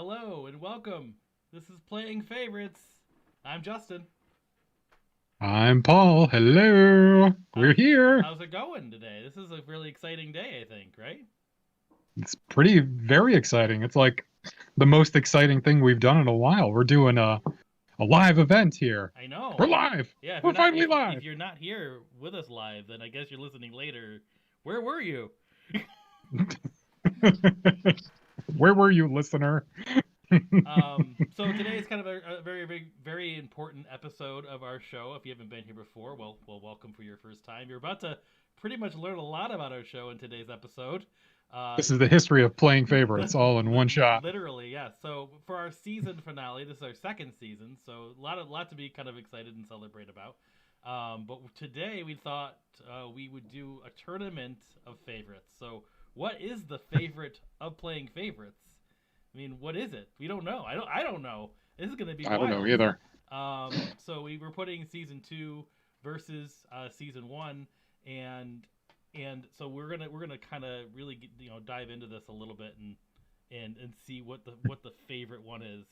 Hello and welcome. This is Playing Favorites. I'm Justin. I'm Paul. Hello. We're How's here. how's it going today? This is a really exciting day, I think, right? It's very exciting. It's like the most exciting thing we've done in a while. We're doing a live event here. I know. We're live. Yeah, if you're We're not finally if live. you're not here with us live, then I guess you're listening later. Where were you? Where were you, listener? So today is kind of a very important episode of our show. If you haven't been here before, well, welcome for your first time. You're about to pretty much learn a lot about our show in today's episode. Uh, This is the history of playing favorites all in one shot. Literally, yeah. So for our season finale, this is our second season, so a lot to be kind of excited and celebrate about. But today we thought we would do a tournament of favorites. So what is the favorite of playing favorites? I mean, what is it? We don't know. I don't know. This is gonna be I don't know wild. either. So we were putting season two versus season one, and so we're gonna kind of really dive into this a little bit and see what the favorite one is.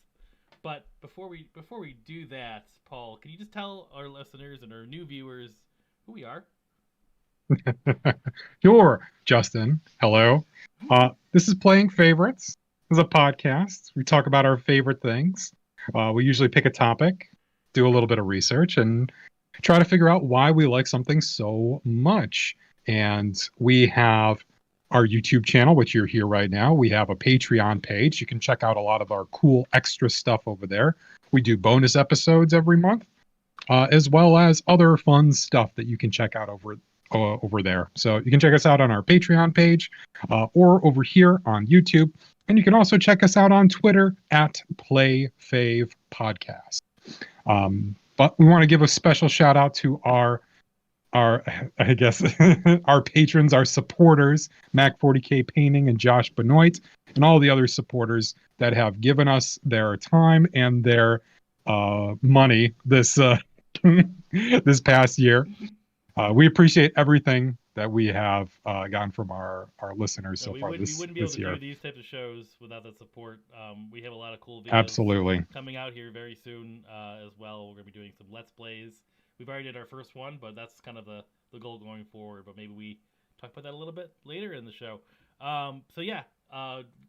But before we do that, Paul, can you just tell our listeners and our new viewers who we are? Sure, Justin. Hello. This is Playing Favorites. This is a podcast. We talk about our favorite things. We usually pick a topic, do a little bit of research, and try to figure out why we like something so much. And we have our YouTube channel, which you're here right now. We have a Patreon page. You can check out a lot of our cool extra stuff over there. We do bonus episodes every month, as well as other fun stuff that you can check out over there. So you can check us out on our Patreon page or over here on YouTube. And you can also check us out on Twitter at PlayFavePodcast. But we want to give a special shout out to our I guess our patrons, our supporters, Mac40K Painting and Josh Benoit, and all the other supporters that have given us their time and their money this this past year. We appreciate everything that we have gotten from our listeners No, so we far wouldn't we this wouldn't be able this to do year. these types of shows without the support. We have a lot of cool videos Absolutely. coming out here very soon as well. We're gonna be doing some let's plays. We've already did our first one, but that's kind of the goal going forward. But maybe we talk about that a little bit later in the show. So yeah,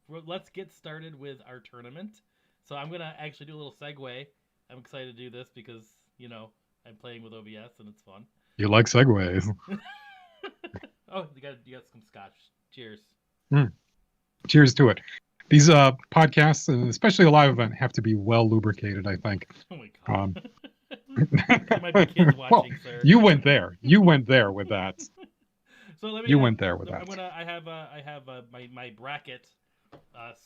let's get started with our tournament. So I'm gonna actually do a little segue. I'm excited to do this because I'm playing with OBS and it's fun. You like segues. Oh, you got some scotch. Cheers. Mm. Cheers to it. These podcasts, and especially a live event, have to be well lubricated, I think. Oh my Um, god. There might be kids well, watching, sir. you went there. You went there with that. So let me You have. went there with I'm that. gonna. I have my bracket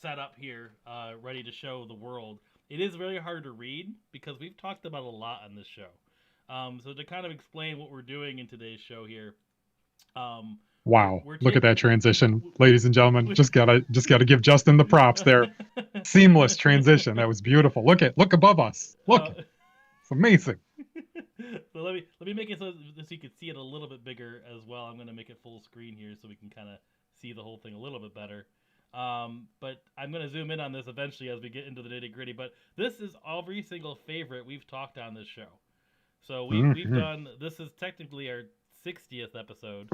set up here, ready to show the world. It is very hard to read because we've talked about a lot on this show. So to kind of explain what we're doing in today's show here, um, Wow. we're Look at taking. that transition, ladies and gentlemen. Just gotta give Justin the props there. Seamless transition. That was beautiful. Look above us. Look. uh, It's amazing. so let me make it so you can see it a little bit bigger as well. I'm gonna make it full screen here so we can kind of see the whole thing a little bit better. But I'm gonna zoom in on this eventually as we get into the nitty gritty. But this is every single favorite we've talked on this show. So we've Mhm. done. This is technically our 60th episode,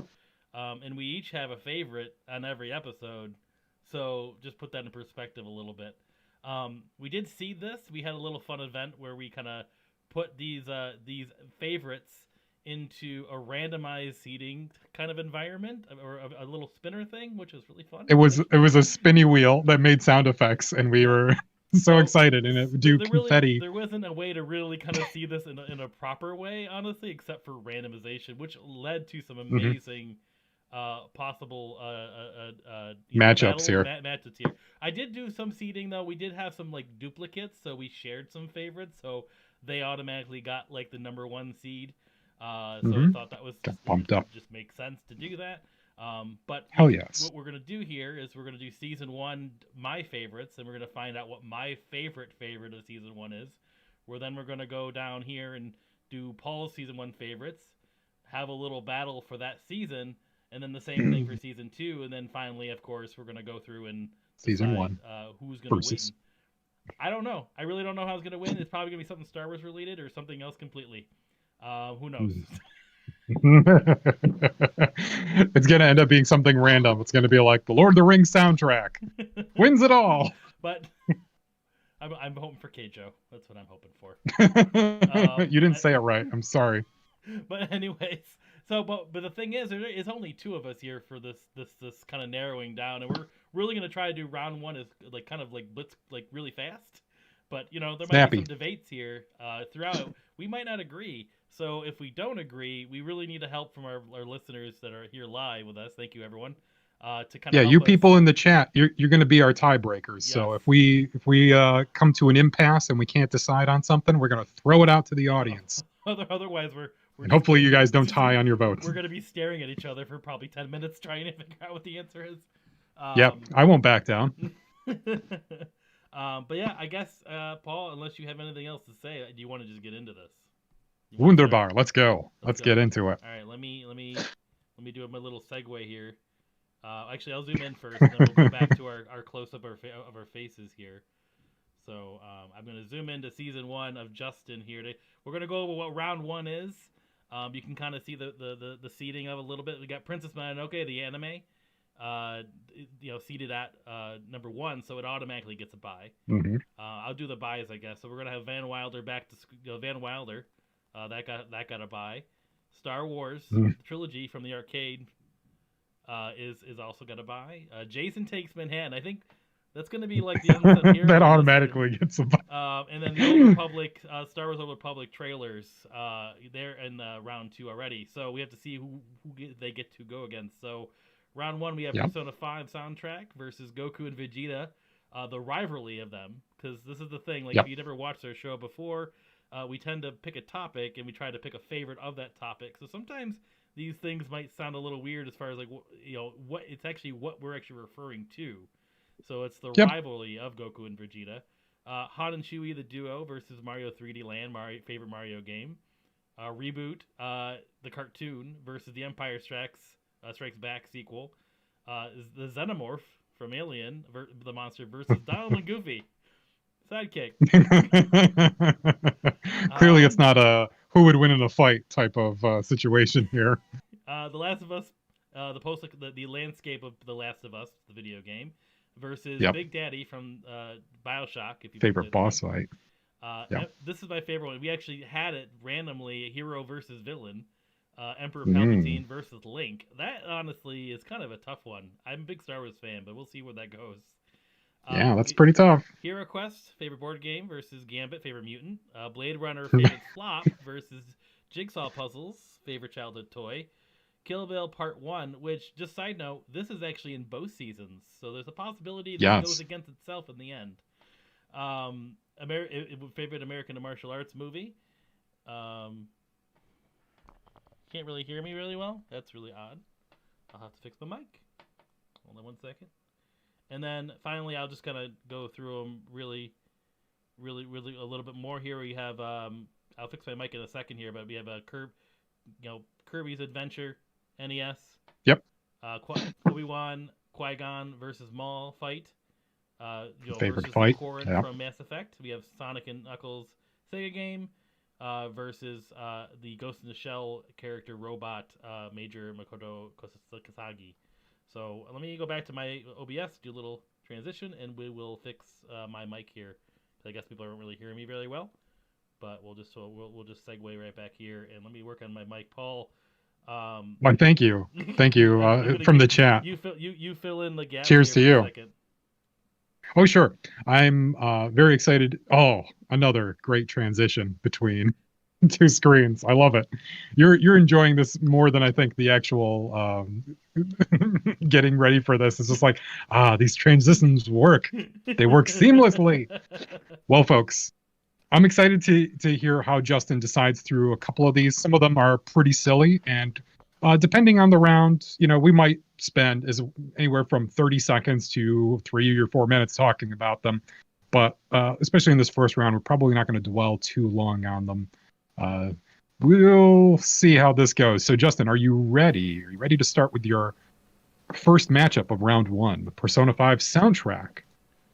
and we each have a favorite on every episode. So just put that in perspective a little bit. We did see this. We had a little fun event where we kind of put these favorites into a randomized seating kind of environment or a little spinner thing, which was really fun. It was a spinny wheel that made sound effects, and we Yeah. were so So excited, and it would do confetti. there wasn't a way to really kind of see this in a proper way, honestly, except for randomization, which led to some Hmm. amazing possible Matchups here. matchups here. I did do some seeding though. We did have some like duplicates, so we shared some favorites, so they automatically got like the number one seed. So I Hmm. thought that was Got bumped up. just makes sense to do that. But Hell yes. what we're gonna do here is we're gonna do season one, my favorites, and we're gonna find out what my favorite of season one is. We're gonna go down here and do Paul's season one favorites, have a little battle for that season, and then the same thing for season two, and then finally, of course, we're gonna go through and Season decide one who's gonna win versus. I don't know. I really don't know how it's gonna win. It's probably gonna be something Star Wars related or something else completely. Who knows? It's gonna end up being something random. It's gonna be like the Lord of the Rings soundtrack wins it all. But I'm hoping for Keijo. That's what I'm hoping for. You didn't say it right. I'm sorry. But anyways, so but the thing is, there is only two of us here for this kind of narrowing down, and we're really gonna try to do round one is like kind of like blitz like really fast. But you know there might be Snappy. some debates here throughout. We might not agree. So if we don't agree, we really need the help from our listeners that are here live with us. Thank you everyone to kind of Yeah, help you us. people in the chat, you're going to be our tiebreakers. Yes. So if we come to an impasse and we can't decide on something, we're going to throw it out to the audience. Otherwise, we're And hopefully you guys don't tie on your votes. We're gonna be staring at each other for probably 10 minutes trying to figure out what the answer is. Yep, I won't back down. But yeah, I guess Paul, unless you have anything else to say, do you want to just get into this? Wunderbar, let's go. Let's get into it. All right, let me do my little segue here. Actually, I'll zoom in first, and then we'll go back to our close up of our faces here. So I'm going to zoom into season 1 of Justin here. We're going to go over what round 1 is. You can kind of see the seeding of a little bit. We got Princess Mononoke, the anime, seeded at number 1, so it automatically gets a bye. Mm-hmm. I'll do the buys, I guess. So we're going to have Van Wilder back to Van Wilder. That got a bye. Star Wars trilogy from the arcade is also got a bye. Jason Takes Manhattan. I think that's going to be like the unsung hero. That automatically gets a buy. And then the Old Republic, Star Wars Old Republic trailers, they're in round 2 already. So we have to see who they get to go against. So round 1, we have Persona 5 soundtrack versus Goku and Vegeta, the rivalry of them. Because this is the thing, like if you never watched their show before, we tend to pick a topic and we try to pick a favorite of that topic. So sometimes these things might sound a little weird as far as like what it's actually what we're actually referring to. So it's the rivalry of Goku and Vegeta. Han and Chewie, the duo, versus Mario 3D Land, favorite Mario game. Reboot, the cartoon, versus the Empire Strikes Back sequel. The Xenomorph from Alien, the monster, versus Donald and Goofy. Sidekick. Clearly, it's not a who would win in a fight type of situation here. The Last of Us, the landscape of The Last of Us, the video game, versus Big Daddy from BioShock. If you favorite boss fight. This is my favorite one. We actually had it randomly: hero versus villain, Emperor Palpatine versus Link. That honestly is kind of a tough one. I'm a big Star Wars fan, but we'll see where that goes. Yeah, that's pretty tough. Hero Quest, favorite board game versus Gambit, favorite mutant. Blade Runner, favorite flop versus Jigsaw Puzzles, favorite childhood toy. Kill Bill Part 1, which, just side note, this is actually in both seasons. So there's a possibility that it goes against itself in the end. Favorite American martial arts movie. Can't really hear me really well. That's really odd. I'll have to fix the mic. Hold on one second. And then finally, I'll just kind of go through them really a little bit more here. We have I'll fix my mic in a second here, but we have Kirby's Adventure NES. Yep. Obi-Wan Qui-Gon versus Maul fight. Favorite versus fight from Mass Effect. We have Sonic and Knuckles Sega game versus the Ghost in the Shell character robot Major Makoto Kasagi. So let me go back to my OBS, do a little transition, and we will fix my mic here. I guess people aren't really hearing me very well, but we'll just segue right back here, and let me work on my mic, Paul. Well, thank you from the chat. You fill in the gap. Cheers to you. Oh, sure. I'm very excited. Oh, another great transition between two screens. I love it. You're enjoying this more than I think the actual getting ready for this. It's just like, these transitions work. They work seamlessly. Well, folks, I'm excited to hear how Justin decides through a couple of these. Some of them are pretty silly, and depending on the round, we might spend anywhere from 30 seconds to 3 or 4 minutes talking about them. But especially in this first round, we're probably not going to dwell too long on them. We'll see how this goes. So, Justin, are you ready? Are you ready to start with your first matchup of round 1, the Persona 5 soundtrack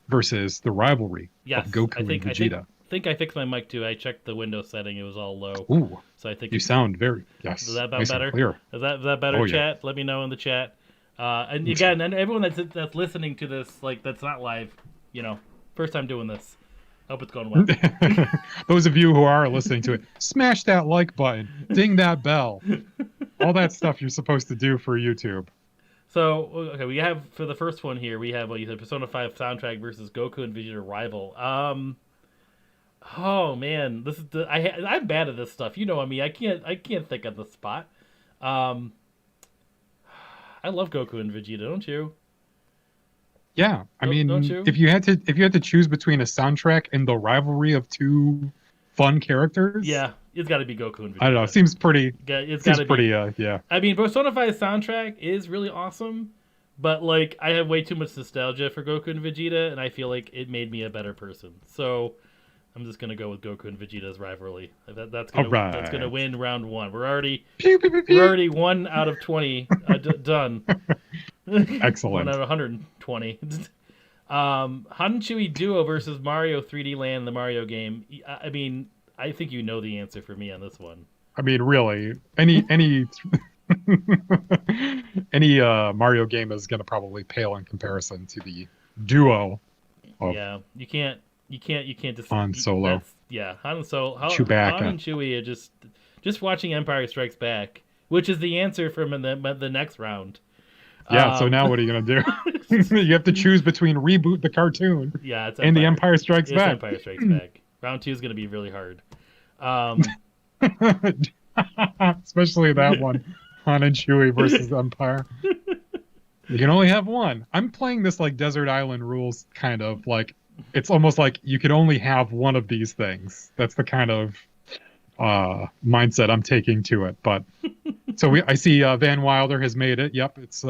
versus the rivalry Yes, of Goku and Vegeta. I think I fixed my mic too. I checked the Windows setting; it was all low. Ooh, So I think you sound very Is that nice and better? clear. Is that better? Oh, yeah. Chat. Let me know in the chat. And again, and everyone that's listening to this, like that's not live, first time doing this. Hope it's going well. Those of you who are listening to it, smash that like button, ding that bell, all that stuff you're supposed to do for YouTube. So okay, we have for the first one here, we have you said Persona 5 soundtrack versus Goku and Vegeta rival. Oh man, this is I'm bad at this stuff. You know me. I can't think of the spot. I love Goku and Vegeta, don't you? Yeah, I mean, don't you? if you had to choose between a soundtrack and the rivalry of two fun characters, Yeah, it's got to be Goku and Vegeta. I don't know. It seems pretty. It's seems got to pretty. be. Yeah. I mean, Persona 5 soundtrack is really awesome, but like I have way too much nostalgia for Goku and Vegeta, and I feel like it made me a better person. So I'm just gonna go with Goku and Vegeta's rivalry. That's gonna win round one. We're already 1 out of 20 done. Excellent. 1 out of 120. Han and Chewie duo versus Mario 3D Land, the Mario game. I mean, I think you know the answer for me on this one. I mean, really, any any Mario game is gonna probably pale in comparison to the duo. Yeah, you can't just Han Solo. Han and Solo. Chewbacca. Han and Chewie are just watching Empire Strikes Back, which is the answer from the next round. Yeah, so now what are you gonna do? You have to choose between reboot the cartoon, and the Empire Strikes Back. Empire Strikes Back. Round 2 is gonna be really hard. Especially that one, Han and Chewie versus Empire. You can only have one. I'm playing this like Desert Island Rules kind of like. It's almost like you can only have one of these things. That's the kind of mindset I'm taking to it. But so I see Van Wilder has made it. Yep, it's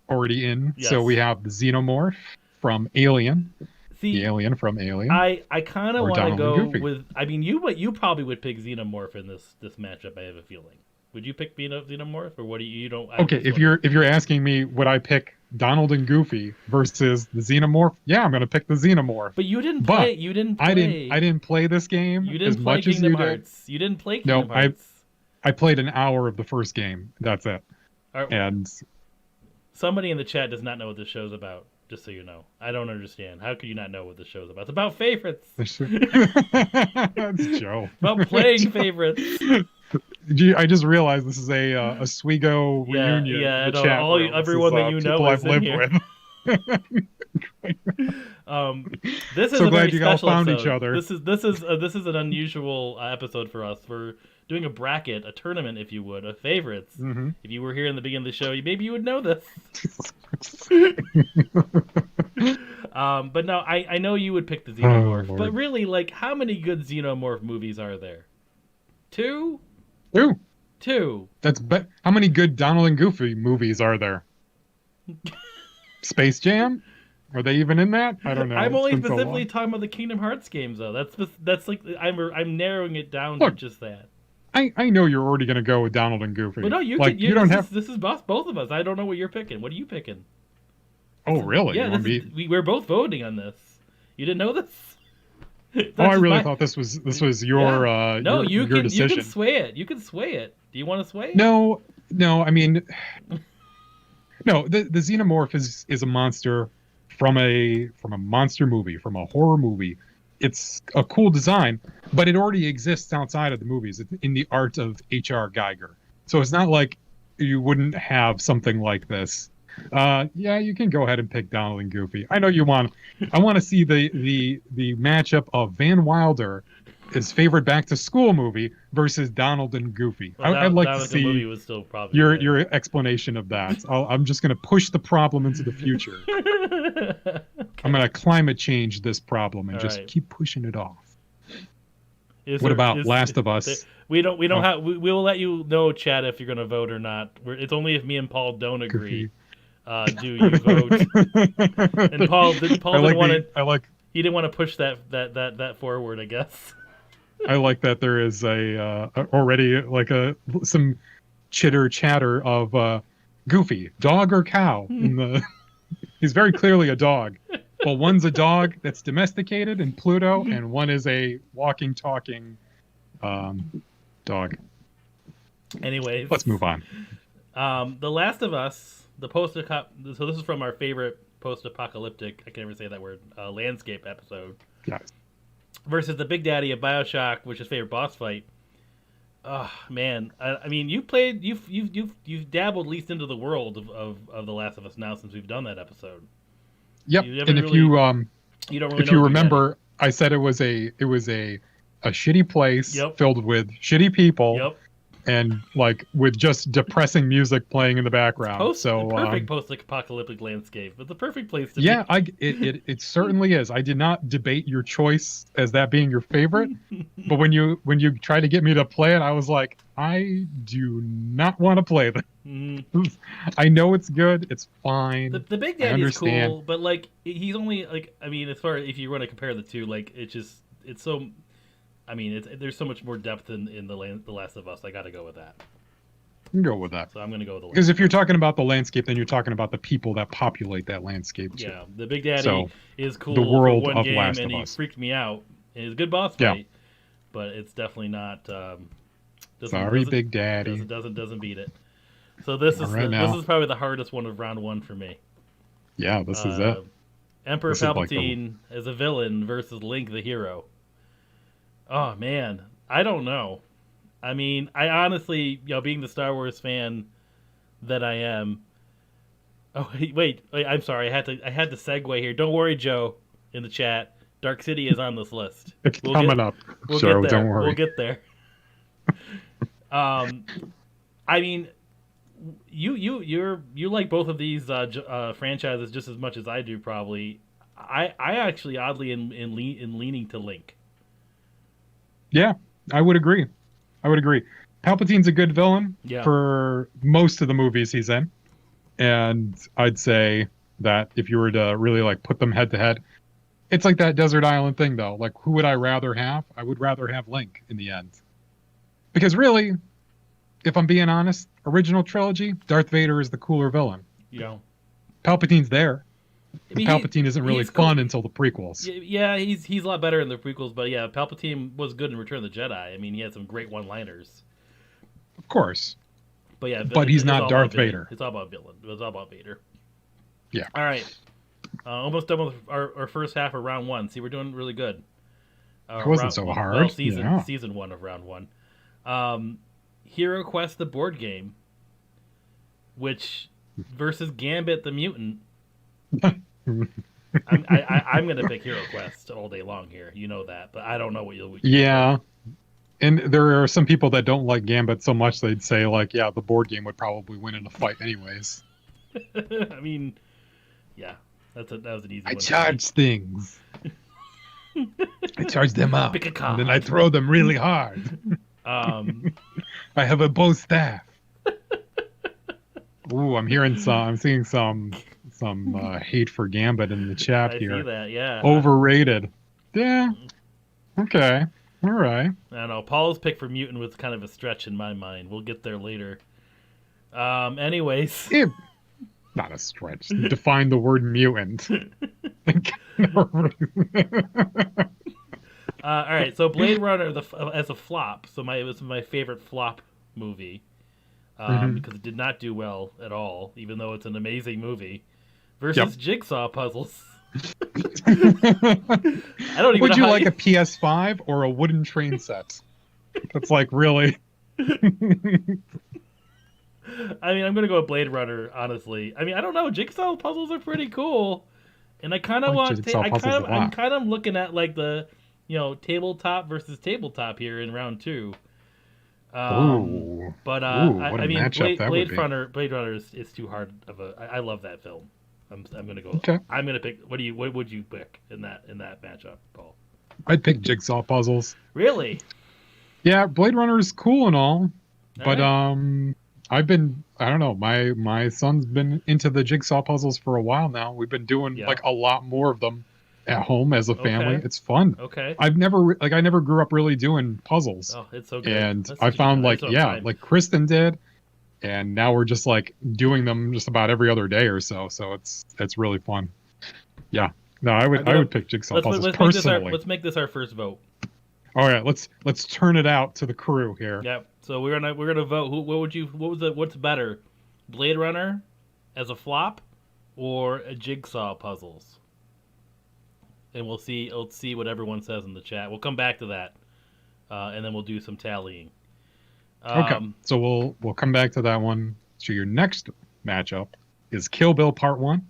already in. Yes. So we have the Xenomorph from Alien. The alien from Alien. I kind of want to go with. I mean, you probably would pick Xenomorph in this matchup. I have a feeling. Would you pick Xenomorph, or what do you don't? Okay, if you're asking me, would I pick Donald and Goofy versus the Xenomorph? Yeah, I'm gonna pick the Xenomorph. But you didn't play. You didn't play. I didn't play this game you didn't as play much Kingdom as you Hearts. did. You didn't play Kingdom Hearts. I played an hour of the first game. That's it. And somebody in the chat does not know what this show's about. Just so you know, I don't understand. How could you not know what this show's about? It's about favorites. That's Joe. About playing favorites. I just realized this is a Oswego reunion. Yeah, everyone that you know is in here. This is so a glad very you all special found episode. each other. This is an unusual episode for us. We're doing a bracket, a tournament, if you would, of favorites. Mm-hmm. If you were here in the beginning of the show, maybe you would know this. But no, I know you would pick the Xenomorph. But really, like, how many good Xenomorph movies are there? Two. How many good Donald and Goofy movies are there? Space Jam? Are they even in that? I don't know. I'm only specifically talking about the Kingdom Hearts games, though. That's like I'm narrowing it down to just that. I know you're already gonna go with Donald and Goofy. But no, you don't have. This is both of us. I don't know what you're picking. What are you picking? Oh, really? Yeah, we're both voting on this. You didn't know this? I really thought this was your no. Your decision. You can sway it. You can sway it. Do you want to sway it? No. I mean, no. The Xenomorph is a monster from a monster movie, from a horror movie. It's a cool design, but it already exists outside of the movies. It's in the art of H.R. Geiger. So it's not like you wouldn't have something like this. Yeah, you can go ahead and pick Donald and Goofy. I know you want. I want to see the matchup of Van Wilder, his favorite back to school movie, versus Donald and Goofy. Well, I'd like to see movie was still probably your explanation of that. I'm just going to push the problem into the future. Okay. I'm going to climate change this problem and keep pushing it off. What about Last of Us? We don't have. We will let you know, Chad, if you're going to vote or not. It's only if me and Paul don't agree. Do you vote? And Paul didn't want to. He didn't want to push that forward, I guess. I like that there is already like some chitter chatter of Goofy, dog or cow. He's very clearly a dog. Well, one's a dog that's domesticated in Pluto, and one is a walking, talking dog. Anyways, Let's move on. The Last of Us, so this is from our favorite post-apocalyptic, I can never say that word, landscape episode. Yes. Versus the Big Daddy of BioShock, which is favorite boss fight. Oh man, I mean, you've dabbled at least into the world of The Last of Us now since we've done that episode. Yep. You And really, you don't really if know you Big remember, I said it was a shitty place filled with shitty people. Yep. And like with just depressing music playing in the background. Perfect post-apocalyptic landscape. It's the perfect place to be. It certainly is. I did not debate your choice as that being your favorite, but when you tried to get me to play it, I was like, I do not want to play this. Mm-hmm. I know it's good. It's fine. The Big Daddy is cool, but like he's only like, I mean, as far as if you want to compare the two, like it's so. I mean, there's so much more depth in the Last of Us. I got to go with that. You can go with that. So I'm going to go with the because if you're talking about the landscape, then you're talking about the people that populate that landscape too. Yeah, the Big Daddy is cool. The world for one of game, Last and of he Us freaked me out. And it's a good boss fight, but it's definitely not. Big Daddy. Doesn't beat it. So this is probably the hardest one of round one for me. Yeah, this is it. Emperor Palpatine as a villain versus Link the hero. Oh man, I don't know. I mean, I honestly, being the Star Wars fan that I am. Oh wait, I'm sorry. I had to segue here. Don't worry, Joe, in the chat. Dark City is on this list. It's coming up. Joe, don't worry. We'll get there. I mean, you like both of these franchises just as much as I do, probably. I actually oddly in leaning to Link. Yeah, I would agree. Palpatine's a good villain for most of the movies he's in. And I'd say that if you were to really like put them head to head, it's like that Desert Island thing though. Like who would I rather have? I would rather have Link in the end. Because really, if I'm being honest, original trilogy, Darth Vader is the cooler villain. Yeah. Palpatine's there. I mean, Palpatine isn't really fun until the prequels. Yeah, he's a lot better in the prequels, but yeah, Palpatine was good in Return of the Jedi. I mean, he had some great one-liners. Of course. But yeah, but he's not Darth Vader. It's all about villain. It's all about Vader. Yeah. All right. Almost done with our first half of round one. See, we're doing really good. It wasn't so hard. Well, season one of round one. Hero Quest the board game, which versus Gambit the mutant. I'm gonna pick Hero Quest all day long here. You know that, but I don't know what you'll. Yeah, and there are some people that don't like Gambit so much they'd say like, yeah, the board game would probably win in a fight anyways. I mean, yeah, that was an easy one. I charge things. I charge them up, pick a card, and then I throw them really hard. I have a bow staff. Ooh, I'm seeing some hate for Gambit in the chat here. I see that, yeah. Overrated. Yeah. Okay. All right. I don't know. Paul's pick for mutant was kind of a stretch in my mind. We'll get there later. Anyways. Not a stretch. Define the word mutant. All right. So Blade Runner as a flop. So it was my favorite flop movie. Because it did not do well at all, even though it's an amazing movie. Versus Jigsaw puzzles. I don't even. Would you like a PS5 or a wooden train set? That's like really. I mean, I'm gonna go with Blade Runner. Honestly, I mean, I don't know. Jigsaw puzzles are pretty cool, and I kind of want. I'm kind of looking at like the, tabletop versus tabletop here in round two. But I mean, Blade Runner is too hard of a. I love that film. I'm gonna go. Okay. I'm gonna pick. What would you pick in that matchup, Paul? I'd pick Jigsaw puzzles. Really? Yeah, Blade Runner is cool and all, but I don't know. My son's been into the Jigsaw puzzles for a while now. We've been doing like a lot more of them at home as a family. Okay. It's fun. Okay. I never grew up really doing puzzles. Oh, it's so good. And I found like Kristen did. And now we're just like doing them just about every other day or so. So it's really fun. Yeah. No, I I'm gonna- would pick Jigsaw Puzzles personally. Let's make this our first vote. All right, let's turn it out to the crew here. Yep. So we're gonna vote. What's better, Blade Runner, as a flop, or a Jigsaw Puzzles? And we'll see. Let's see what everyone says in the chat. We'll come back to that, and then we'll do some tallying. Okay, so we'll come back to that one. So your next matchup is Kill Bill Part 1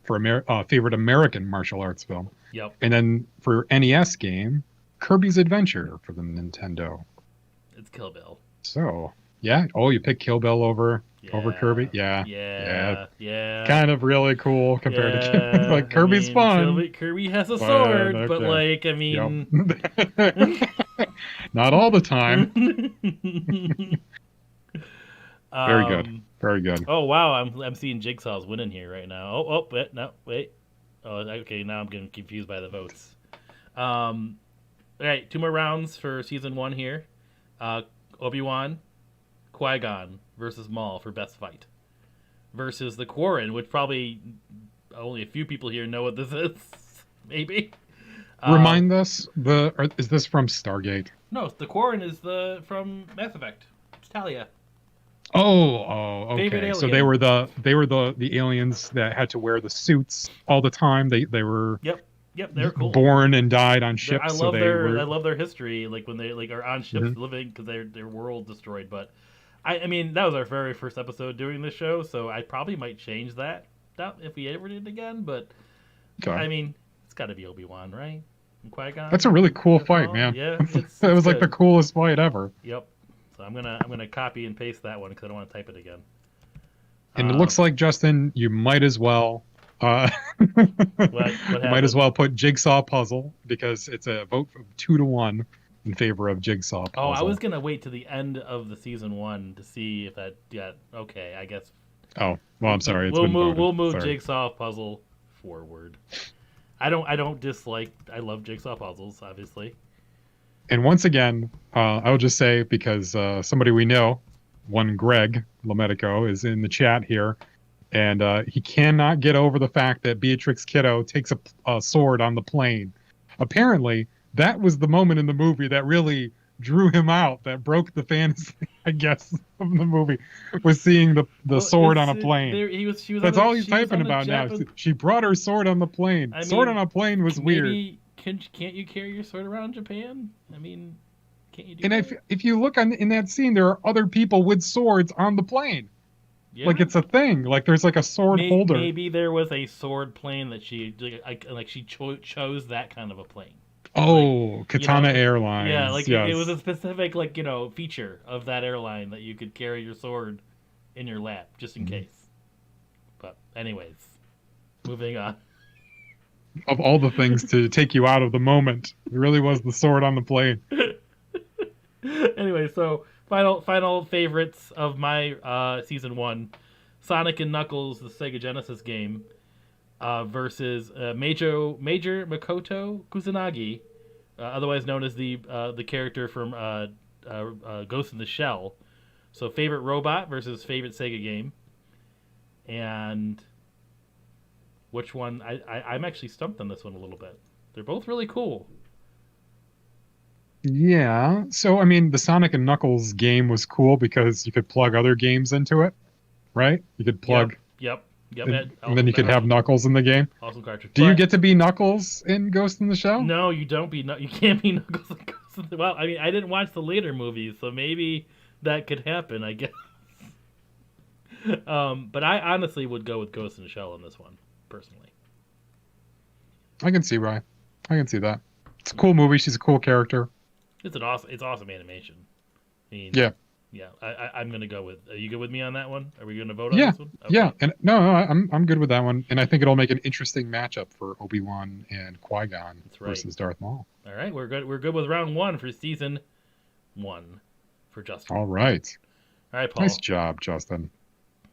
for favorite American martial arts film. Yep. And then for NES game, Kirby's Adventure for the Nintendo. It's Kill Bill. So, yeah. Oh, you pick Kill Bill over Kirby? Yeah. Kind of really cool compared to like Kirby's fun. Kirby has a sword, okay. but like, I mean, not all the time. Very good. Very good. Oh wow, I'm seeing Jigsaw's winning here right now. Wait. Oh, okay. Now I'm getting confused by the votes. All right, 2 more rounds for season 1 here. Obi-Wan, Qui-Gon versus Maul for best fight, versus the Quarren, which probably only a few people here know what this is. Maybe. Remind us, is this from Stargate? No, the Quarren is from Mass Effect. It's Talia. Oh, okay. So they were the aliens that had to wear the suits all the time. They were Yep, they're cool. Born and died on ships. I love their history, like when they are on ships living because their world destroyed. But I mean that was our very first episode doing this show, so I probably might change that if we ever did it again. But okay. I mean it's got to be Obi-Wan, right? And Qui-Gon. That's a really cool fight, man. Yeah, it was like the coolest fight ever. Yep. So I'm gonna copy and paste that one because I don't want to type it again. And it looks like, Justin, you might as well. Might as well put Jigsaw Puzzle because it's a vote of 2-1 in favor of Jigsaw Puzzle. Oh, I was gonna wait to the end of the season 1 to see if that. Yeah, okay, I guess. Oh well, I'm sorry. We'll move Jigsaw Puzzle forward. I don't dislike. I love Jigsaw Puzzles, obviously. And once again, I'll just say because somebody we know, one Greg Lometico, is in the chat here. And he cannot get over the fact that Beatrix Kiddo takes a sword on the plane. Apparently, that was the moment in the movie that really drew him out, that broke the fantasy, I guess, of the movie, was seeing the sword on a plane. That's all he's typing about now. She brought her sword on the plane. Sword on a plane was weird. Can't you carry your sword around Japan? I mean, can't you do and that? if you look in that scene, there are other people with swords on the plane. Yeah. Like it's a thing. Like there's like a sword holder. Maybe there was a sword plane that she chose that kind of a plane. Oh, like, Katana Airlines. Yeah, like it was a specific feature of that airline that you could carry your sword in your lap just in case. But anyways, moving on. Of all the things to take you out of the moment, it really was the sword on the plane. Anyway, so final favorites of my season 1, Sonic and Knuckles, the Sega Genesis game, versus Major Makoto Kusanagi, otherwise known as the character from Ghost in the Shell. So favorite robot versus favorite Sega game, and which one? I'm actually stumped on this one a little bit. They're both really cool. Yeah. So, I mean, the Sonic and Knuckles game was cool because you could plug other games into it, right? You could plug. Yep. And then you could have Knuckles in the game. Awesome cartridge. Do you get to be Knuckles in Ghost in the Shell? No, you don't you can't be Knuckles in Ghost in the Well, I mean, I didn't watch the later movies, so maybe that could happen, I guess. But I honestly would go with Ghost in the Shell in this one, personally. I can see why. I can see that. It's a cool movie. She's a cool character. It's awesome animation. I mean, yeah. I'm gonna go with. Are you good with me on that one? Are we gonna vote on this one? Okay. Yeah, and no, I'm good with that one, and I think it'll make an interesting matchup for Obi-Wan and Qui-Gon versus Darth Maul. All right, we're good. We're good with round 1 for season 1 for Justin. All right. All right, Paul. Nice job, Justin.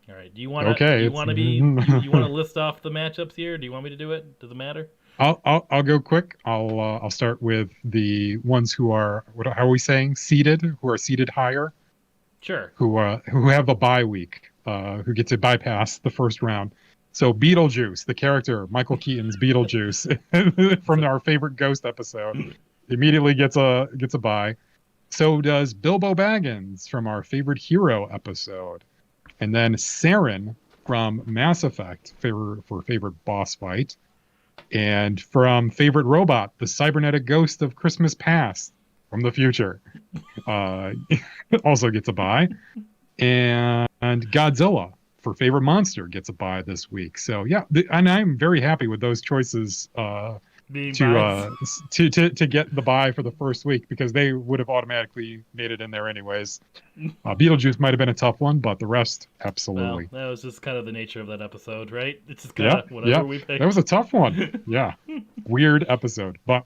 All right. Do you want to? Okay. You want to list off the matchups here? Do you want me to do it? Does it matter? I'll go quick. I'll start with the ones who are how are we saying seated? Who are seated higher? Sure. Who have a bye week? Who get to bypass the first round? So Beetlejuice, the character, Michael Keaton's Beetlejuice from our favorite Ghost episode, immediately gets a bye. So does Bilbo Baggins from our favorite Hero episode. And then Saren from Mass Effect for favorite boss fight. And from favorite robot, the cybernetic ghost of Christmas Past from the future. Also gets a bye. And Godzilla for favorite monster gets a bye this week. So yeah, and I'm very happy with those choices to get the bye for the first week, because they would have automatically made it in there anyways. Beetlejuice might have been a tough one, but the rest, absolutely. Well, that was just kind of the nature of that episode, right? It's just kind of whatever we picked. That was a tough one. Yeah. Weird episode. But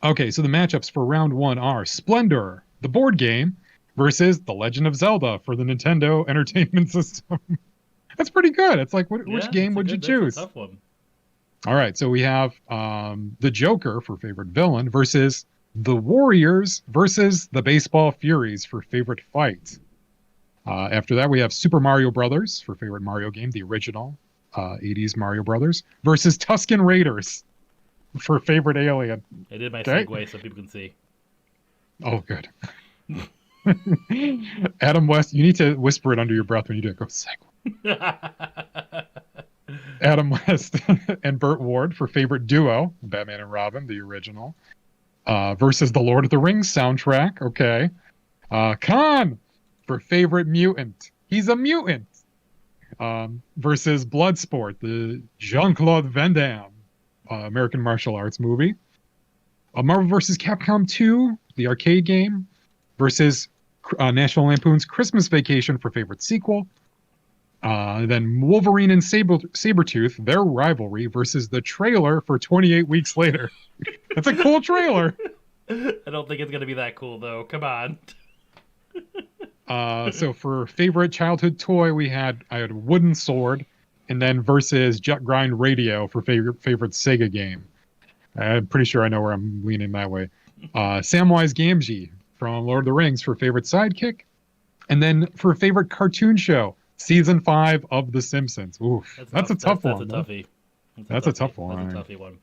okay, so the matchups for round 1 are Splendor, the board game, versus The Legend of Zelda for the Nintendo Entertainment System. That's pretty good. It's like, which game would you choose? That's a tough one. All right, so we have the Joker for favorite villain versus the Warriors versus the Baseball Furies for favorite fight. After that, we have Super Mario Brothers for favorite Mario game, the original 80s Mario Brothers, versus Tusken Raiders for favorite alien. I did my segue so people can see. Oh, good. Adam West, you need to whisper it under your breath when you do it. Go segue. Adam West and Burt Ward for favorite duo, Batman and Robin, the original, versus the Lord of the Rings soundtrack. Okay. Khan for favorite mutant. He's a mutant. Versus Bloodsport, the Jean-Claude Van Damme American martial arts movie. Marvel vs. Capcom 2, the arcade game, versus National Lampoon's Christmas Vacation for favorite sequel. Then Wolverine and Sabretooth, their rivalry, versus the trailer for 28 Weeks Later. That's a cool trailer. I don't think it's going to be that cool, though. Come on. So for favorite childhood toy, I had Wooden Sword, and then versus Jet Grind Radio for favorite Sega game. I'm pretty sure I know where I'm leaning that way. Samwise Gamgee from Lord of the Rings for favorite sidekick. And then for favorite cartoon show, Season 5 of The Simpsons. Oof, that's a tough one. That's a toughie. That's a tough one. That's a toughie one.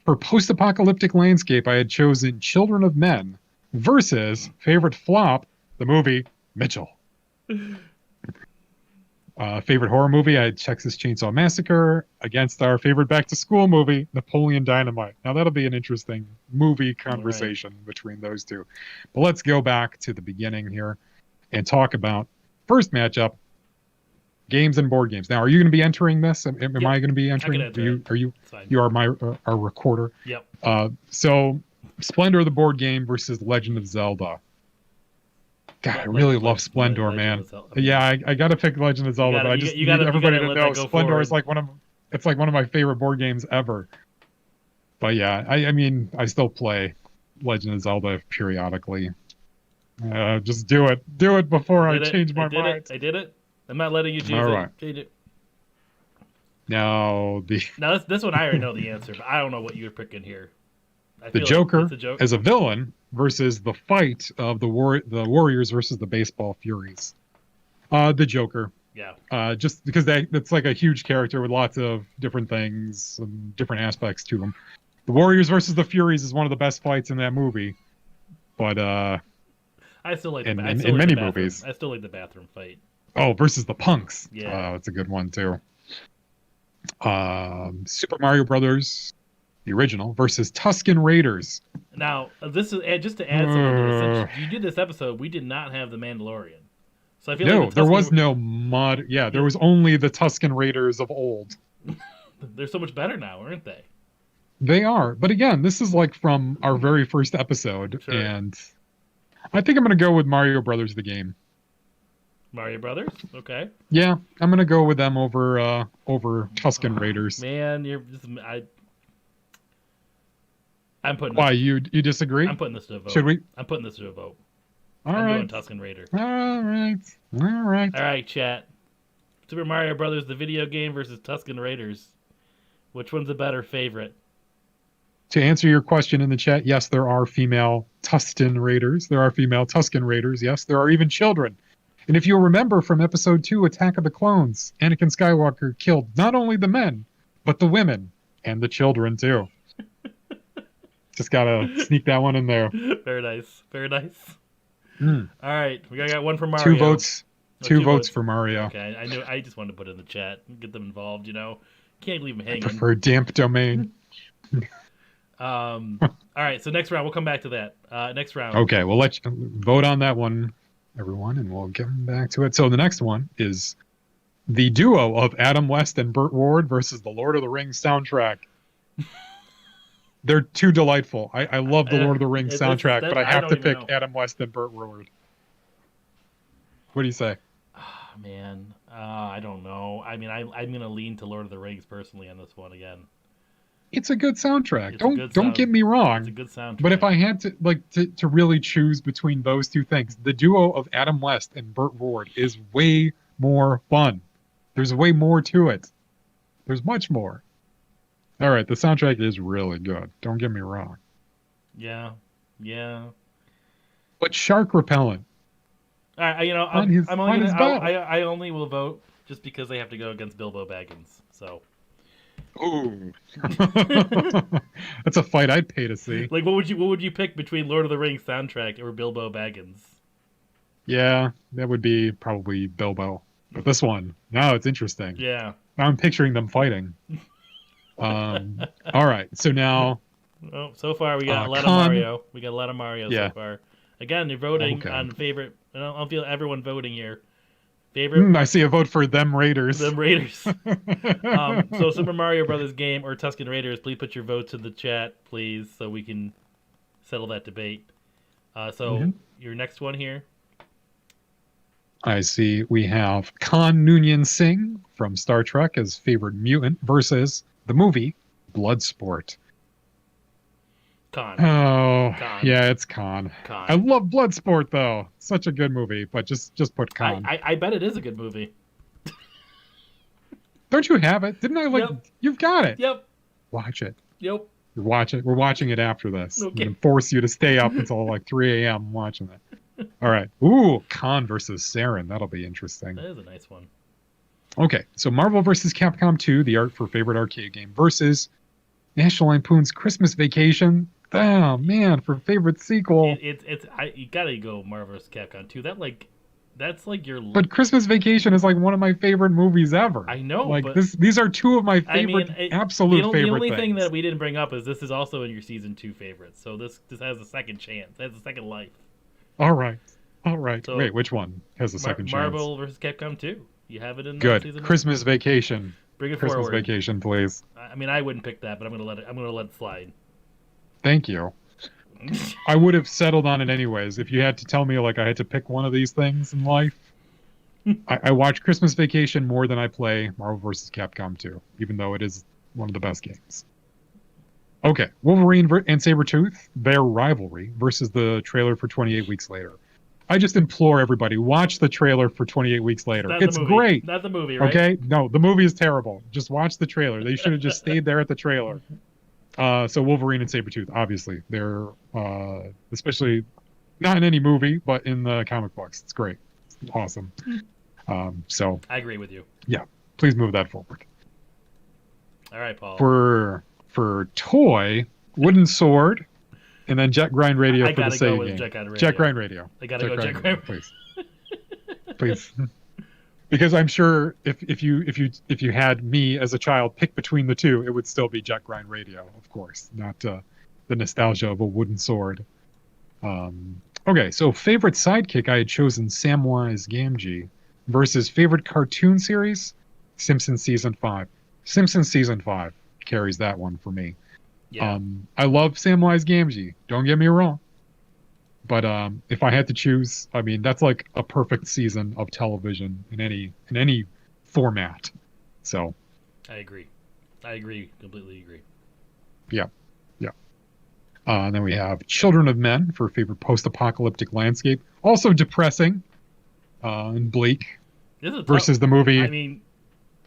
For post-apocalyptic landscape, I had chosen Children of Men versus favorite flop, the movie Mitchell. Favorite horror movie, I had Texas Chainsaw Massacre against our favorite back-to-school movie, Napoleon Dynamite. Now, that'll be an interesting movie conversation between those two. But let's go back to the beginning here and talk about first matchup, games and board games. Now, are you going to be entering this? Am I going to be entering? You are our recorder. Yep. So, Splendor, the board game, versus Legend of Zelda. God, I really love Splendor, man. Yeah, I got to pick Legend of Zelda, but I just need everybody to know Splendor is like one of my favorite board games ever. But yeah, I mean, I still play Legend of Zelda periodically. Just do it before I change my mind. I did it. I'm not letting you change it. Now this one I already know the answer, but I don't know what you're picking here. The Joker as a villain versus the fight of the Warriors versus the Baseball Furies. The Joker. Yeah. Just because that's like a huge character with lots of different things and different aspects to him. The Warriors versus the Furies is one of the best fights in that movie. But I still like in many movies. I still like the bathroom fight. Oh, versus the Punks. Yeah. That's a good one too. Super Mario Brothers, the original, versus Tusken Raiders. Now, this is just to add something to this. Since you did this episode, we did not have the Mandalorian, so I feel like there was no mod. Yeah, there was only the Tusken Raiders of old. They're so much better now, aren't they? They are, but again, this is like from our very first episode, and I think I'm going to go with Mario Brothers the game. Mario Brothers, okay. Yeah, I'm going to go with them over Tusken Raiders. Man, I'm putting. Why you disagree? I'm putting this to a vote. Should we? I'm putting this to a vote. I'm going Tusken Raider. All right, chat. Super Mario Brothers, the video game, versus Tusken Raiders. Which one's a better favorite? To answer your question in the chat, yes, there are female Tusken Raiders. There are female Tusken Raiders. Yes, there are even children And if you'll remember from episode 2, Attack of the Clones, Anakin Skywalker killed not only the men, but the women and the children too. Just gotta sneak that one in there. Very nice. Very nice. Mm. All right, we got one for Mario. Two votes. Oh, two votes for Mario. Okay, I knew. I just wanted to put it in the chat, get them involved. You know, can't leave them hanging. I prefer damp domain. All right, so next round we'll come back to that. Next round. Okay, we'll let you vote on that one, everyone, and we'll get back to it. So the next one is the duo of Adam West and Burt Ward versus the Lord of the Rings soundtrack. They're too delightful. I love the Lord of the Rings soundtrack, but I have to pick Adam West and Burt Ward. What do you say? Oh, man, I don't know. I mean, I'm gonna lean to Lord of the Rings personally on this one again. It's a good soundtrack. It's don't get me wrong. It's a good soundtrack. But if I had to really choose between those two things, the duo of Adam West and Burt Ward is way more fun. There's way more to it. There's much more. All right, the soundtrack is really good. Don't get me wrong. Yeah. But shark repellent. All right, you know, I only will vote just because they have to go against Bilbo Baggins. So. Ooh. That's a fight I'd pay to see. Like, what would you pick between Lord of the Rings soundtrack or Bilbo Baggins? Yeah, that would be probably Bilbo. But this one, now it's interesting. Yeah. Now I'm picturing them fighting. All right, so now. Well, so far we got a lot of Mario. We got a lot of Mario so far. Again, you're voting on favorite. I don't feel everyone voting here. Favorite. I see a vote for them Raiders. Them Raiders. So Super Mario Brothers game or Tusken Raiders. Please put your votes in the chat, please, so we can settle that debate. Your next one here. I see we have Khan Noonien Singh from Star Trek as favorite mutant versus the movie Bloodsport. Khan. Oh, Khan. Yeah, it's Khan. I love Bloodsport though. Such a good movie, but just put Khan. I bet it is a good movie. Don't you have it? Didn't I Yep. You've got it. Yep. Watch it. Yep. We're watching it after this. Okay. I'm gonna force you to stay up until like 3 a.m. watching it. All right. Ooh, Khan versus Saren. That'll be interesting. That is a nice one. Okay, so Marvel vs. Capcom 2, the art for favorite arcade game, versus National Lampoon's Christmas Vacation. Oh man, for favorite sequel. You gotta go Marvel vs. Capcom 2. That's like your. But Christmas Vacation is like one of my favorite movies ever. I know. Like but these are two of my favorite, absolute favorite. The only things. thing that we didn't bring up is this is also in your season 2 favorites. So this has a second chance. It has a second life. All right. So, wait, which one has a second chance? Marvel vs. Capcom 2. You have it in good season Christmas Vacation. Bring it Christmas forward. Vacation, please. I mean, I wouldn't pick that, but I'm gonna let it slide. Thank you. I would have settled on it anyways. If you had to tell me like I had to pick one of these things in life, I watch Christmas Vacation more than I play Marvel vs. Capcom 2, even though it is one of the best games. Okay, Wolverine and Sabretooth, their rivalry versus the trailer for 28 Weeks Later. I just implore everybody, watch the trailer for 28 Weeks Later. It's great. Not the movie, right? Okay? No, the movie is terrible. Just watch the trailer. They should have just stayed there at the trailer. So Wolverine and Sabretooth, obviously. They're, especially, not in any movie, but in the comic books. It's great. It's awesome. So I agree with you. Yeah, please move that forward. All right, Paul. For Toy, Wooden Sword, and then Jet Grind Radio for the Sega game. Jet Grind Radio. I gotta go Jet Grind Radio. Please. Please. Because I'm sure if you had me as a child pick between the two, it would still be Jet Grind Radio, of course, not the nostalgia of a wooden sword. Okay, so favorite sidekick, I had chosen Samwise Gamgee versus favorite cartoon series, Simpsons Season 5. Simpsons Season 5 carries that one for me. Yeah. I love Samwise Gamgee, don't get me wrong. But if I had to choose, I mean, that's like a perfect season of television in any format. So I agree. Completely agree. Yeah. And then we have Children of Men for favorite post-apocalyptic landscape. Also depressing and bleak. Versus the movie. I mean,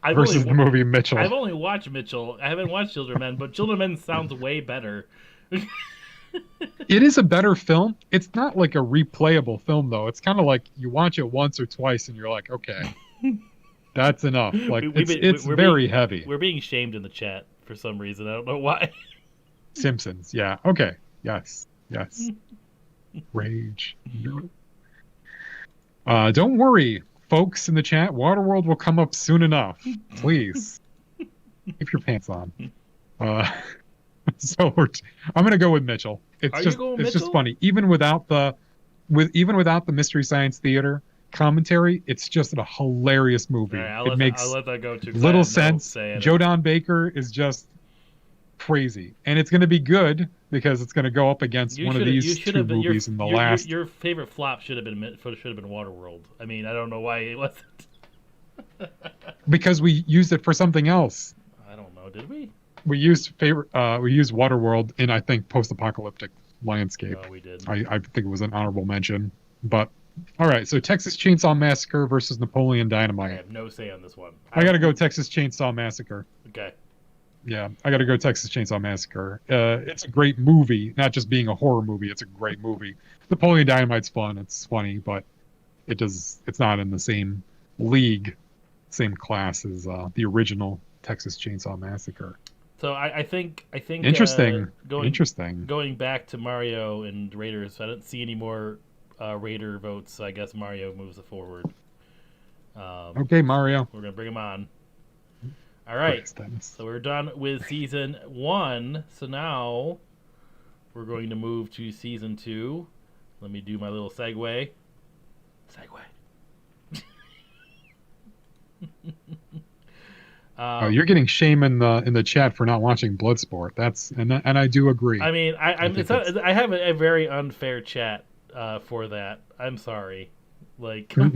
the movie Mitchell. I've only watched Mitchell. I haven't watched Children of Men, but Children of Men sounds way better. It is a better film. It's not like a replayable film though. It's kind of like you watch it once or twice and you're like, okay, that's enough. Like it's we're very being heavy. we're being shamed in the chat for some reason. I don't know why. Simpsons. Yeah. Okay. Yes. Yes. Rage. Don't worry, folks in the chat. Waterworld will come up soon enough. Please keep your pants on. So I'm gonna go with Mitchell. Are you going It's Mitchell? just funny. Even without the Mystery Science Theater commentary, it's just a hilarious movie. All right, It makes I'll let that go too. 'cause I little have no sense. say in Joe it. Don Baker is just crazy, and it's gonna be good because it's gonna go up against one of these two movies in the last. Your favorite flop should have been Waterworld. I mean, I don't know why it wasn't. Because we used it for something else. I don't know. Did we? We used Waterworld in, I think, post-apocalyptic landscape. No, we did. I think it was an honorable mention. But all right, so Texas Chainsaw Massacre versus Napoleon I Dynamite. have no say on this one. I gotta go Texas Chainsaw Massacre. Okay. Yeah, I gotta go Texas Chainsaw Massacre. It's a great movie, not just being a horror movie. It's a great movie. Napoleon Dynamite's fun. It's funny, but it's not in the same league, same class as the original Texas Chainsaw Massacre. So I think Interesting. Going Interesting. going back to Mario and Raiders, I don't see any more Raider votes. So I guess Mario moves it forward. Okay, Mario. We're gonna bring him on. All right. Thanks, Dennis. So we're done with season 1. So now we're going to move to season 2. Let me do my little segue. Oh, you're getting shame in the chat for not watching Bloodsport. And I do agree. I mean, I think have a very unfair chat for that. I'm sorry. Like, I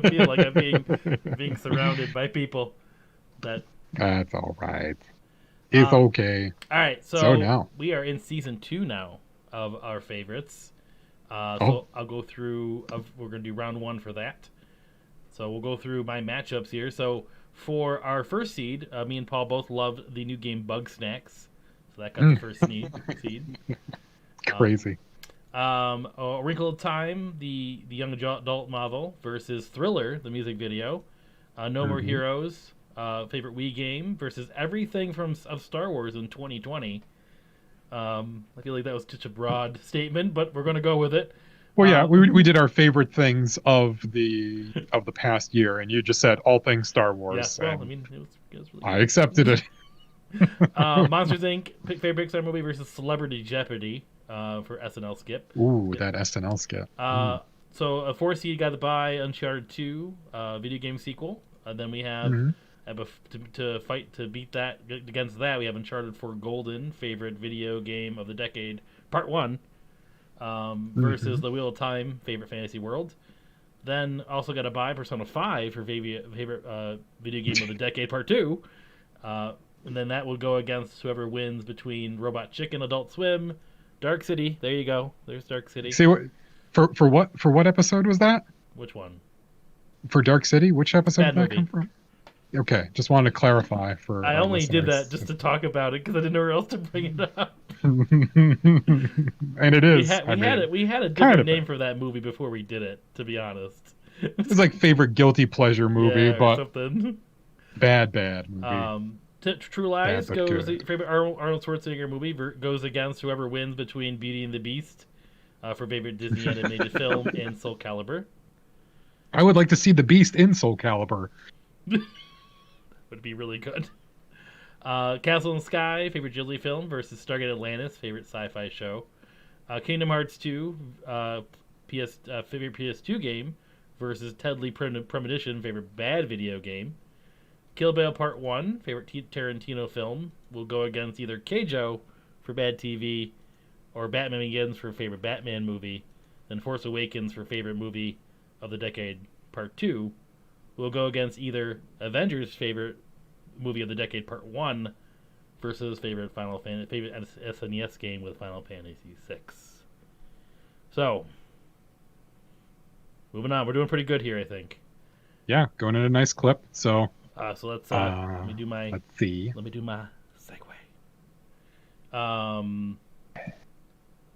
feel like I'm being surrounded by people that. That's all right. It's okay. All right, So now we are in season 2 now of our favorites. Oh. I'll go through. We're gonna do round 1 for that. So we'll go through my matchups here. So for our first seed, me and Paul both loved the new game Bug Snacks. So that got the first seed. Crazy. A Wrinkle of Time, the young adult novel, versus Thriller, the music video. No More Heroes, favorite Wii game, versus everything of Star Wars in 2020. I feel like that was such a broad statement, but we're gonna go with it. Well, yeah, we did our favorite things of the past year, and you just said all things Star Wars. Yeah, well, I mean, it was really I accepted it. Monsters Inc. Favorite Pixar movie versus Celebrity Jeopardy for SNL skip. Ooh, that SNL skip. So a 4 seed got to buy Uncharted 2 video game sequel. Then we have to fight to beat that against that. We have Uncharted 4 Golden, favorite video game of the decade, Part 1. Versus The Wheel of Time, favorite fantasy world. Then also got to buy Persona 5 for favorite video game of the decade, Part 2. And then that will go against whoever wins between Robot Chicken, Adult Swim, Dark City. There you go. There's Dark City. See what for what episode was that? Which one? For Dark City, which episode Bad did that movie. come from? Okay, just wanted to clarify for. I our only did listeners. that just to talk about it because I didn't know where else to bring it up. And it is. We had a different name for that movie before we did it. To be honest, it's like favorite guilty pleasure movie, yeah, but something. bad movie. True Lies but goes good. favorite Arnold Schwarzenegger movie goes against whoever wins between Beauty and the Beast for favorite Disney animated film and Soul Calibur. I would like to see the Beast in Soul Calibur. Would be really good. Castle in the Sky, favorite Ghibli film versus Stargate Atlantis, favorite sci-fi show. Kingdom Hearts 2, favorite PS2 game versus Deadly Premonition, favorite bad video game. Kill Bill Part 1, favorite Tarantino film, will go against either Keijo for bad TV or Batman Begins for favorite Batman movie. Then Force Awakens for favorite movie of the decade, Part 2, will go against either Avengers favorite movie of the decade, Part 1, versus favorite SNES game with Final Fantasy VI. So, moving on. We're doing pretty good here, I think. Yeah, going in a nice clip. So So let's let me do my let's see. segue.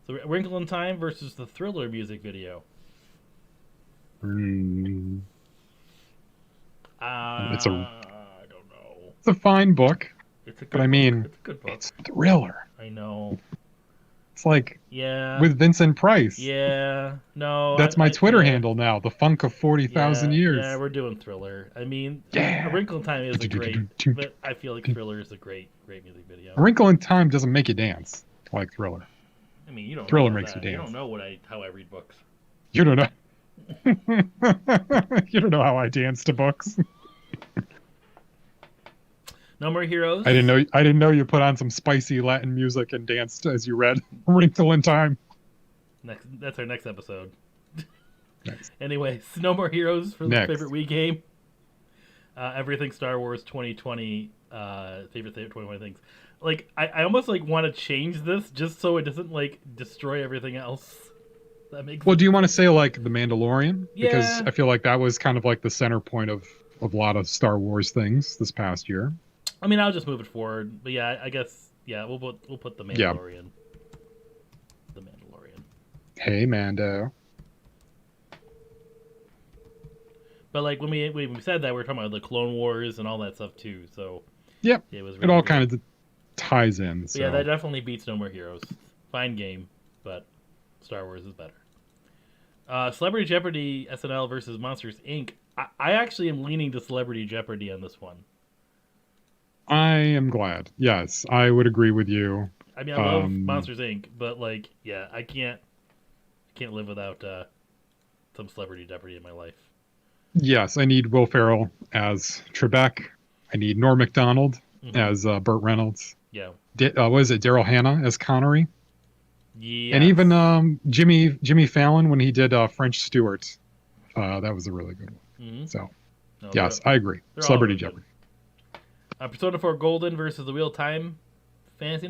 So Wrinkle in Time versus the Thriller music video. It's a I don't know. it's a fine book, It's a good but I book. mean, It's a good book. it's Thriller. I know. It's like Yeah. with Vincent Price. Yeah. No. That's my Twitter handle now. The Funk of 40,000 years. Yeah, we're doing Thriller. I mean, Yeah. A Wrinkle in Time is a great, but I feel like Thriller is a great music video. A Wrinkle in Time doesn't make you dance like Thriller. I mean, you don't. Thriller know makes that. you You dance. don't know how I read books. You don't know. You don't know how I dance to books. No More Heroes. I didn't know you put on some spicy Latin music and danced as you read Wrinkle in Time. That's our next episode. Nice. Anyways, No More Heroes for the Next. favorite Wii game. Everything Star Wars 2020. Favorite 2020 things. Like I almost like want to change this just so it doesn't like destroy everything else. That makes Well, do you want to say like The Mandalorian? Because Yeah. I feel like that was kind of like the center point of a lot of Star Wars things this past year. I mean, I'll just move it forward. But yeah, I guess we'll put the Mandalorian. Yeah. The Mandalorian. Hey, Mando. But like when we said that, we were talking about the Clone Wars and all that stuff too. So Yep. it was It really all good. kind of ties in. So. But yeah, that definitely beats No More Heroes. Fine game, but Star Wars is better. Celebrity Jeopardy SNL versus Monsters Inc. I actually am leaning to Celebrity Jeopardy on this one. I am glad. Yes, I would agree with you. I mean, I love Monsters Inc., but like, yeah, I can't live without some Celebrity Jeopardy in my life. Yes, I need Will Ferrell as Trebek. I need Norm Macdonald Mhm. as Burt Reynolds. Yeah. What is it? Daryl Hannah as Connery. Yeah. And even Jimmy Fallon when he did French Stewart. That was a really good one. Mhm. So No, yes, I agree. they're all Celebrity really good. Jeopardy. Persona 4 Golden versus the Wheel of Time Fantasy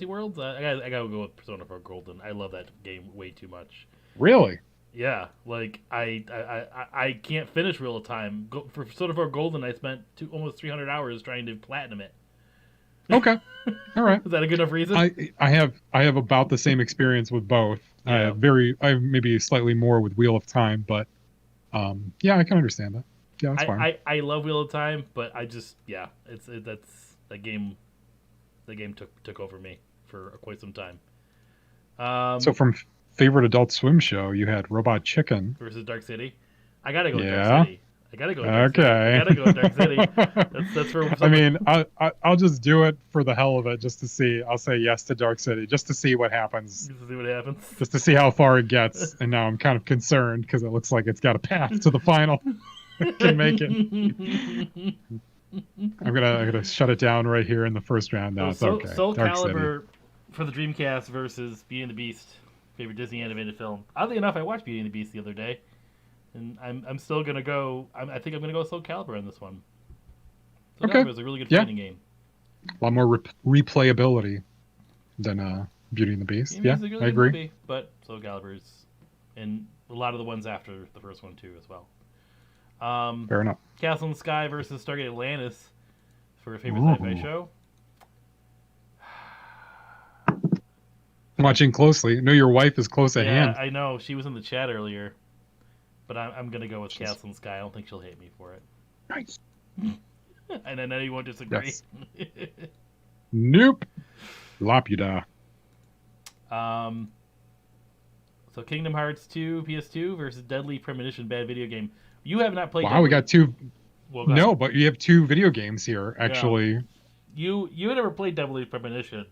Worlds. I gotta go with Persona 4 Golden. I love that game way too much. Really? Yeah, like I can't finish Wheel of Time. For Persona 4 Golden, I spent almost 300 hours trying to platinum it. Okay. All right. Is that a good enough reason? I have about the same experience with both. Yeah. I have maybe slightly more with Wheel of Time, but yeah, I can understand that. Yeah, that's fine. I love Wheel of Time, but I just that's that game. The game took over me for quite some time. So from favorite Adult Swim show, you had Robot Chicken versus Dark City. I gotta go with Yeah. Dark City. I gotta go with Dark City. Okay. I gotta go with Dark City. That's for I mean, I'll just do it for the hell of it, just to see. I'll say yes to Dark City, just to see what happens, Just to see what happens. just to see how far it gets. And now I'm kind of concerned because it looks like it's got a path to the final. It can make it. I'm gonna shut it down right here in the first round. Now it's okay. Soul Dark Calibur for the Dreamcast versus Beauty and the Beast, favorite Disney animated film. Oddly enough, I watched Beauty and the Beast the other day, and I'm still gonna go. I think I'm gonna go Soul Calibur on this one. Soul Okay. Calibur is a really good Yeah. fighting game. A lot more replayability than Beauty and the Beast. Yeah, It's a really I good agree. movie, but Soul Calibur's, and a lot of the ones after the first one too as well. Fair enough. Castle in the Sky versus Stargate Atlantis for a favorite sci-fi Ooh. show. Watching closely. I know your wife is close at Yeah, hand. I know she was in the chat earlier, but I'm gonna go with She's- Castle in the Sky. I don't think she'll hate me for it. Nice. And I know you won't disagree. Yes. Nope. Laputa. So Kingdom Hearts 2 PS2 versus Deadly Premonition bad video game. You have not played. Wow, we got two. Well, go ahead. No, but you have two video games here. Actually, You never played Deadly Premonition.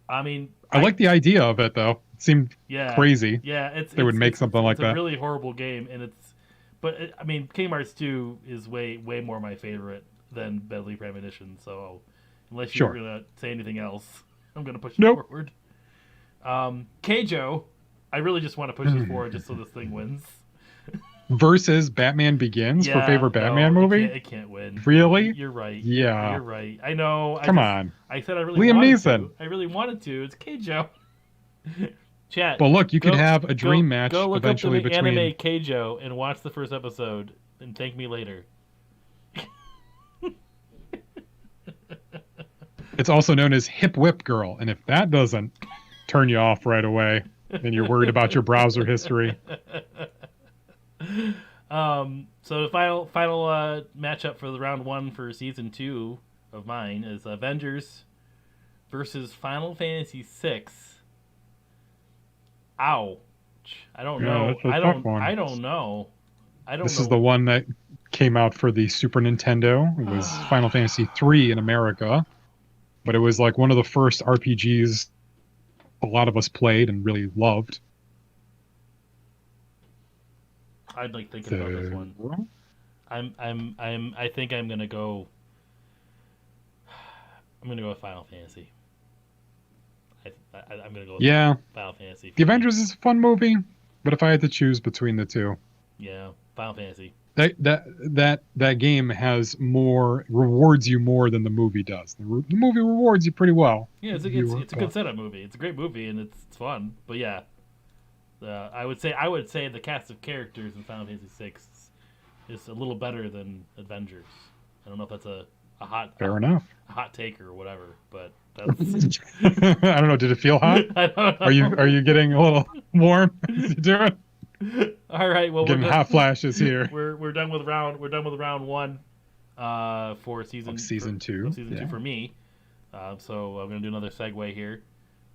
I mean, I like the idea of it though. It seemed yeah, crazy. Yeah, They would make something like it's that. a really horrible game, and I mean, Kingdom Hearts 2 is way more my favorite than Deadly Premonition. So unless you're Sure. gonna say anything else, I'm gonna push it Nope. forward. Keijo, I really just want to push this forward just so this thing wins. Versus Batman Begins for favorite Batman movie. It can't win. Really? You're right. Yeah. You're right. I know. Come on. I said I really Liam wanted Neeson. to. I really wanted to. It's Keijo. Chat. Well, look, you could Go- have a dream match Go look eventually up the between. anime Keijo and watch the first episode and thank me later. It's also known as Hip Whip Girl, and if that doesn't turn you off right away, and you're worried about your browser history. So the final matchup for the round 1 for season 2 of mine is Avengers versus Final Fantasy VI. Ouch! I don't know. That's a tough one. I don't know. This is the one that came out for the Super Nintendo. It was Final Fantasy III in America, but it was like one of the first RPGs a lot of us played and really loved. I'd like thinking about this one. I think I'm gonna go. I'm gonna go with Final Fantasy. I'm gonna go with Final Fantasy. The Avengers is a fun movie, but if I had to choose between the two, Final Fantasy. That game rewards you more than the movie does. The movie rewards you pretty well. Yeah, it's a good setup movie. It's a great movie and it's fun. But yeah, I would say the cast of characters in Final Fantasy VI is a little better than Avengers. I don't know if that's a hot take or whatever, but that's. I don't know. Did it feel hot? I don't know. Are you getting a little warm? Is you doing? All right. Well, getting hot flashes here. We're done with round 1 for season 2. Season 2 for me. So I'm gonna do another segue here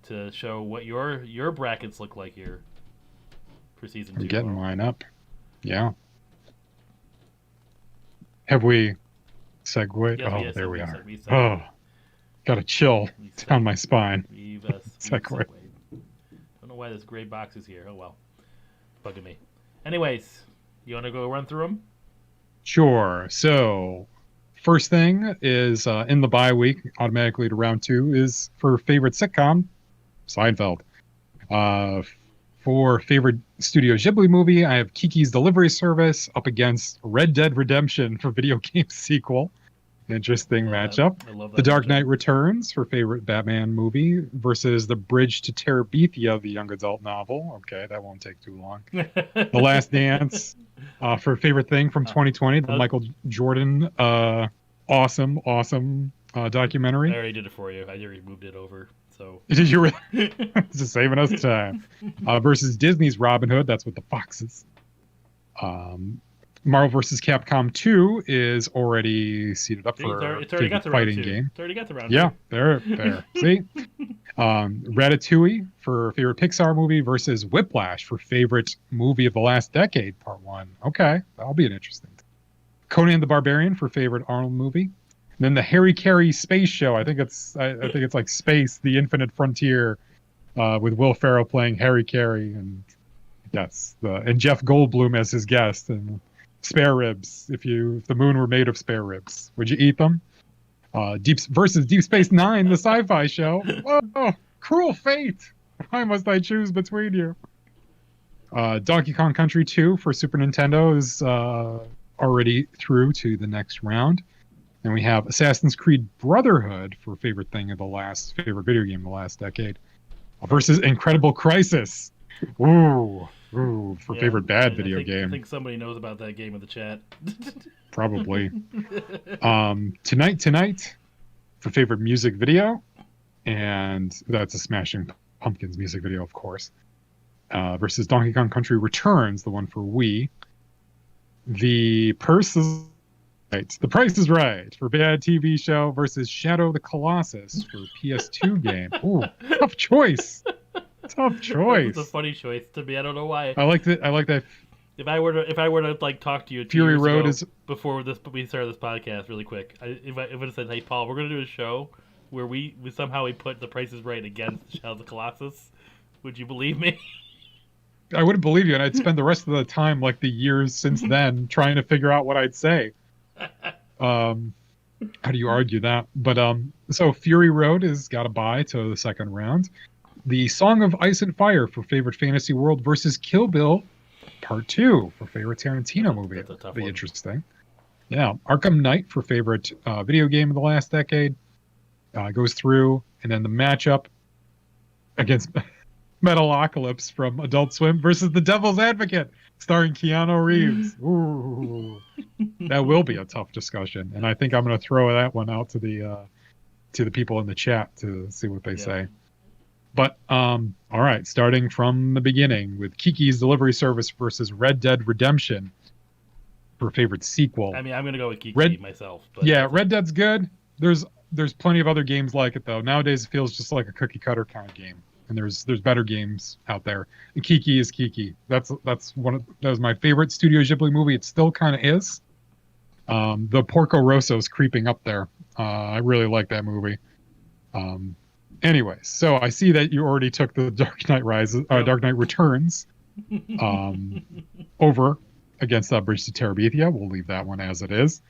to show what your brackets look like here for season 2. I'm getting mine up. Yeah. Have we segued? There we are. Oh, got a chill down my spine. We've segued. Don't know why this gray box is here. Oh well, bugging me. Anyways, you want to go run through them? Sure. So, first thing is in the bye week, automatically to round 2 is for favorite sitcom, Seinfeld. For favorite Studio Ghibli movie, I have Kiki's Delivery Service up against Red Dead Redemption for video game sequel. Interesting matchup. The Dark Knight Returns for favorite Batman movie versus The Bridge to Terabithia, the young adult novel. Okay, that won't take too long. The Last Dance for favorite thing from 2020, the Michael Jordan awesome documentary. I already did it for you. I already moved it over. So did you really? Just saving us time. Versus Disney's Robin Hood. That's what the foxes. Marvel vs. Capcom 2 is already seated up for it's already got the fighting game. It's already got the round. Yeah, there. See, Ratatouille for favorite Pixar movie versus Whiplash for favorite movie of the last decade, Part 1. Okay, that'll be an interesting. Conan the Barbarian for favorite Arnold movie. And then the Harry Carey Space Show. I think it's like Space: The Infinite Frontier, with Will Ferrell playing Harry Carey, and and Jeff Goldblum as his guest, and spare ribs. If the moon were made of spare ribs, would you eat them? Deep Space Nine, the sci-fi show. Whoa, cruel fate! Why must I choose between you? Donkey Kong Country 2 for Super Nintendo is already through to the next round. And we have Assassin's Creed Brotherhood for favorite video game of the last decade versus Incredible Crisis. Ooh, for favorite video game. I think somebody knows about that game in the chat. Probably. Tonight for favorite music video, and that's a Smashing Pumpkins music video, of course. Versus Donkey Kong Country Returns, the one for Wii. The Price is Right for bad TV show versus Shadow of the Colossus for PS2 game. Ooh, tough choice. Tough choice. It's a funny choice to me. I don't know why. I like that. If I were to like talk to you Fury Road before we started this podcast really quick, if I said, hey Paul, we're gonna do a show where we somehow put The Price is Right against Shadow of the Colossus, would you believe me? I wouldn't believe you, and I'd spend the rest of the time, like the years since then, trying to figure out what I'd say. How do you argue that? But so Fury Road has got a bye to the second round. The Song of Ice and Fire for favorite fantasy world versus Kill Bill Part 2 for favorite Tarantino movie. That's a tough That'd be one. interesting. Yeah, Arkham Knight for favorite video game of the last decade goes through, and then the matchup against Metalocalypse from Adult Swim versus The Devil's Advocate starring Keanu Reeves. Ooh, that will be a tough discussion, and I think I'm going to throw that one out to the people in the chat to see what they say. But all right, starting from the beginning with Kiki's Delivery Service versus Red Dead Redemption for favorite sequel. I mean, I'm gonna go with Kiki myself. But yeah, Red Dead's good. There's plenty of other games like it though. Nowadays it feels just like a cookie cutter kind of game, and there's better games out there. And Kiki is Kiki. That was my favorite Studio Ghibli movie. It still kind of is. The Porco Rosso's creeping up there. I really like that movie. Anyway, so I see that you already took the Dark Knight Dark Knight Returns over against Bridge to Terabithia. We'll leave that one as it is.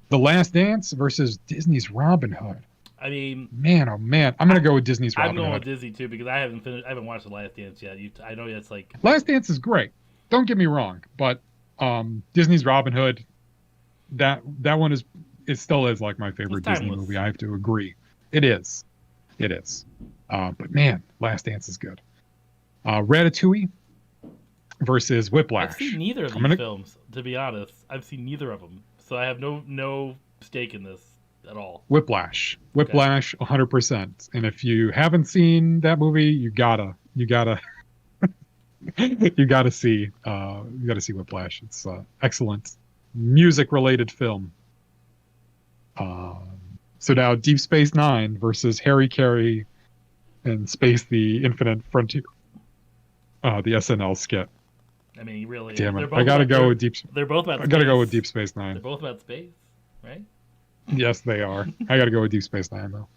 The Last Dance versus Disney's Robin Hood. I mean, man, oh man, I'm gonna go with Disney's Robin Hood. I'm going with Disney too because I haven't watched The Last Dance yet. I know it's like Last Dance is great. Don't get me wrong, but Disney's Robin Hood, that one it still is like my favorite Disney movie. I have to agree. It is. But man, Last Dance is good. Ratatouille versus Whiplash. I've seen neither of these films, to be honest. I've seen neither of them, so I have no stake in this at all. Whiplash, 100%. And if you haven't seen that movie, you gotta you gotta see Whiplash. It's excellent music-related film. So now Deep Space Nine versus Harry Carey and Space the Infinite Frontier. The SNL skit. I mean, really. Damn it! I gotta go with Deep. They're both about. I gotta go with Deep Space Nine. They're both about space, right? Yes, they are. I gotta go with Deep Space Nine though.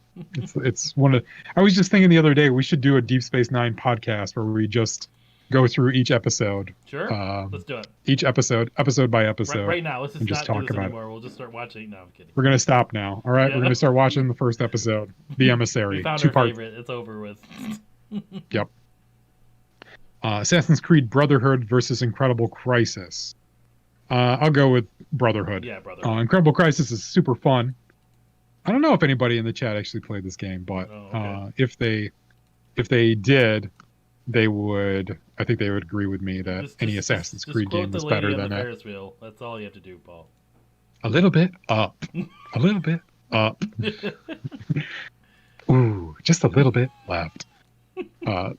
It's one of. I was just thinking the other day we should do a Deep Space Nine podcast where we just go through each episode. Sure. Let's do it. Each episode by episode. Right now, let's just not talk do this about anymore. We'll just start watching. No, I'm kidding. We're gonna stop now. All right, we're gonna start watching the first episode, The Emissary. We found our favorite. It's over with. Yep. Assassin's Creed Brotherhood versus Incredible Crisis. I'll go with Brotherhood. Yeah, Brotherhood. Incredible Crisis is super fun. I don't know if anybody in the chat actually played this game, but if they did, they would. I think they would agree with me that any Assassin's Creed game is better than that. Ferris wheel. That's all you have to do, Paul. A little bit up. A little bit up. Ooh, just a little bit left.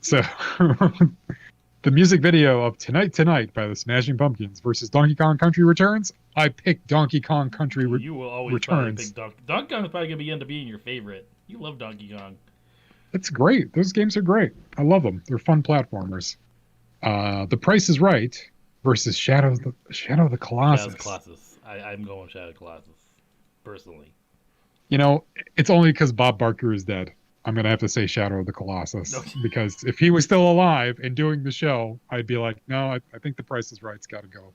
So the music video of Tonight by the Smashing Pumpkins versus Donkey Kong Country Returns. I picked Donkey Kong Country Returns. You will always pick Donkey Kong is probably going to end up being your favorite. You love Donkey Kong. It's great. Those games are great. I love them. They're fun platformers. The Price is Right versus Shadow of the Colossus. Shadow of the Colossus. I'm going Shadow of the Colossus, personally. You know, it's only because Bob Barker is dead. I'm going to have to say Shadow of the Colossus. Okay. Because if he was still alive and doing the show, I'd be like, no, I think The Price is Right's got to go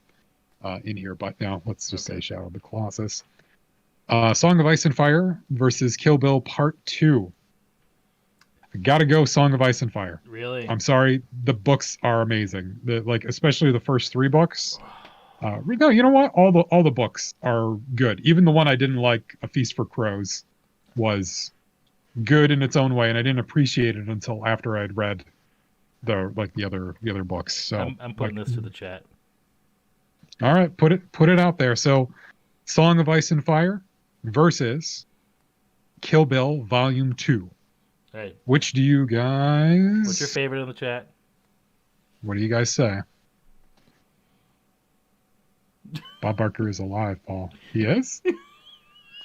in here. But now let's just say Shadow of the Colossus. Song of Ice and Fire versus Kill Bill Part 2. I gotta go Song of Ice and Fire. Really? I'm sorry. The books are amazing. Especially the first 3 books. No, you know what? All the books are good. Even the one I didn't like, A Feast for Crows, was good in its own way, and I didn't appreciate it until after I'd read the other books. So I'm putting this to the chat. All right, put it out there. So, Song of Ice and Fire versus Kill Bill Volume 2. Hey. Which do you guys... What's your favorite in the chat? What do you guys say? Bob Barker is alive, Paul. He is?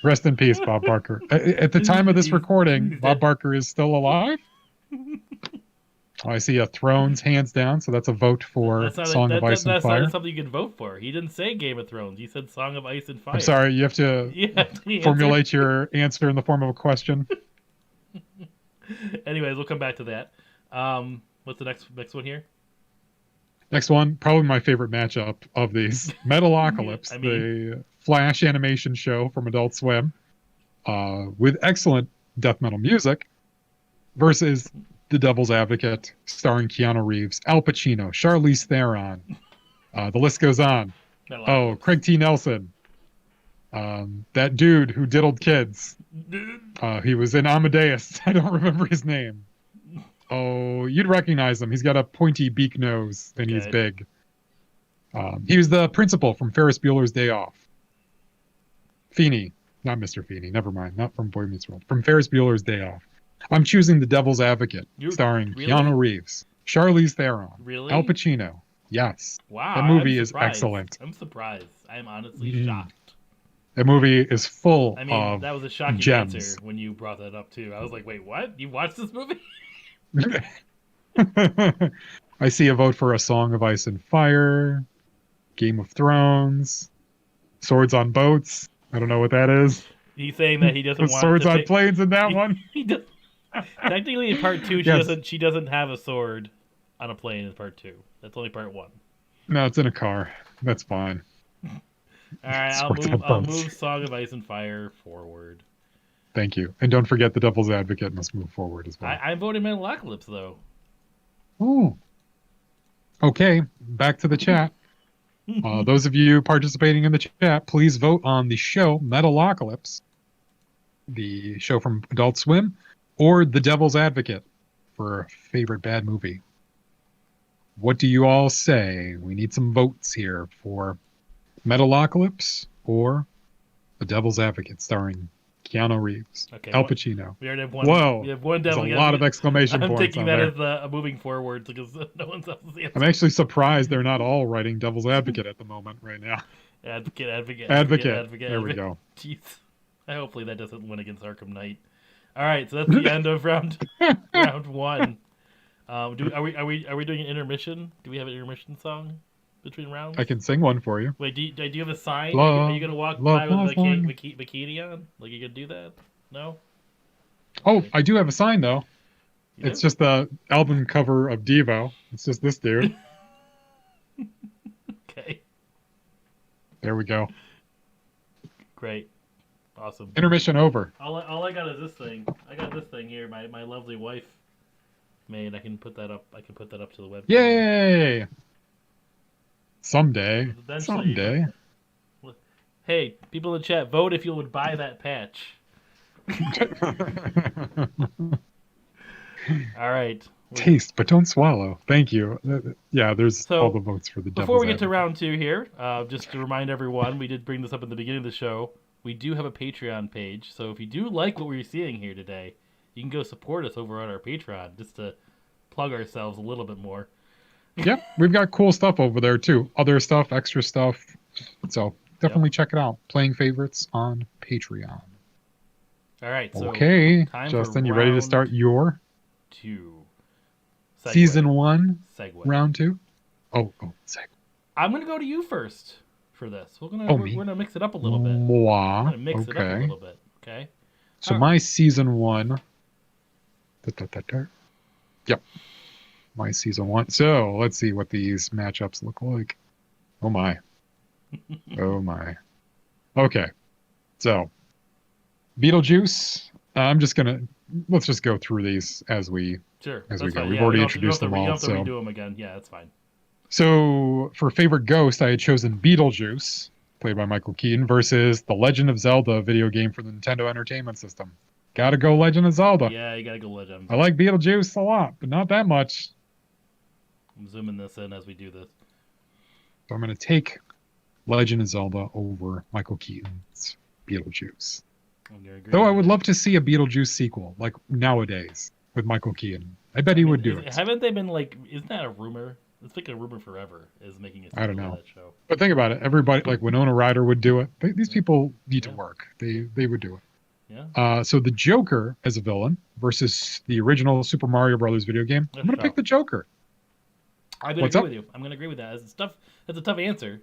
Rest in peace, Bob Barker. At the time of this recording, Bob Barker is still alive? Oh, I see a Thrones hands down, so that's a vote for Song of Ice and Fire. That's not something you can vote for. He didn't say Game of Thrones. He said Song of Ice and Fire. I'm sorry, you have to formulate your answer in the form of a question. Anyways, we'll come back to that. What's the next one here? Next one, probably my favorite matchup of these. Metalocalypse, the Flash animation show from Adult Swim, with excellent death metal music, versus The Devil's Advocate, starring Keanu Reeves, Al Pacino, Charlize Theron. The list goes on. Oh, Craig T. Nelson. That dude who diddled kids. He was in Amadeus. I don't remember his name. Oh, you'd recognize him. He's got a pointy beak nose, and he's big. He was the principal from Ferris Bueller's Day Off. Feeney. Not Mr. Feeney. Never mind. Not from Boy Meets World. From Ferris Bueller's Day Off. I'm choosing The Devil's Advocate, You- starring really? Keanu Reeves, Charlize Theron, Really? Al Pacino. Yes, Wow. that movie I'm is surprised. excellent. I'm surprised. I'm honestly Mhm. shocked. That movie is full I mean, of that was a shocking gems. answer when you brought that up too. I was like, wait, what? You watched this movie? I see a vote for A Song of Ice and Fire, Game of Thrones, Swords on Boats. I don't know what that is. He's saying that he doesn't With want swords to on pick- planes in that one. He does. Technically, in part 2, Yes. she doesn't have a sword on a plane in part 2. That's only part 1. No, it's in a car. That's fine. All right, Swords on I'll boats. move Song of Ice and Fire forward. Thank you. And don't forget The Devil's Advocate must move forward as well. I'm voting Metalocalypse though. Oh. Okay, back to the chat. Those of you participating in the chat, please vote on the show Metalocalypse, the show from Adult Swim, or The Devil's Advocate for a favorite bad movie. What do you all say? We need some votes here for Metalocalypse or The Devil's Advocate, starring Keanu Reeves, Okay, Al what- Pacino. We already have one. Whoa, We have one There's devil. a lot of exclamation I'm points taking on that there. as moving forward because no one's else is the I'm answer. actually surprised they're not all writing Devil's Advocate at the moment right now. Advocate. There we go. Jeez. Hopefully that doesn't win against Arkham Knight. All right, so that's the end of round 1. Are we doing an intermission? Do we have an intermission song between rounds? I can sing one for you. Wait, do you have a sign? Love, are you gonna walk love, by with love a one. bikini on? Like you gonna do that? No. Oh, I do have a sign though. You It's do? just the album cover of Devo. It's just this dude. Okay. There we go. Great. Awesome. Intermission over. All I got is this thing. I got this thing here. My lovely wife made. I can put that up. I can put that up to the website. Yay! Someday. Eventually. Someday. Hey, people in the chat, vote if you would buy that patch. All right. Taste, but don't swallow. Thank you. Yeah, there's So, all the votes for the Before Devil's we get to Advocate. round 2 here, just to remind everyone, we did bring this up in the beginning of the show. We do have a Patreon page, so if you do like what we're seeing here today, you can go support us over on our Patreon just to plug ourselves a little bit more. Yep, we've got cool stuff over there too. Other stuff, extra stuff. So definitely check it out. Playing favorites on Patreon. All right, so Okay, time for Justin, you ready to round start your 2. Segue. season 1, Segue. round 2? Oh, segue. I'm gonna go to you first for this. We're Oh, we're me? gonna mix it up a little bit. We're Moi. gonna mix it up a Okay. little bit. Okay. So Alright. my season 1. Yep. My season 1. So let's see what these matchups look like. Oh my. Oh my. Okay. So Beetlejuice. Let's just go through these as we. Sure. As that's we go. fine. We've Yeah, already you don't have to- introduced them You all, don't have to so- redo them again. Yeah, that's fine. So for favorite ghost, I had chosen Beetlejuice, played by Michael Keaton, versus The Legend of Zelda video game for the Nintendo Entertainment System. Gotta go Legend of Zelda. Yeah, you gotta go Legend. I like Beetlejuice a lot, but not that much. I'm zooming this in as we do this. So I'm going to take Legend of Zelda over Michael Keaton's Beetlejuice. I'm gonna agree Though I with would you. love to see a Beetlejuice sequel, like nowadays, with Michael Keaton. I bet he would do it. Haven't they been like? Isn't that a rumor? It's like a rumor forever. Is making a I don't sequel to know. that show. But think about it. Everybody, like Winona Ryder would do it. These people need to Yeah. work. They would do it. Yeah. So the Joker as a villain versus the original Super Mario Brothers video game. I'm going to pick the Joker. I'm gonna What's agree up? with you. I'm gonna agree with that. That's a tough answer,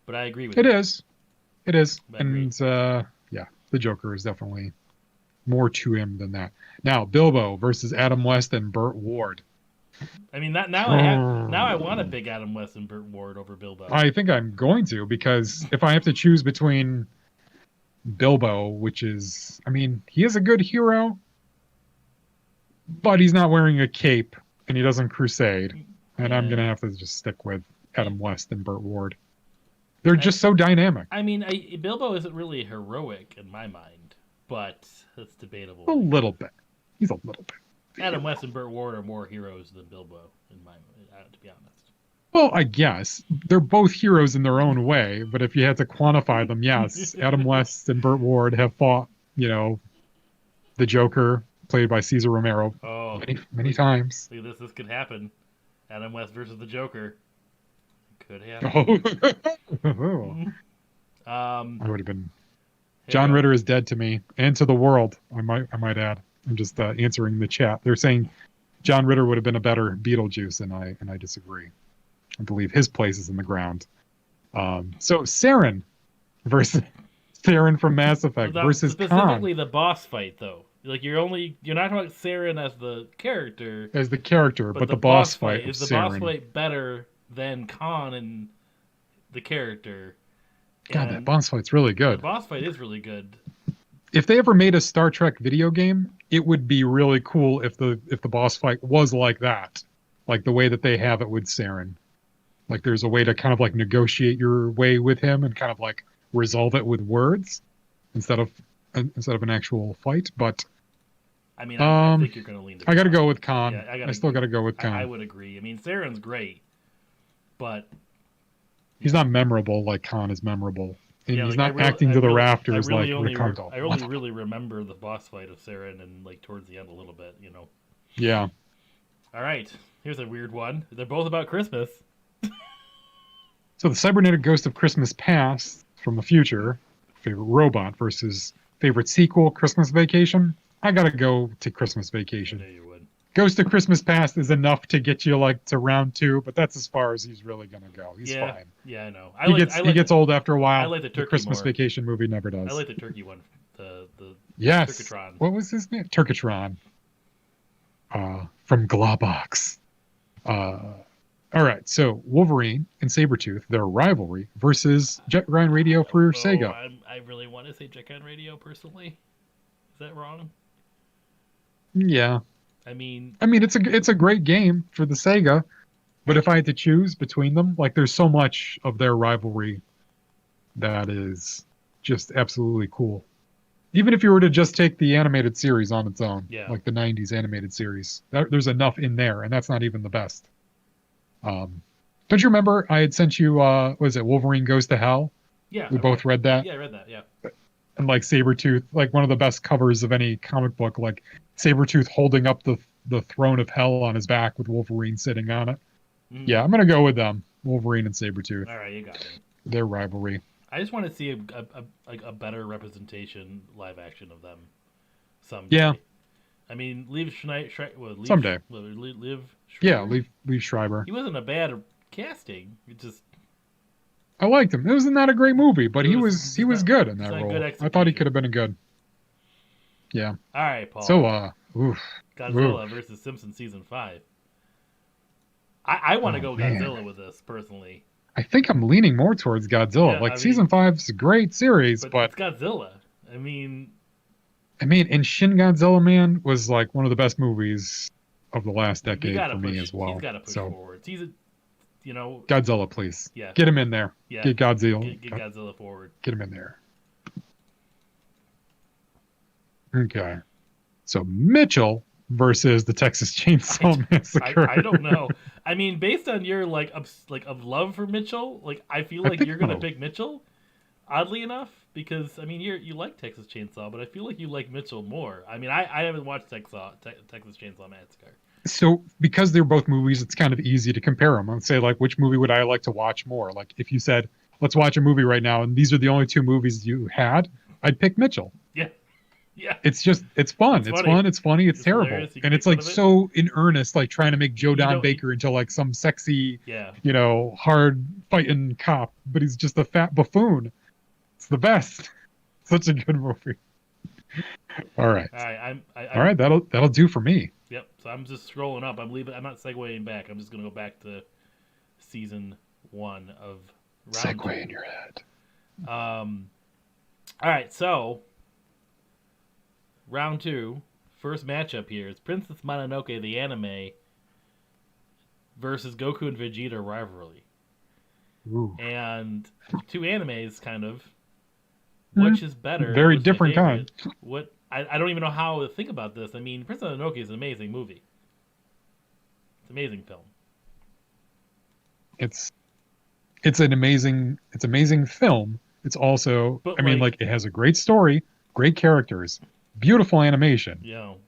but I agree with It you. is. It is. I agree. And yeah, the Joker is definitely more to him than that. Now, Bilbo versus Adam West and Burt Ward. I mean, now I want to pick Adam West and Burt Ward over Bilbo. I think I'm going to, because if I have to choose between Bilbo, which is, I mean, he is a good hero, but he's not wearing a cape and he doesn't crusade. And I'm going to Yeah. have to just stick with Adam West and Burt Ward. They're just so dynamic. I mean, Bilbo isn't really heroic in my mind, but it's debatable. A little bit. He's a little bit. Adam West and Burt Ward are more heroes than Bilbo in my mind, to be honest. Well, I guess they're both heroes in their own way, but if you had to quantify them, yes, Adam West and Burt Ward have fought, the Joker played by Cesar Romero Oh, many times. see this could happen. Adam West versus the Joker. Could Oh, happen. I would have been. Here John we go. Ritter is dead to me and to the world. I might add. I'm just answering the chat. They're saying John Ritter would have been a better Beetlejuice, and I disagree. I believe his place is in the ground. So Saren versus Saren from Mass Effect versus specifically Khan the boss fight though. Like you're not talking about Saren as the character, as the character, but the boss fight of is the Saren. boss fight better than Khan and the character? God, that boss fight's really The good. boss fight is really good. If they ever made a Star Trek video game, it would be really cool if the boss fight was like that, like the way that they have it with Saren. Like there's a way to kind of like negotiate your way with him and kind of like resolve it with words instead of an actual fight. But I mean, I think you're going to lean. I got to go with Khan. Yeah, I still got to go with Khan. I would agree. I mean, Saren's great, but he's not memorable like Khan is memorable. And he's like, not acting to the rafters like Ricardo. I only really remember the boss fight of Saren and like towards the end a little bit, you know. Yeah. All right, here's a weird one. They're both about Christmas. So the cybernetic ghost of Christmas Past from the future, favorite robot versus favorite sequel, Christmas Vacation. I gotta go to Christmas Vacation. I knew you would. Ghost of Christmas Past is enough to get you like to round 2, but that's as far as he's really gonna go. He's fine. Yeah, I know. He gets old after a while. I like the turkey Christmas more. Vacation movie never does. I like the turkey one. The yes. Turkatron. What was his name? Turkatron. From Globox. All right, so Wolverine and Sabretooth, their rivalry versus Jet Grind Radio for Sega. I really want to say Jet Grind Radio personally. Is that wrong? Yeah. I mean, it's a great game for the Sega, but if I had to choose between them, like there's so much of their rivalry that is just absolutely cool. Even if you were to just take the animated series on its own, like the 90s animated series, there's enough in there, and that's not even the best. Don't you remember I had sent you, was it Wolverine Goes to Hell? Yeah. We both read that? Yeah, I read that, yeah. And like Sabretooth, like one of the best covers of any comic book, like Sabretooth holding up the throne of hell on his back with Wolverine sitting on it. Mm-hmm. Yeah, I'm going to go with them. Wolverine and Sabretooth. All right, you got it. Their rivalry. I just want to see a better representation live action of them someday. Yeah. I mean, someday. Liv Yeah, Liev Schreiber. He wasn't a bad casting. It just I liked him. It was not a great movie, but he was good in that role. I thought he could have been good. Yeah. All right, Paul. So Godzilla versus Simpsons season 5. I want to go Godzilla with this personally. I think I'm leaning more towards Godzilla. Yeah, season 5 is a great series, but it's Godzilla. I mean, and Shin Godzilla, man, was like one of the best movies of the last decade for me as well. He's got to push forward. He's Godzilla, please. Yeah. Get him in there. Yeah. Get Godzilla. Get Godzilla forward. Get him in there. Okay. So Mitchell versus the Texas Chainsaw Massacre. I don't know. I mean, based on your of love for Mitchell, I feel like you're gonna pick Mitchell. Oddly enough, because I mean you like Texas Chainsaw, but I feel like you like Mitchell more. I mean, I haven't watched Texas Chainsaw Massacre. So because they're both movies, it's kind of easy to compare them. I'd say which movie would I like to watch more? Like if you said, let's watch a movie right now, and these are the only 2 movies you had, I'd pick Mitchell. Yeah. Yeah. It's fun. It's fun. It's funny. It's terrible. And it's so in earnest, trying to make Joe Don Baker into some sexy, hard fighting cop, but he's just a fat buffoon. It's the best. Such a good movie. All right. All right. That'll do for me. Yep. So I'm just scrolling up. I'm not segueing back. I'm just gonna go back to season 1 of round 2. Segue in your head. All right. So round 2, first matchup here is Princess Mononoke the anime versus Goku and Vegeta rivalry. Ooh. And 2 animes, kind of. Which is better? Very different kind. What I don't even know how to think about this. I mean, Princess Mononoke is an amazing movie. It's an amazing film. It's an amazing film. It's also, it has a great story, great characters. beautiful animation.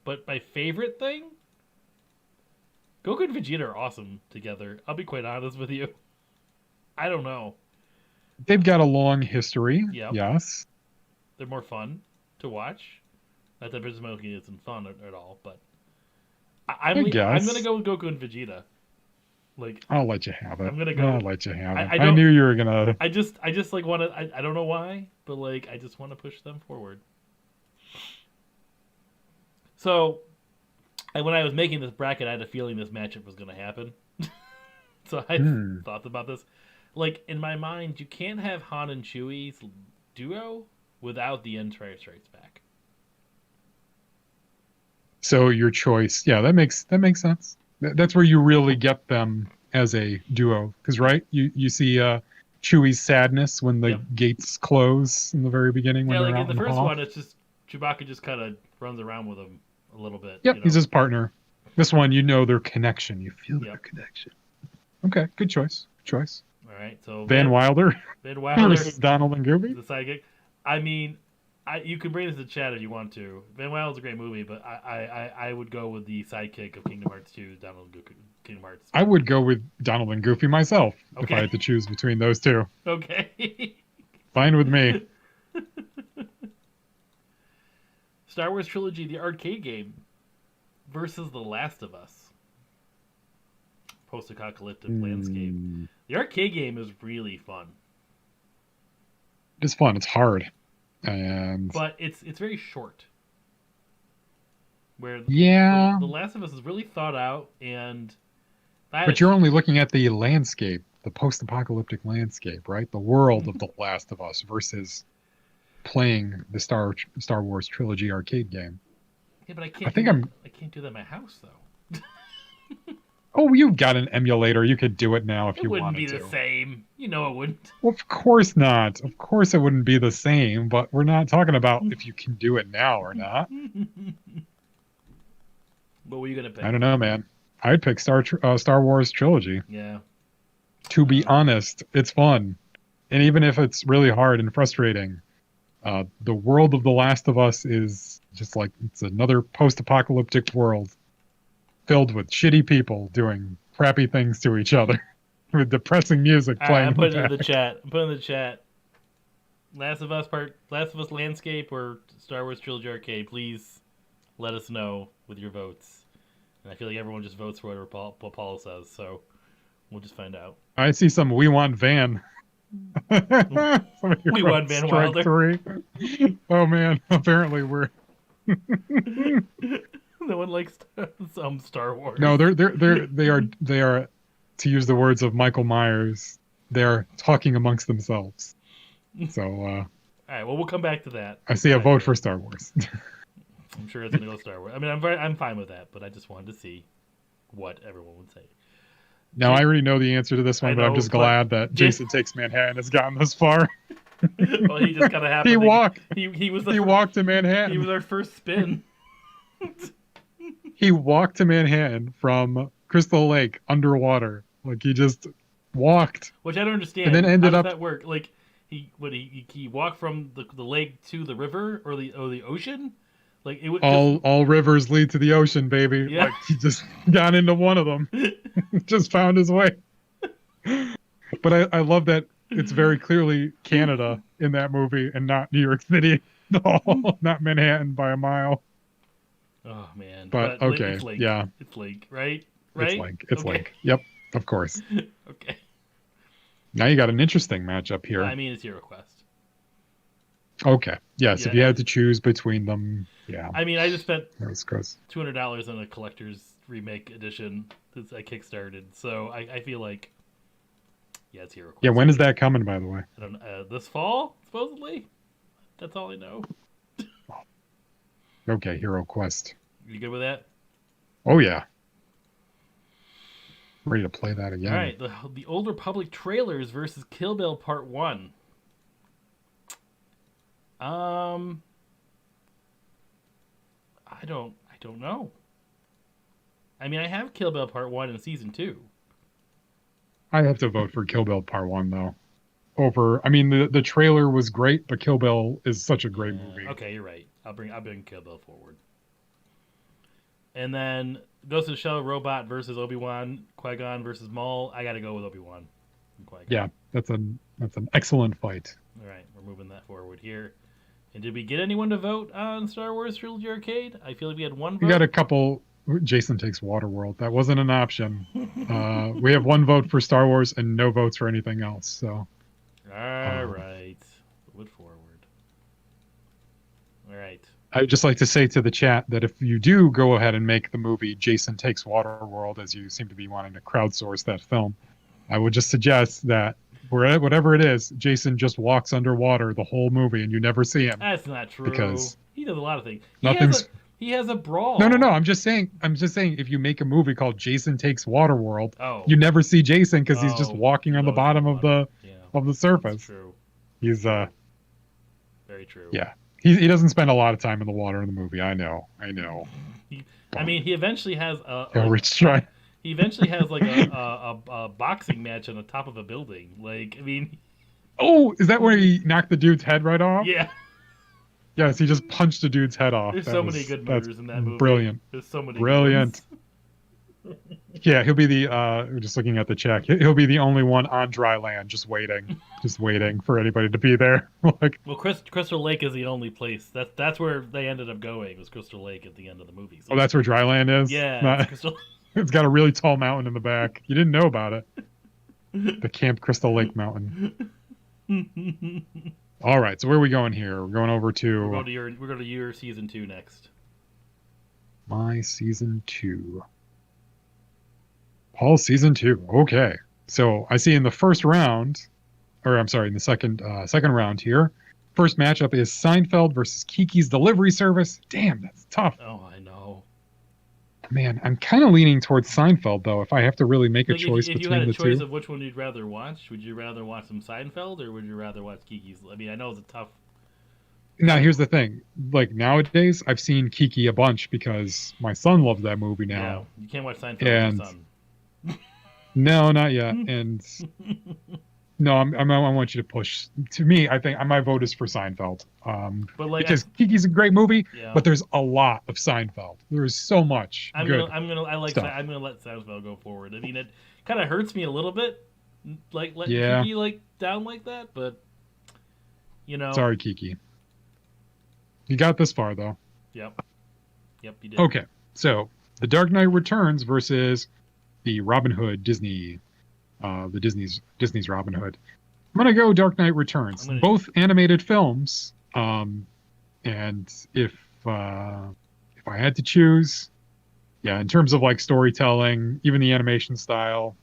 But my favorite thing, Goku and Vegeta are awesome together. I'll be quite honest with you. I don't know. They've got a long history. Yep. Yes. They're more fun to watch. Not that Princess Mononoke isn't fun at all, but I'm gonna go with Goku and Vegeta. Like, I'll let you have it. I'm gonna go. I'll let you have it. I I knew you were gonna. I just like want to. I don't know why, but like I just want to push them forward. So, when I was making this bracket, I had a feeling this matchup was going to happen. So I thought about this. Like, in my mind, you can't have Han and Chewie's duo without the Empire Strikes Back. So your choice, yeah, that makes sense. That's where you really get them as a duo, because right, you see Chewie's sadness when the gates close in the very beginning. When yeah, they're like out in the first hall. one, it's just Chewbacca just kind of runs around with him a little bit. Yep, he's his partner. This one, you know their connection. You feel their connection. Okay, good choice. All right, so Van Wilder versus Donald and Goofy. The sidekick. I mean, you can bring this to chat if you want to. Van Wilder's a great movie, but I would go with the sidekick of Kingdom Hearts 2, Donald and Goofy. Kingdom Hearts. I would go with Donald and Goofy myself if I had to choose between those two. Okay. Fine with me. Star Wars Trilogy, the arcade game, versus The Last of Us. Post-apocalyptic landscape. The arcade game is really fun. It's fun. It's hard, but it's very short. Where the Last of Us is really thought out, and but you're only looking at the landscape, the post-apocalyptic landscape, right? The world of The Last of Us versus playing the Star Wars Trilogy arcade game. Yeah, but I can't do that in my house though. Oh, you've got an emulator. You could do it now if you wanted to. It wouldn't be the same. You know it wouldn't. Well, of course not. Of course it wouldn't be the same, but we're not talking about if you can do it now or not. What were you going to pick? I don't know, man. I'd pick Star Wars Trilogy. Yeah. To be honest, it's fun. And even if it's really hard and frustrating, the world of The Last of Us is just like, it's another post-apocalyptic world filled with shitty people doing crappy things to each other with depressing music playing. I'm putting it in the chat. Last of Us landscape or Star Wars Trilogy arcade, please let us know with your votes. And I feel like everyone just votes for whatever Paulo says, so we'll just find out. I see some We Want Van. We want Van Wilder. 3. Oh man, apparently we're no one likes some Star Wars. No, they are, to use the words of Michael Myers, they're talking amongst themselves. So all right, well, we'll come back to that. I see a vote for Star Wars. I'm sure it's gonna go Star Wars. I mean, I'm fine with that, but I just wanted to see what everyone would say. Now I already know the answer to this one, but I'm just glad that Jason Takes Manhattan has gotten this far. Well, he just kind of happened. He walked. He walked to Manhattan. He was our first spin. He walked to Manhattan from Crystal Lake underwater. Like he just walked. Which I don't understand. And then ended How up. does that work? Like he walked from the lake to the river or the ocean? Like it would all rivers lead to the ocean, baby. Yeah. Like he just got into one of them. Just found his way. But I love that it's very clearly Canada in that movie and not New York City at all. Not Manhattan by a mile. Oh man. But okay, it's Lake. yeah. It's Lake, right? It's Lake. Yep, of course. Okay. Now you got an interesting matchup here. I mean, it's your request. Okay. Yes, if you had to choose between them, yeah. I mean, I just spent $200 on a collector's remake edition that I kickstarted, so I feel like, yeah, it's your request. Yeah, when is that coming, by the way? I don't know. This fall, supposedly. That's all I know. Okay, Hero Quest. You good with that? Oh yeah. Ready to play that again. All right, the Old Republic trailers versus Kill Bill Part 1. I don't know. I mean, I have Kill Bill Part 1 in Season 2. I have to vote for Kill Bill Part 1, though. I mean, the trailer was great, but Kill Bill is such a great movie. Okay, you're right. I'll bring Kill Bill forward. And then Ghost of the Shell Robot versus Obi-Wan, Qui-Gon versus Maul. I got to go with Obi-Wan and Qui-Gon. Yeah, that's an excellent fight. All right, we're moving that forward here. And did we get anyone to vote on Star Wars Trilogy Arcade? I feel like we had one vote. We got a couple. Jason Takes Waterworld. That wasn't an option. We have one vote for Star Wars and no votes for anything else. So. All right. Move forward. All right. I'd just like to say to the chat that if you do go ahead and make the movie Jason Takes Waterworld, as you seem to be wanting to crowdsource that film, I would just suggest that whatever it is, Jason just walks underwater the whole movie and you never see him. That's not true. Because he does a lot of things. He has a brawl. No. I'm just saying if you make a movie called Jason Takes Waterworld, you Oh, never see Jason because he's just walking on the goes bottom on of the the surface. That's true. He's Very true. yeah. He doesn't spend a lot of time in the water in the movie. I know. I mean, he eventually has he eventually has like a boxing match on the top of a building. Like, I mean, Oh, is that where he knocked the dude's head right off? yeah. Yes, he just punched the dude's head off. There's so many good murders in that movie. Brilliant. There's so many. Brilliant. Yeah, he'll be the we're just looking at the check. He'll be the only one on dry land, just waiting for anybody to be there. Like, Well, Crystal Lake is the only place. That's where they ended up going. Was Crystal Lake at the end of the movie? So oh, that's where dry land is. yeah. Not- Crystal... it's got a really tall mountain in the back. You didn't know about it. The Camp Crystal Lake Mountain. All right, so where are we going here? We're going over to we're going to your season 2 next. my season 2. Paul's season 2. Okay. So I see in the first round, or I'm sorry, in the second round here, first matchup is Seinfeld versus Kiki's Delivery Service. Damn, that's tough. Oh, I know. Man, I'm kind of leaning towards Seinfeld though. If I have to really make a Like, choice if you between had a the choice two. of which one you'd rather watch, would you rather watch some Seinfeld or would you rather watch Kiki's? I mean, I know it's a tough. Now here's the thing. Like nowadays, I've seen Kiki a bunch because my son loves that movie now. Yeah, you can't watch Seinfeld And- with your son. No, not yet. And no, I want you to push. To me, I think my vote is for Seinfeld. But like, Because Kiki's a great movie, yeah. but there's a lot of Seinfeld. There is so much good. I'm gonna let Seinfeld go forward. I mean, it kind of hurts me a little bit, like letting Yeah. Kiki like down like that. But you know, Sorry, Kiki. You got this far though. Yep, you did. Okay, so The Dark Knight Returns versus the Robin Hood Disney, the Disney's Robin Hood. I'm gonna go Dark Knight Returns. Both animated films. And if I had to choose, yeah, in terms of like storytelling, even the animation style,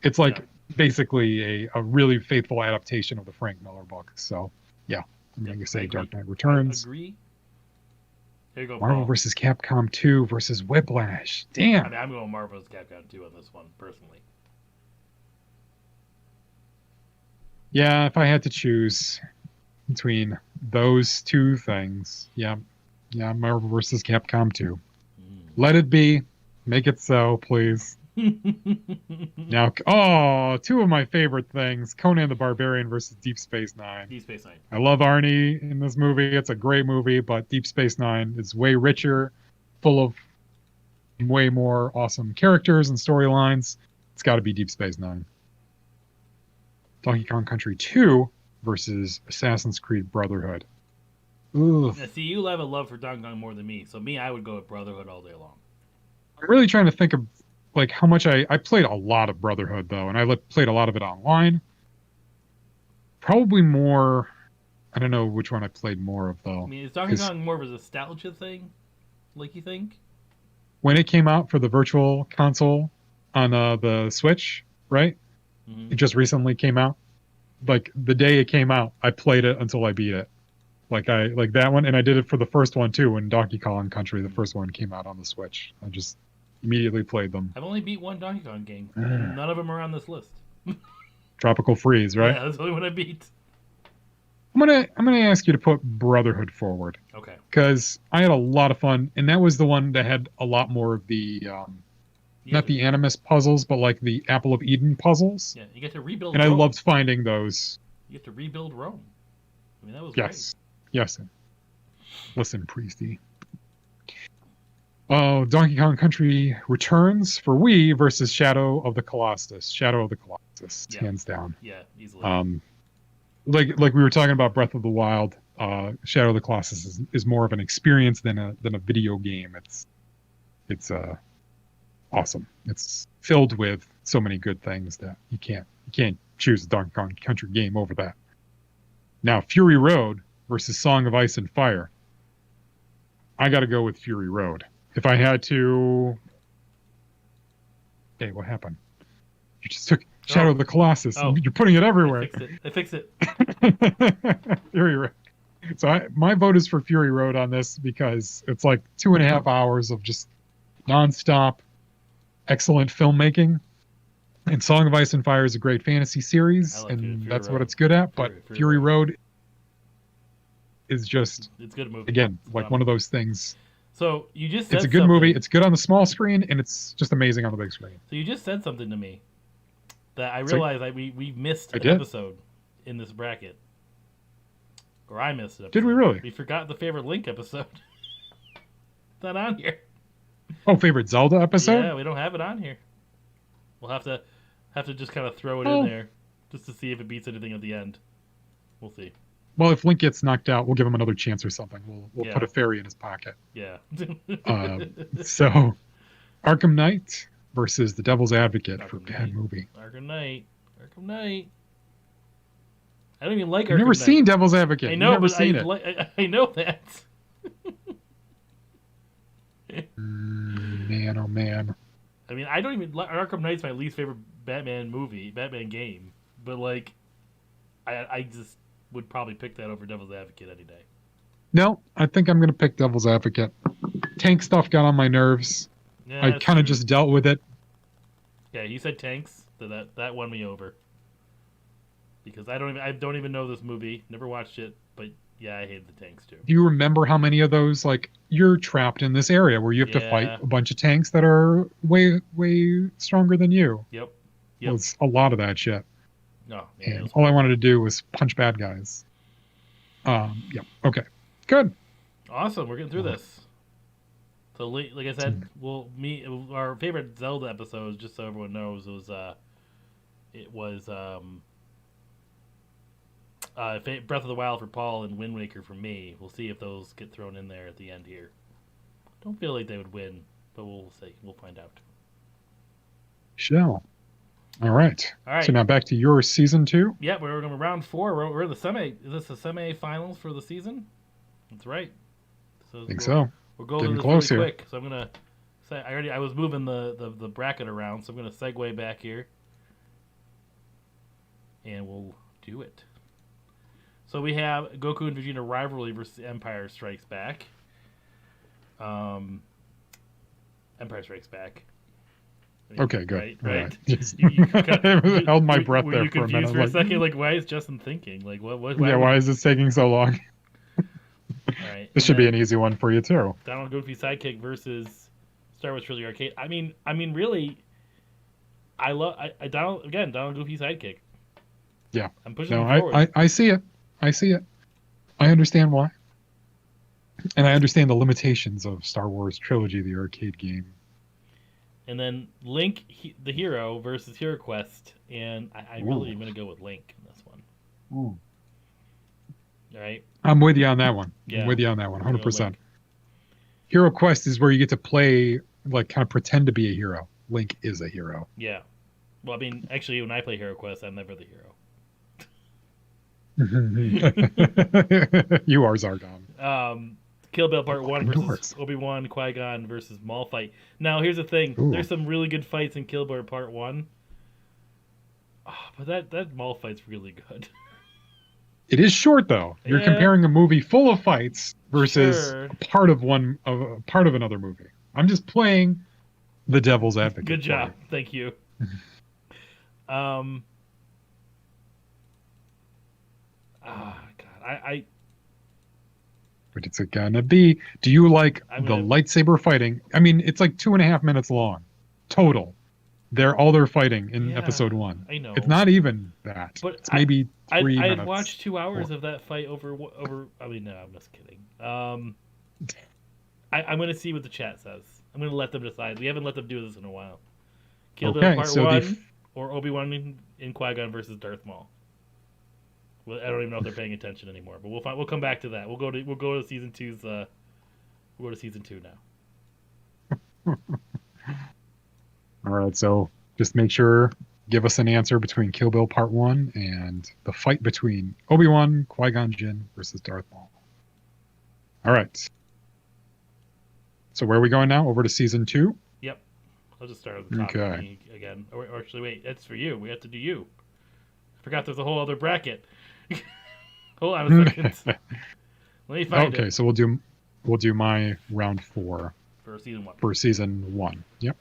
it's like basically a really faithful adaptation of the Frank Miller book. So yeah, I'm going to say Dark Knight Returns. Agree. Here you go, Marvel Paul. versus Capcom 2 versus Whiplash. Damn. I mean, I'm going Marvel vs. Capcom 2 on this one personally. Yeah, if I had to choose between those two things, yeah, Marvel versus Capcom 2. Let it be. Make it so, please. Now, two of my favorite things: Conan the Barbarian versus Deep Space Nine. Deep Space Nine. I love Arnie in this movie. It's a great movie, but Deep Space Nine is way richer, full of way more awesome characters and storylines. It's got to be Deep Space Nine. Donkey Kong Country 2 versus Assassin's Creed Brotherhood. Ooh. Now, see, you have a love for Donkey Kong more than me, so I would go with Brotherhood all day long. I'm really trying to think of like how much I played a lot of Brotherhood though, and I played a lot of it online. Probably more. I don't know which one I played more of though. I mean, is Donkey Kong more of a nostalgia thing, like you think? When it came out for the Virtual Console on the Switch, right? Mm-hmm. It just recently came out. Like the day it came out, I played it until I beat it. Like that one, and I did it for the first one too. When Donkey Kong Country, the first one, came out on the Switch, I just immediately played them. I've only beat one Donkey Kong game. And none of them are on this list. Tropical Freeze, right? Yeah, that's the only one I beat. I'm gonna ask you to put Brotherhood forward. Okay. Because I had a lot of fun, and that was the one that had a lot more of the not the Animus puzzles, but like the Apple of Eden puzzles. Yeah, you get to rebuild. And Rome. I loved finding those. You get to rebuild Rome. I mean, that was yes, yes. Listen, Priesty. Oh, Donkey Kong Country Returns for Wii versus Shadow of the Colossus. Shadow of the Colossus, Yeah. hands down. Yeah, easily. Like we were talking about Breath of the Wild, Shadow of the Colossus is more of an experience than a video game. It's awesome. It's filled with so many good things that you can't choose a Donkey Kong Country game over that. Now, Fury Road versus Song of Ice and Fire. I got to go with Fury Road. If I had to, hey, what happened? You just took Shadow of the Colossus. Oh. And you're putting it everywhere. I fixed it. Fury Road. So my vote is for Fury Road on this because it's like 2.5 hours of just nonstop, excellent filmmaking. And Song of Ice and Fire is a great fantasy series, like and Fury that's Road. what it's good at. But Fury Road is just, It's a good movie. again, like one of those things. So you just said It's a good something. movie. It's good on the small screen, and it's just amazing on the big screen. So you just said something to me that I So- realized we missed I an did? episode in this bracket. Or I missed it. Did we really? We forgot the favorite Link episode. It's not on here. Oh, favorite Zelda episode? Yeah, we don't have it on here. We'll have to just kind of throw it Oh. in there just to see if it beats anything at the end. We'll see. Well, if Link gets knocked out, we'll give him another chance or something. We'll Yeah. put a fairy in his pocket. Yeah. So, Arkham Knight versus The Devil's Advocate for Arkham bad Knight. movie. Arkham Knight. Arkham Knight. I don't even like Arkham You've never Knight. seen Devil's Advocate. I You've know, never but seen it. I know that. Man, oh man. I mean, I don't even Arkham Knight's my least favorite Batman game. But like, I just would probably pick that over Devil's Advocate any day. No, I think I'm going to pick Devil's Advocate. Tank stuff got on my nerves. Yeah, I that's kind of true. just dealt with it. Yeah, you said tanks, so that won me over. Because I don't even know this movie, never watched it, but yeah, I hated the tanks too. Do you remember how many of those, like, you're trapped in this area where you have to Yeah. fight a bunch of tanks that are way, way stronger than you? Yep. It was a lot of that shit. No, yeah, And all I wanted to do was punch bad guys. Yeah. Okay. Good. awesome. We're getting through this. So, like I said, our favorite Zelda episodes, just so everyone knows, was Breath of the Wild for Paul and Wind Waker for me. We'll see if those get thrown in there at the end here. Don't feel like they would win, but we'll see. We'll find out. Shall. All right. All right. So now back to your season 2. Yeah, we're going to round 4. We're in the semi. Is this the semi-finals for the season? That's right. So I think so. We're going Getting this close really here. quick. So I'm gonna say I was moving the bracket around, so I'm gonna segue back here, and we'll do it. So we have Goku and Vegeta rivalry versus Empire Strikes Back. Empire Strikes Back. Okay, good. Right. All right. Just You held my breath were there you for a confused minute. for a like, second? Like, why is Justin thinking? Like, what? why is this taking so long? All right. This should be an easy one for you too. Donald Goofy Sidekick versus Star Wars Trilogy Arcade. I mean, really, I love Donald Goofy Sidekick. Yeah. I'm pushing No, him forward. I see it. I see it. I understand why. And I understand the limitations of Star Wars Trilogy, the arcade game. And then Link, the hero, versus Hero Quest, and I really am going to go with Link in this one. Ooh. All right. I'm with you on that one. Yeah. I'm with you on that one, Go 100%. Link. Hero Quest is where you get to play, like, kind of pretend to be a hero. Link is a hero. Yeah. Well, I mean, actually, when I play Hero Quest, I'm never the hero. You are Zargon. Kill Bill Part 1 versus Yours. Obi-Wan, Qui-Gon versus Maul fight. Now, here's the thing. Ooh. There's some really good fights in Kill Bill Part 1. Oh, but that Maul fight's really good. It is short though. You're Yeah. comparing a movie full of fights versus Sure. a part of another movie. I'm just playing the devil's advocate. Good for job. you. Thank you. God. But it's gonna be. Do you like I'm the gonna- lightsaber fighting? I mean, it's like 2.5 minutes long, total. they're fighting in Yeah, episode 1. I know. It's not even that. But It's maybe I 3 minutes. watched 2 hours 4. of that fight over. I mean, no, I'm just kidding. I'm gonna see what the chat says. I'm gonna let them decide. We haven't let them do this in a while. Kill Bill Okay, Part so 1 or Obi-Wan in Qui-Gon versus Darth Maul. Well, I don't even know if they're paying attention anymore, but we'll come back to that. We'll go to season 2's. We'll go to season 2 now. All right, so just make sure, give us an answer between Kill Bill Part 1 and the fight between Obi-Wan, Qui-Gon Jinn versus Darth Maul. All right. So where are we going now? Over to season 2? Yep. I'll just start at the top Okay. again. Or actually, wait, that's for you. We have to do you. I forgot there's a whole other bracket. Hold on a second. Let me find it. Okay, so we'll do my round 4 For season 1. for season 1. Yep.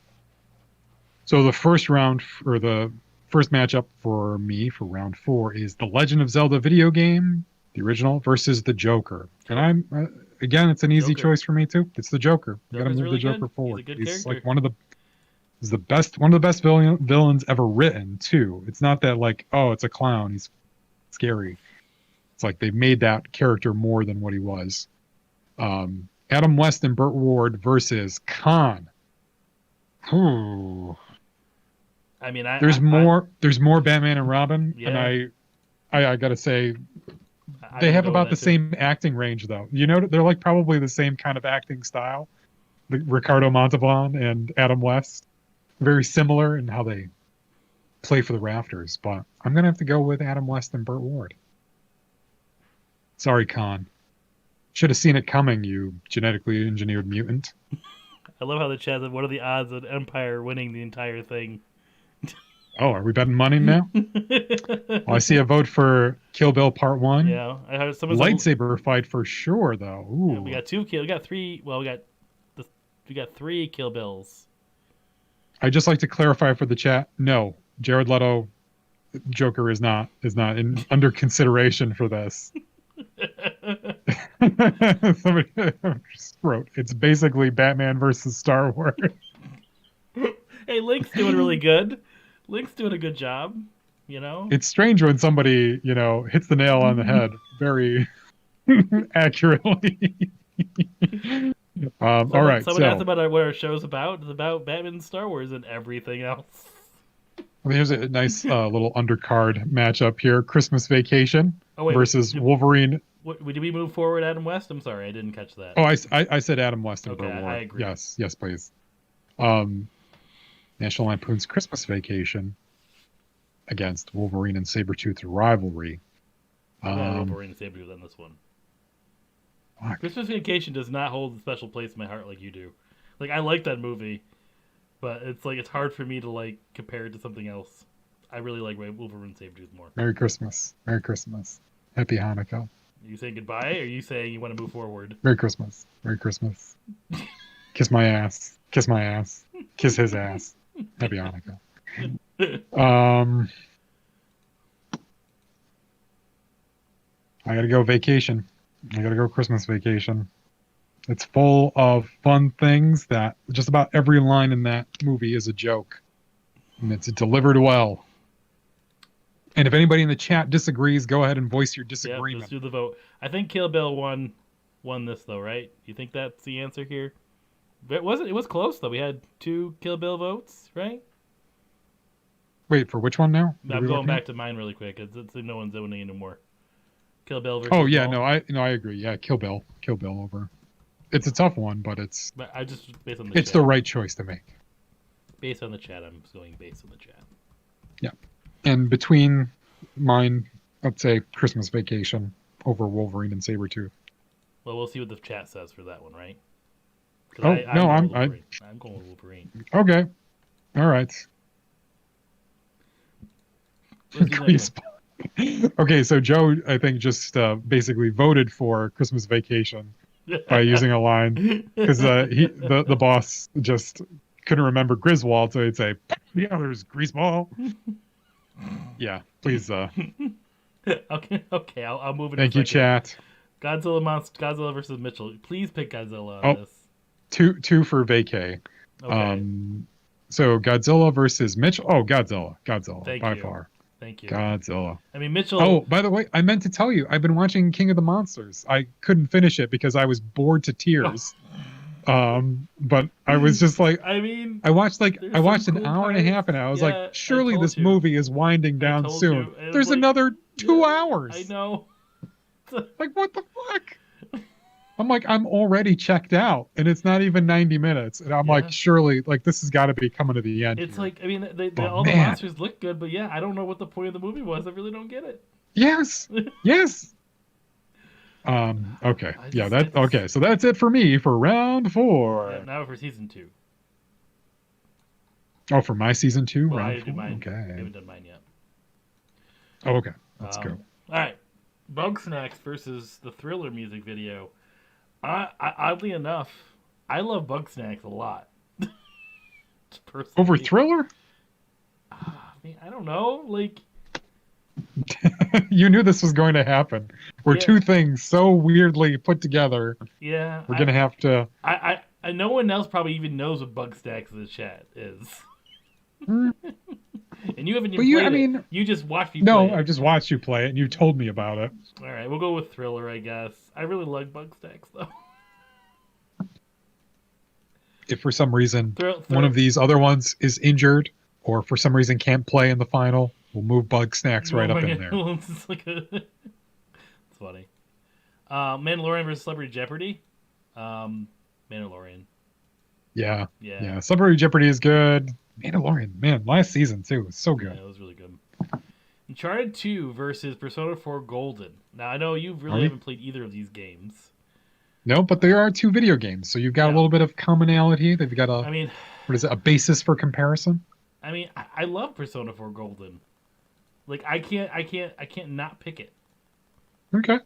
So the first round, or the first matchup for me for round 4 is the Legend of Zelda video game, the original, versus the Joker. And I'm again, it's an easy Joker. choice for me too. It's the Joker. You got to Joker's move really the Joker good. forward. He's a good He's character. like one of the best villains ever written too. It's not that like, oh, it's a clown, he's scary. It's like they made that character more than what he was. Adam West and Burt Ward versus Khan. Ooh. I mean, There's more Batman and Robin, Yeah. and I gotta say I they would have go about with the that too. same acting range though. You know, they're like probably the same kind of acting style. Ricardo Montalban and Adam West, very similar in how they play for the rafters. But I'm gonna have to go with Adam West and Burt Ward. Sorry, Khan. Should have seen it coming, you genetically engineered mutant. I love how the chat said, what are the odds of Empire winning the entire thing? Oh, are we betting money now? Well, I see a vote for Kill Bill Part 1. Yeah, I heard someone said, Lightsaber fight for sure, though. Ooh. yeah, we got 2 kill. We got 3. Well, we got 3 Kill Bills. I just like to clarify for the chat. No, Jared Leto, Joker is not under consideration for this. Somebody just wrote, it's basically Batman versus Star Wars. Hey, Link's doing really good. Link's doing a good job. You know. It's strange when somebody, hits the nail on the head very accurately. All right. Someone asked about what our show's about. It's about Batman and Star Wars and everything else. Here's a nice little undercard matchup here. Christmas Vacation versus Wolverine. Did we move forward Adam West? I'm sorry, I didn't catch that. Oh, I said Adam West. Okay, I agree. Yes, please. National Lampoon's Christmas Vacation against Wolverine and Sabretooth Rivalry. Wolverine and Sabretooth on this one. Fuck. Christmas Vacation does not hold a special place in my heart like you do. Like, I like that movie, but it's hard for me to like compare it to something else. I really like Wolverine and Sabretooth more. Merry Christmas. Merry Christmas. Happy Hanukkah. Are you saying goodbye, or are you saying you want to move forward? Merry Christmas. Merry Christmas. Kiss my ass. Kiss my ass. Kiss his ass. Happy Hanukkah. I gotta go vacation. I gotta go Christmas Vacation. It's full of fun things that just about every line in that movie is a joke. And it's delivered well. And if anybody in the chat disagrees, go ahead and voice your disagreement. Yeah, let's do the vote. I think Kill Bill won this though, right? You think that's the answer here? It was close though. We had 2 Kill Bill votes, right? Wait, for which one now? I'm going back to mine really quick. It's no one's owning anymore. Kill Bill versus. Oh yeah, Maul. I agree. Yeah, Kill Bill over. It's a tough one, but it's. But I just based on the. It's the right choice to make. Based on the chat, I'm going based on the chat. Yeah, and between mine, I'd say Christmas Vacation over Wolverine and Sabretooth. Well, we'll see what the chat says for that one, right? I'm going with Wolverine. Okay, all right. Okay, so Joe, I think, just basically voted for Christmas Vacation by using a line because the boss just couldn't remember Griswold, so he'd say, "The other's Greaseball." Yeah, please. Okay, I'll move it. Thank you, chat. Godzilla versus Mitchell. Please pick Godzilla on this. Two for vacay. Okay. So Godzilla versus Mitchell. Oh, Godzilla Thank by you. far. Thank you. Godzilla. I mean, Mitchell. Oh, by the way, I meant to tell you, I've been watching King of the Monsters. I couldn't finish it because I was bored to tears. But I was just like, I mean, I watched there's an some cool hour and a parts. half, and I was Yeah, like, I surely told this you. movie is winding I down told soon. you. It was There's like- another 2 Yeah, hours. I know. Like, what the fuck? I'm like, I'm already checked out, and it's not even 90 minutes. And I'm Yeah. like, surely, like, this has got to be coming to the end. It's here. like, I mean, Oh, all the man. monsters look good, but yeah, I don't know what the point of the movie was. I really don't get it. Yes. Yes. Okay. Yeah, okay. So that's it for me for round 4. Yeah, now for season 2. Oh, for my season 2, Well, I round didn't do 4. mine. I Okay. haven't done mine yet. Oh, okay. Let's go. All right, Bugsnax versus the Thriller music video. Oddly enough, I love Bugsnax a lot. Personally. Over Thriller? I mean, I don't know. Like, You knew this was going to happen. We're Yeah. two things so weirdly put together. yeah, We're gonna have to. I no one else probably even knows what Bugsnax in the chat is. Hmm. And you haven't even But you, played I it. mean, You just watched me no, play it. I've just watched you play it, and you told me about it. All right, we'll go with Thriller, I guess. I really like Bugsnax though. If for some reason Thrill- one of these other ones is injured, or for some reason can't play in the final, we'll move Bugsnax right up in there. It's like it's funny. Mandalorian versus Celebrity Jeopardy. Mandalorian. Yeah, Yeah. yeah. Celebrity Jeopardy is good. Mandalorian, man, last season too was so Yeah, good. it was really good. Uncharted 2 versus Persona 4 Golden. Now I know you really Alright. haven't played either of these games. No, but there are 2 video games, so you've got Yeah. a little bit of commonality. They've got I mean, what is it? A basis for comparison. I love Persona 4 Golden. Like I can't not pick it. Okay. I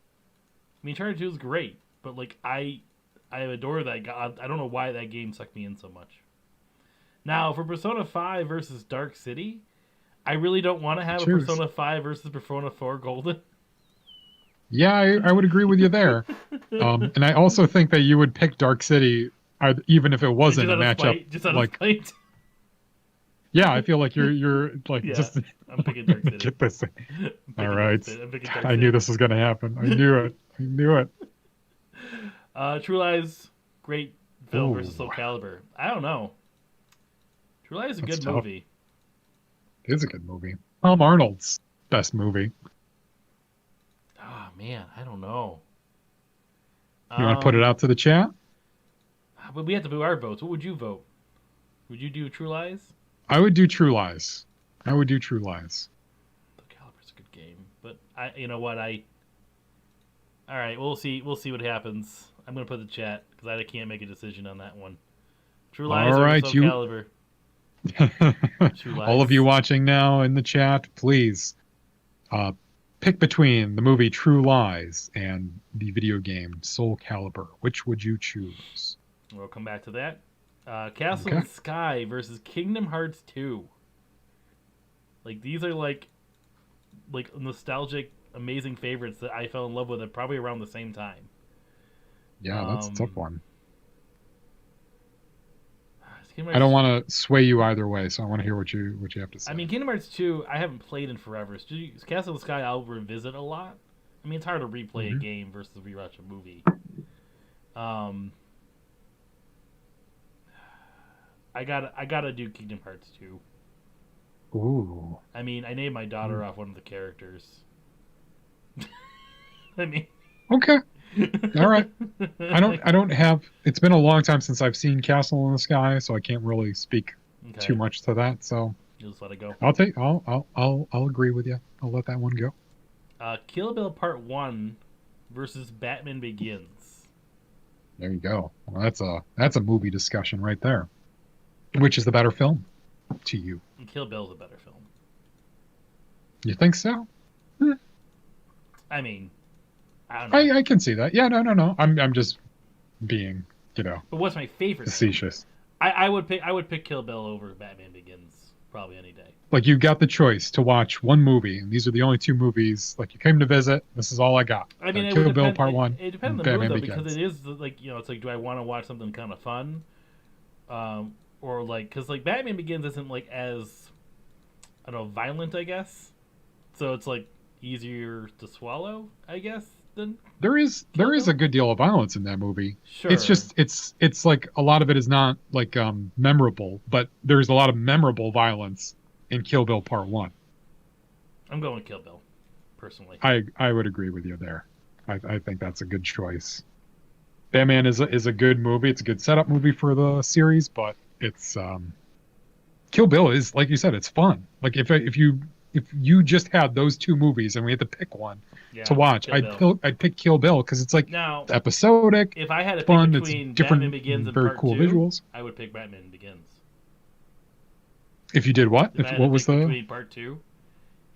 mean, Uncharted 2 is great, but like I adore that guy. I don't know why that game sucked me in so much. Now for Persona 5 versus Dark City, I really don't want to have Choose. a Persona 5 versus Persona 4 Golden. Yeah, I would agree with you there. And I also think that you would pick Dark City, even if it wasn't Just a out of matchup. spite, just out like, of spite. yeah, I feel like you're like Yeah, just I'm picking Dark City. get this. I'm picking All Dark right. City. I'm picking God, Dark I knew City. this was gonna happen. I knew it. I knew it. True Lies, great film Ooh. versus Soul Calibur. I don't know. True Lies is a That's good tough. movie. It is a good movie. Tom Arnold's best movie. Oh man, I don't know. You want to put it out to the chat? But we have to do our votes. What would you vote? Would you do True Lies? I would do True Lies. I would do True Lies. Soul Calibur's a good game, but you know what, All right, we'll see. We'll see what happens. I'm gonna put the chat because I can't make a decision on that one. True Lies All or right, Soul you- Calibur? True Lies. All of you watching now in the chat, please pick between the movie True Lies and the video game Soul Calibur. Which would you choose? We'll come back to that. Castle Okay. in the Sky versus Kingdom Hearts 2. Like these are like nostalgic, amazing favorites that I fell in love with at probably around the same time. Yeah, that's a tough Um, one. Kingdom I don't Hearts- want to sway you either way, so I want to hear what you have to say. I mean, Kingdom Hearts 2, I haven't played in forever. So Castle in the Sky, I'll revisit a lot. I mean, it's hard to replay a Mhm. game versus rewatch a movie. I gotta do Kingdom Hearts 2. Ooh. I mean, I named my daughter off one of the characters. I mean, Okay. All right. I don't have. It's been a long time since I've seen Castle in the Sky, so I can't really speak Okay, too much to that. So you'll just let it go. I'll agree with you. I'll let that one go. Kill Bill Part 1 versus Batman Begins. There you go. Well, that's a movie discussion right there. Which is the better film to you? And Kill Bill's a better film. You think so? I mean, I don't know. I can see that. Yeah, no. I'm just being, But what's my favorite? facetious. I would pick Kill Bill over Batman Begins probably any day. Like you got the choice to watch one movie, and these are the only 2 movies. Like you came to visit. This is all I got. I mean, it Kill would Bill depend, Part 1. It depends on and the mood Batman though, because Begins. it is like it's like, do I want to watch something kind of fun, or like, because like Batman Begins isn't like as, I don't know, violent, I guess. So it's like easier to swallow, I guess. Than There is a good deal of violence in that movie. sure. It's just it's like a lot of it is not like memorable, but there's a lot of memorable violence in Kill Bill Part 1. I'm going with Kill Bill, personally. I would agree with you there. I think that's a good choice. Batman is a good movie. It's a good setup movie for the series, but it's Kill Bill is, like you said, it's fun. Like if you just had those two movies and we had to pick one to watch, I'd pick Kill Bill because it's like now, it's episodic. If I had to fun, pick between it's different, Batman Begins and very Part cool 2, visuals. I would pick Batman Begins. If you did what? If I had What to was pick the between Part 2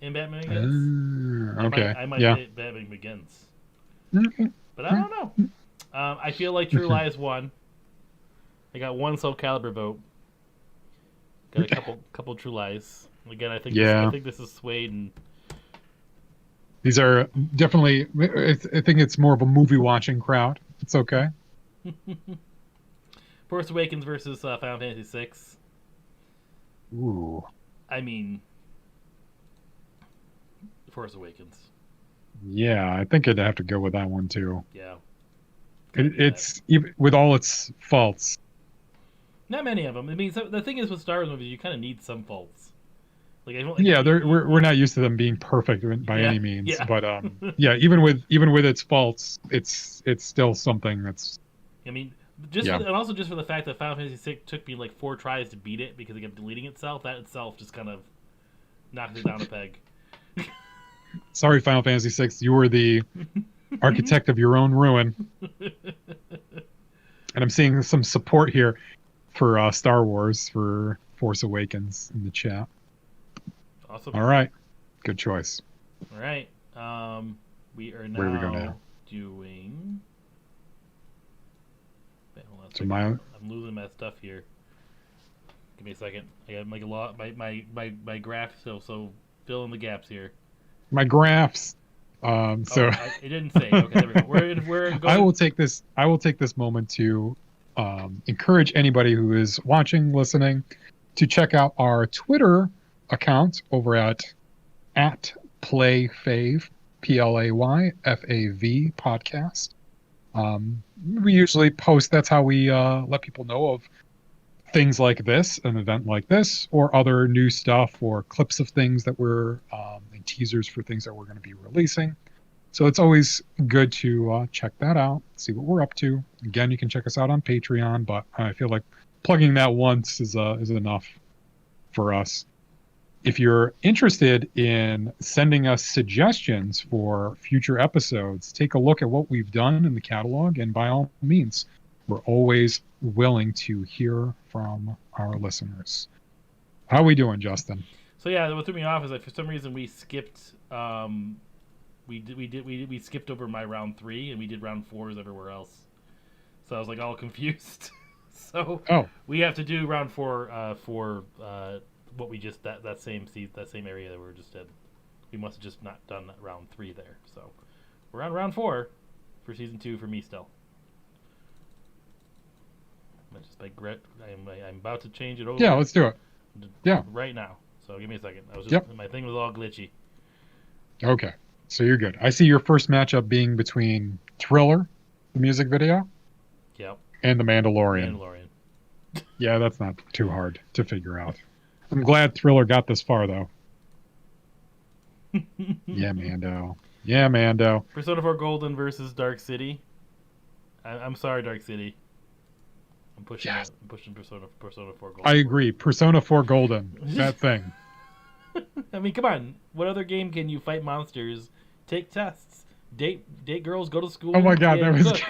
and Batman Begins? Okay. I might Yeah. pick Batman Begins. Okay. But I don't know. I feel like True Lies won. I got one Soul Calibur vote. Got a couple True Lies. Again, I think this is swayed, and these are definitely. I think it's more of a movie watching crowd. It's okay. Force Awakens versus Final Fantasy VI. Ooh. I mean, Force Awakens. Yeah, I think I'd have to go with that one too. Yeah. It's even with all its faults. Not many of them. I mean, so the thing is with Star Wars movies, you kind of need some faults. Like, we're not used to them being perfect by any means. Yeah. But yeah, even with its faults, it's still something that's. I mean, and also just for the fact that Final Fantasy VI took me like 4 tries to beat it because it kept deleting itself. That itself just kind of knocked it down a peg. Sorry, Final Fantasy VI, you were the architect of your own ruin. And I'm seeing some support here for Star Wars for Force Awakens in the chat. Awesome. All right. Good choice. All right. We are now, Where do we go now? Doing. Wait, hold on a So second. I'm losing my stuff here. Give me a second. I got like a lot. My graph. So fill in the gaps here. My graphs. It didn't say. Okay, there we go. We're going. I will take this moment to encourage anybody who is watching, listening, to check out our Twitter account over at @playfav, PLAYFAV podcast. We usually post. That's how we let people know of things like this, an event like this, or other new stuff, or clips of things that we're and teasers for things that we're going to be releasing. So it's always good to check that out, see what we're up to. Again, you can check us out on Patreon, but I feel like plugging that once is enough for us. If you're interested in sending us suggestions for future episodes, take a look at what we've done in the catalog, and by all means, we're always willing to hear from our listeners. How are we doing, Justin? So yeah, what threw me off is that for some reason we skipped. We skipped over my round 3 and we did round 4s everywhere else. So I was like all confused. So we have to do round 4 for what we just that same area that we were just in. We must have just not done round 3 there. So we're on round 4 for season 2 for me still. I'm about to change it over. Yeah, let's do it. Yeah, right now. So give me a second. My thing was all glitchy. Okay, so you're good. I see your first matchup being between Thriller, the music video, and The Mandalorian. Yeah, that's not too hard to figure out. I'm glad Thriller got this far, though. Yeah, Mando. Yeah, Mando. Persona 4 Golden versus Dark City. I'm sorry, Dark City. I'm pushing Persona 4 Golden. I agree. Persona 4 Golden. That thing. I mean, come on. What other game can you fight monsters, take tests, date girls, go to school? Oh my god, that was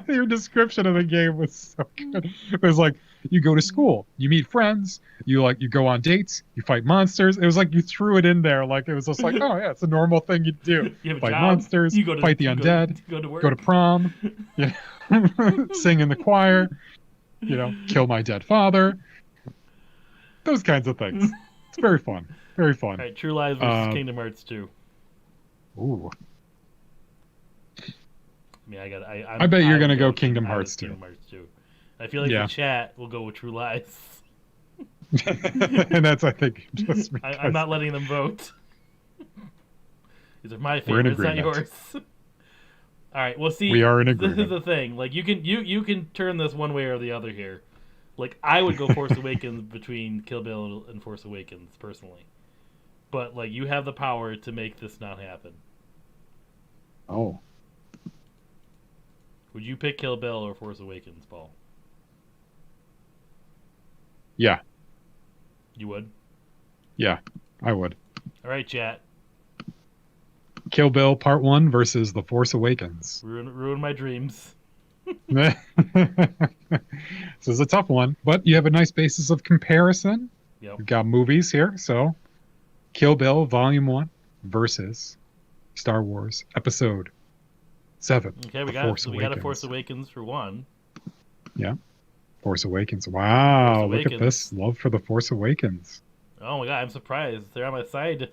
your description of the game was so good. It was like you go to school, you meet friends, you go on dates, you fight monsters. It was like you threw it in there, like it was just like, oh yeah, it's a normal thing you do. You fight monsters, fight the undead, go to prom, yeah, sing in the choir, kill my dead father. Those kinds of things. It's very fun. Very fun. All right, True Lies versus Kingdom Hearts 2. Ooh. I mean, I bet you're gonna go Kingdom Hearts 2. Kingdom Hearts 2. I feel like Yeah. the chat will go with True Lies. And that's, I think, just because I'm not letting them vote. These are my we're in favorites, not agreement. yours. All right. Well, see, We are in this is agreement. the thing. Like, you can turn this one way or the other here. Like, I would go Force Awakens between Kill Bill and Force Awakens personally, but like, you have the power to make this not happen. Oh, Would you pick Kill Bill or Force Awakens, Paul? yeah, You would. yeah, I would. All right, chat. Kill Bill Part 1 versus The Force Awakens. Ruin my dreams. This is a tough one, but you have a nice basis of comparison. Yep. We've got movies here, so Kill Bill Volume 1 versus Star Wars Episode 7. Okay, we The got Force we got a Awakens. Force Awakens for one. Force Awakens. Wow, Force look at Awakens. this love for The Force Awakens. Oh my god, I'm surprised. They're on my side.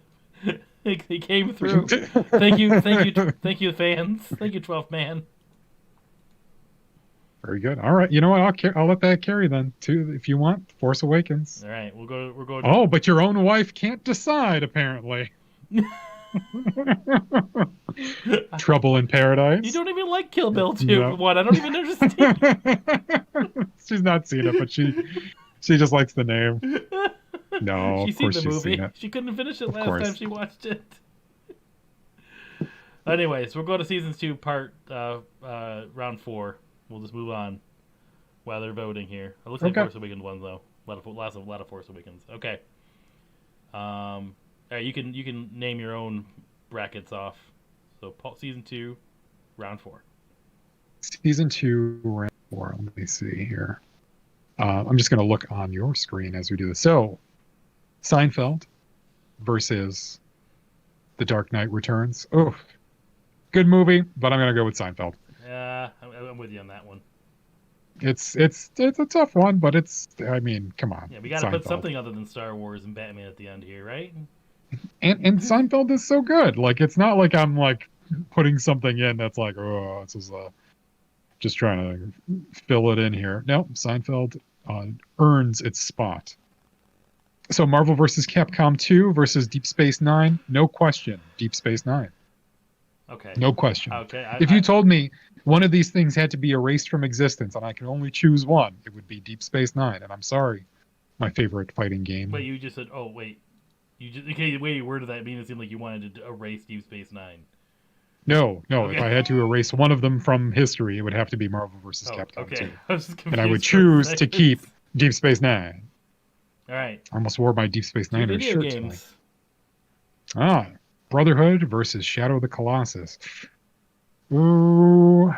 They came through. Thank you, fans. Thank you, 12th man. Very good. All right, you know what? I'll let that carry then too, if you want. Force Awakens. All right, we're going. Oh, but your own wife can't decide, apparently. Trouble in Paradise. You don't even like Kill Bill 2. No. What? I don't even understand. She's not seen it, but she just likes the name. No, She's of course seen the she's movie. seen it. She couldn't finish it Of last course. time she watched it. Anyways, we'll go to season 2, part round 4. We'll just move on while they're voting here. It looks like Okay. Force Awakens won though. A lot of Force Awakens. Okay. All right, you can name your own brackets off. So season 2, round 4. Season 2, round 4. Let me see here. I'm just going to look on your screen as we do this. So, Seinfeld versus The Dark Knight Returns. Oh, good movie, but I'm going to go with Seinfeld. Yeah, I'm with you on that one. It's a tough one, but I mean, come on. Yeah, we got to put Seinfeld. something other than Star Wars and Batman at the end here, right? And Seinfeld is so good. Like, it's not like I'm like putting something in that's like, oh, this is just trying to fill it in here. No, Seinfeld earns its spot. So Marvel versus Capcom 2 versus Deep Space Nine, no question. Deep Space Nine, Okay. no question. Okay. If you told me one of these things had to be erased from existence and I can only choose one, it would be Deep Space Nine. And I'm sorry, my favorite fighting game. But you just said, oh wait, the way you worded that made it seem like you wanted to erase Deep Space Nine. No. Okay. If I had to erase one of them from history, it would have to be Marvel versus Capcom okay. 2. I was just And I would confused for a choose to second. keep Deep Space Nine. All right. I almost wore my Deep Space 2 Nine video shirt games. tonight. Brotherhood versus Shadow of the Colossus. Ooh.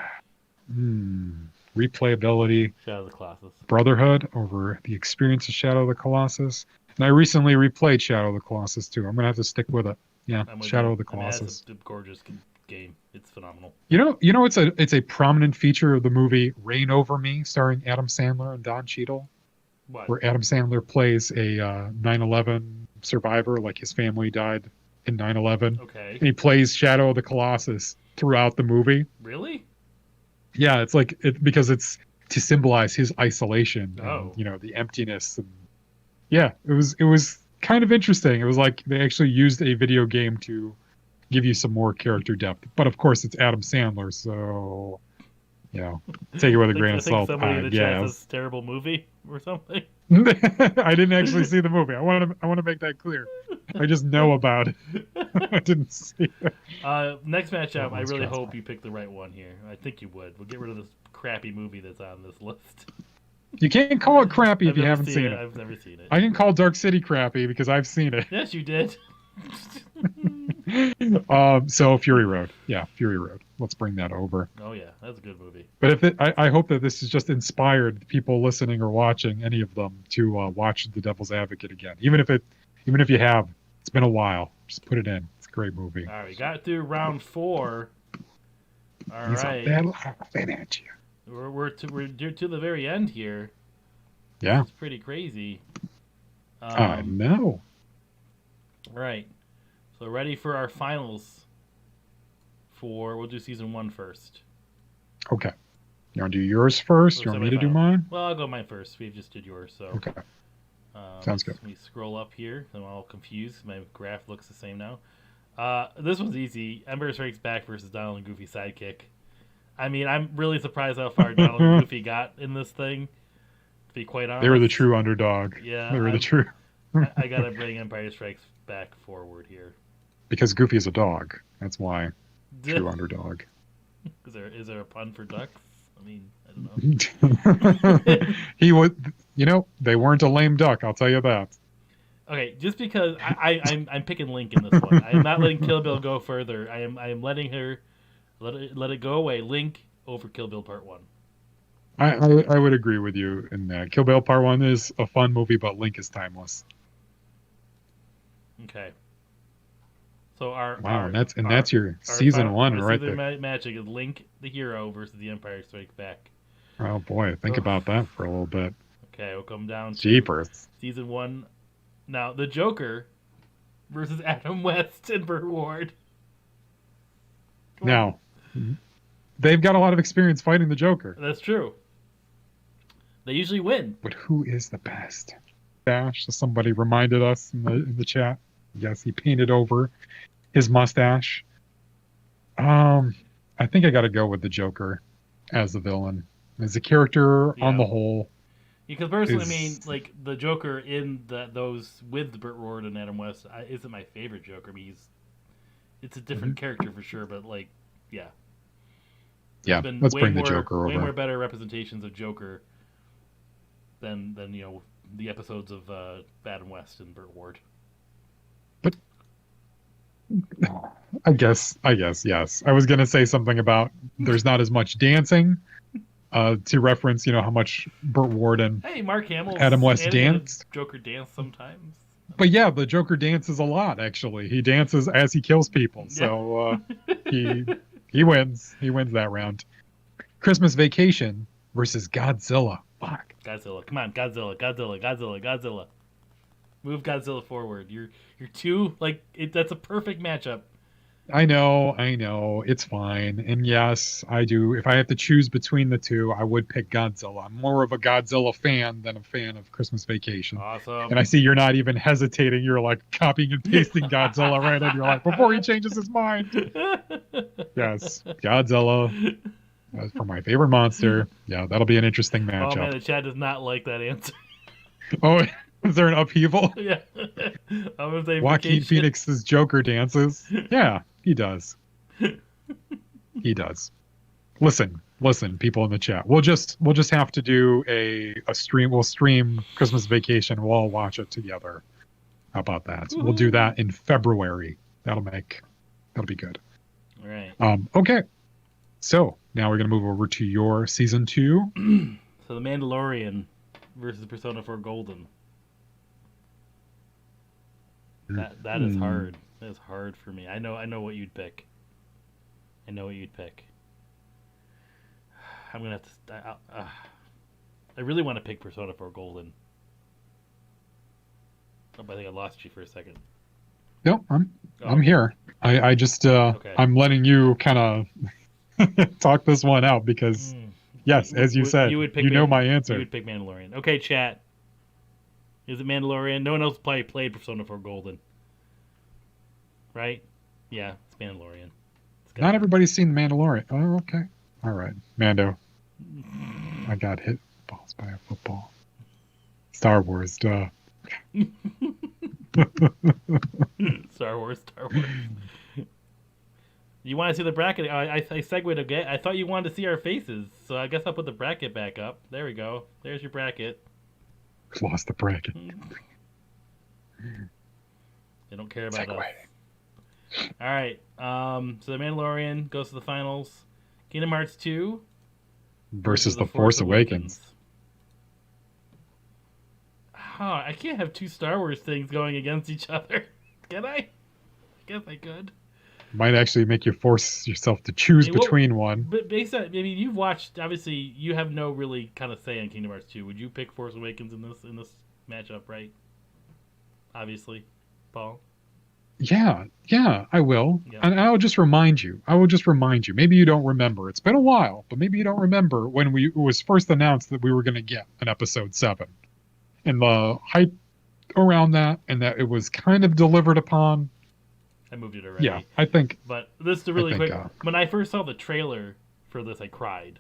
Replayability. Shadow of the Colossus. Brotherhood over the experience of Shadow of the Colossus. And I recently replayed Shadow of the Colossus too. I'm gonna have to stick with it. Yeah, I'm with Shadow you. of the I mean, Colossus. it's a gorgeous game. It's phenomenal. You know, it's a prominent feature of the movie Reign Over Me, starring Adam Sandler and Don Cheadle, What? where Adam Sandler plays a 9/11 survivor, like his family died in 9/11, Okay. and he plays Shadow of the Colossus throughout the movie. Really? Yeah, it's like because it's to symbolize his isolation, Oh. and, the emptiness. And yeah, it was kind of interesting. It was like they actually used a video game to give you some more character depth. But of course, it's Adam Sandler, so take it with a grain of salt. Somebody in the Yeah, chat says terrible movie or something. I didn't actually see the movie. I want to make that clear. I just know about it. I didn't see it. Next matchup, I One's really transparent. hope you pick the right one here. I think you would. We'll get rid of this crappy movie that's on this list. You can't call it crappy if I've you never haven't seen it. I've never seen it. I can call Dark City crappy because I've seen it. Yes, you did. So Fury Road. Yeah, Fury Road. Let's bring that over. Oh yeah, that's a good movie. But I hope that this has just inspired people listening or watching any of them to watch The Devil's Advocate again. Even if you have, it's been a while. Just put it in. It's a great movie. All right, we got through round 4. All He's right, a battle laughing at you. we're to the very end here. Yeah, It's pretty crazy. I know. All right, so ready for our finals. We'll do season 1 first. Okay. You want to do yours first? Or You want me to do semifinal. mine? Well, I'll go mine first. We just did yours, so. Okay, sounds good. Let me scroll up here. I'm all confused. My graph looks the same now. This one's easy. Ember Strikes Back versus Donald and Goofy Sidekick. I mean, I'm really surprised how far Donald and Goofy got in this thing. To be quite honest, They were the true underdog. Yeah, They were the true. I gotta bring Empire Strikes Back forward here. Because Goofy is a dog. That's why. True underdog. Is there a pun for ducks? I mean, I don't know. He would, they weren't a lame duck. I'll tell you that. Okay, just because I'm picking Link in this one. I am not letting Kill Bill go further. I am letting her let it go away. Link over Kill Bill Part 1. I would agree with you in that. Kill Bill Part 1 is a fun movie, but Link is timeless. Okay. So our that's your season one right there. Magic is Link the hero versus the Empire Strikes Back. Oh boy, think about that for a little bit. Okay, we'll come down to Jeepers. season 1. Now the Joker versus Adam West and Burt Ward. Now, they've got a lot of experience fighting the Joker. That's true. They usually win. But who is the best? Dash. Somebody reminded us in the chat. Yes, he painted over his mustache. I think I got to go with the Joker as the villain. As a character on the whole. Because personally, I mean, like the Joker in those with Burt Ward and Adam West isn't my favorite Joker. I mean, it's a different character for sure, but like, yeah. Yeah, let's bring the Joker over. Way more better representations of Joker than the episodes of Adam West and Burt Ward. But I guess yes. I was gonna say something about there's not as much dancing, to reference how much Burt Ward and Mark Hamill, Adam West danced. Joker dance sometimes. But yeah, the Joker dances a lot. Actually, he dances as he kills people. So he wins. He wins that round. Christmas Vacation versus Godzilla. Fuck. Godzilla, come on, Godzilla. Move Godzilla forward. You're too that's a perfect matchup. I know. It's fine. And yes, I do. If I have to choose between the two, I would pick Godzilla. I'm more of a Godzilla fan than a fan of Christmas Vacation. Awesome. And I see you're not even hesitating. You're like copying and pasting Godzilla right in your life before he changes his mind. Yes, Godzilla. For my favorite monster. Yeah, that'll be an interesting matchup. Oh man, the chat does not like that answer. Oh, is there an upheaval? Yeah. I'm gonna say Joaquin Phoenix's Joker dances. Yeah, he does. He does. Listen, people in the chat. We'll just have to do a stream. We'll stream Christmas Vacation. We'll all watch it together. How about that? Woo-hoo. We'll do that in February. That'll be good. All right. Okay. So now we're gonna move over to your season 2. So The Mandalorian versus Persona 4 Golden. That is hard. That is hard for me. I know what you'd pick. I'm gonna have to. I really want to pick Persona 4 Golden. Oh, but I think I lost you for a second. No, I'm here. I just okay. I'm letting you kind of talk this one out because yes, as you said, you know my answer. You would pick Mandalorian. Okay, chat. Is it Mandalorian? No one else played Persona 4 Golden. Right? Yeah, it's Mandalorian. Not everybody's seen The Mandalorian. Oh, okay. All right. Mando. I got hit balls by a football. Star Wars, duh. Star Wars. You want to see the bracket? I segued again. I thought you wanted to see our faces, so I guess I'll put the bracket back up. There we go. There's your bracket. Lost the bracket. They don't care about us. All right. So The Mandalorian goes to the finals. Kingdom Hearts 2 versus The Force Awakens. I can't have two Star Wars things going against each other. Can I? I guess I could. Might actually make you force yourself to choose between one. But based on, you've watched. Obviously, you have no really kind of say in Kingdom Hearts 2. Would you pick Force Awakens in this matchup, right? Obviously, Paul. Yeah, I will. Yeah. And I'll just remind you. I will just remind you. Maybe you don't remember. It's been a while, but maybe you don't remember when it was first announced that we were going to get an episode 7. And the hype around that, and that it was kind of delivered upon. I moved it already. Yeah, I think. But this is really quick. think, When I first saw the trailer for this, I cried.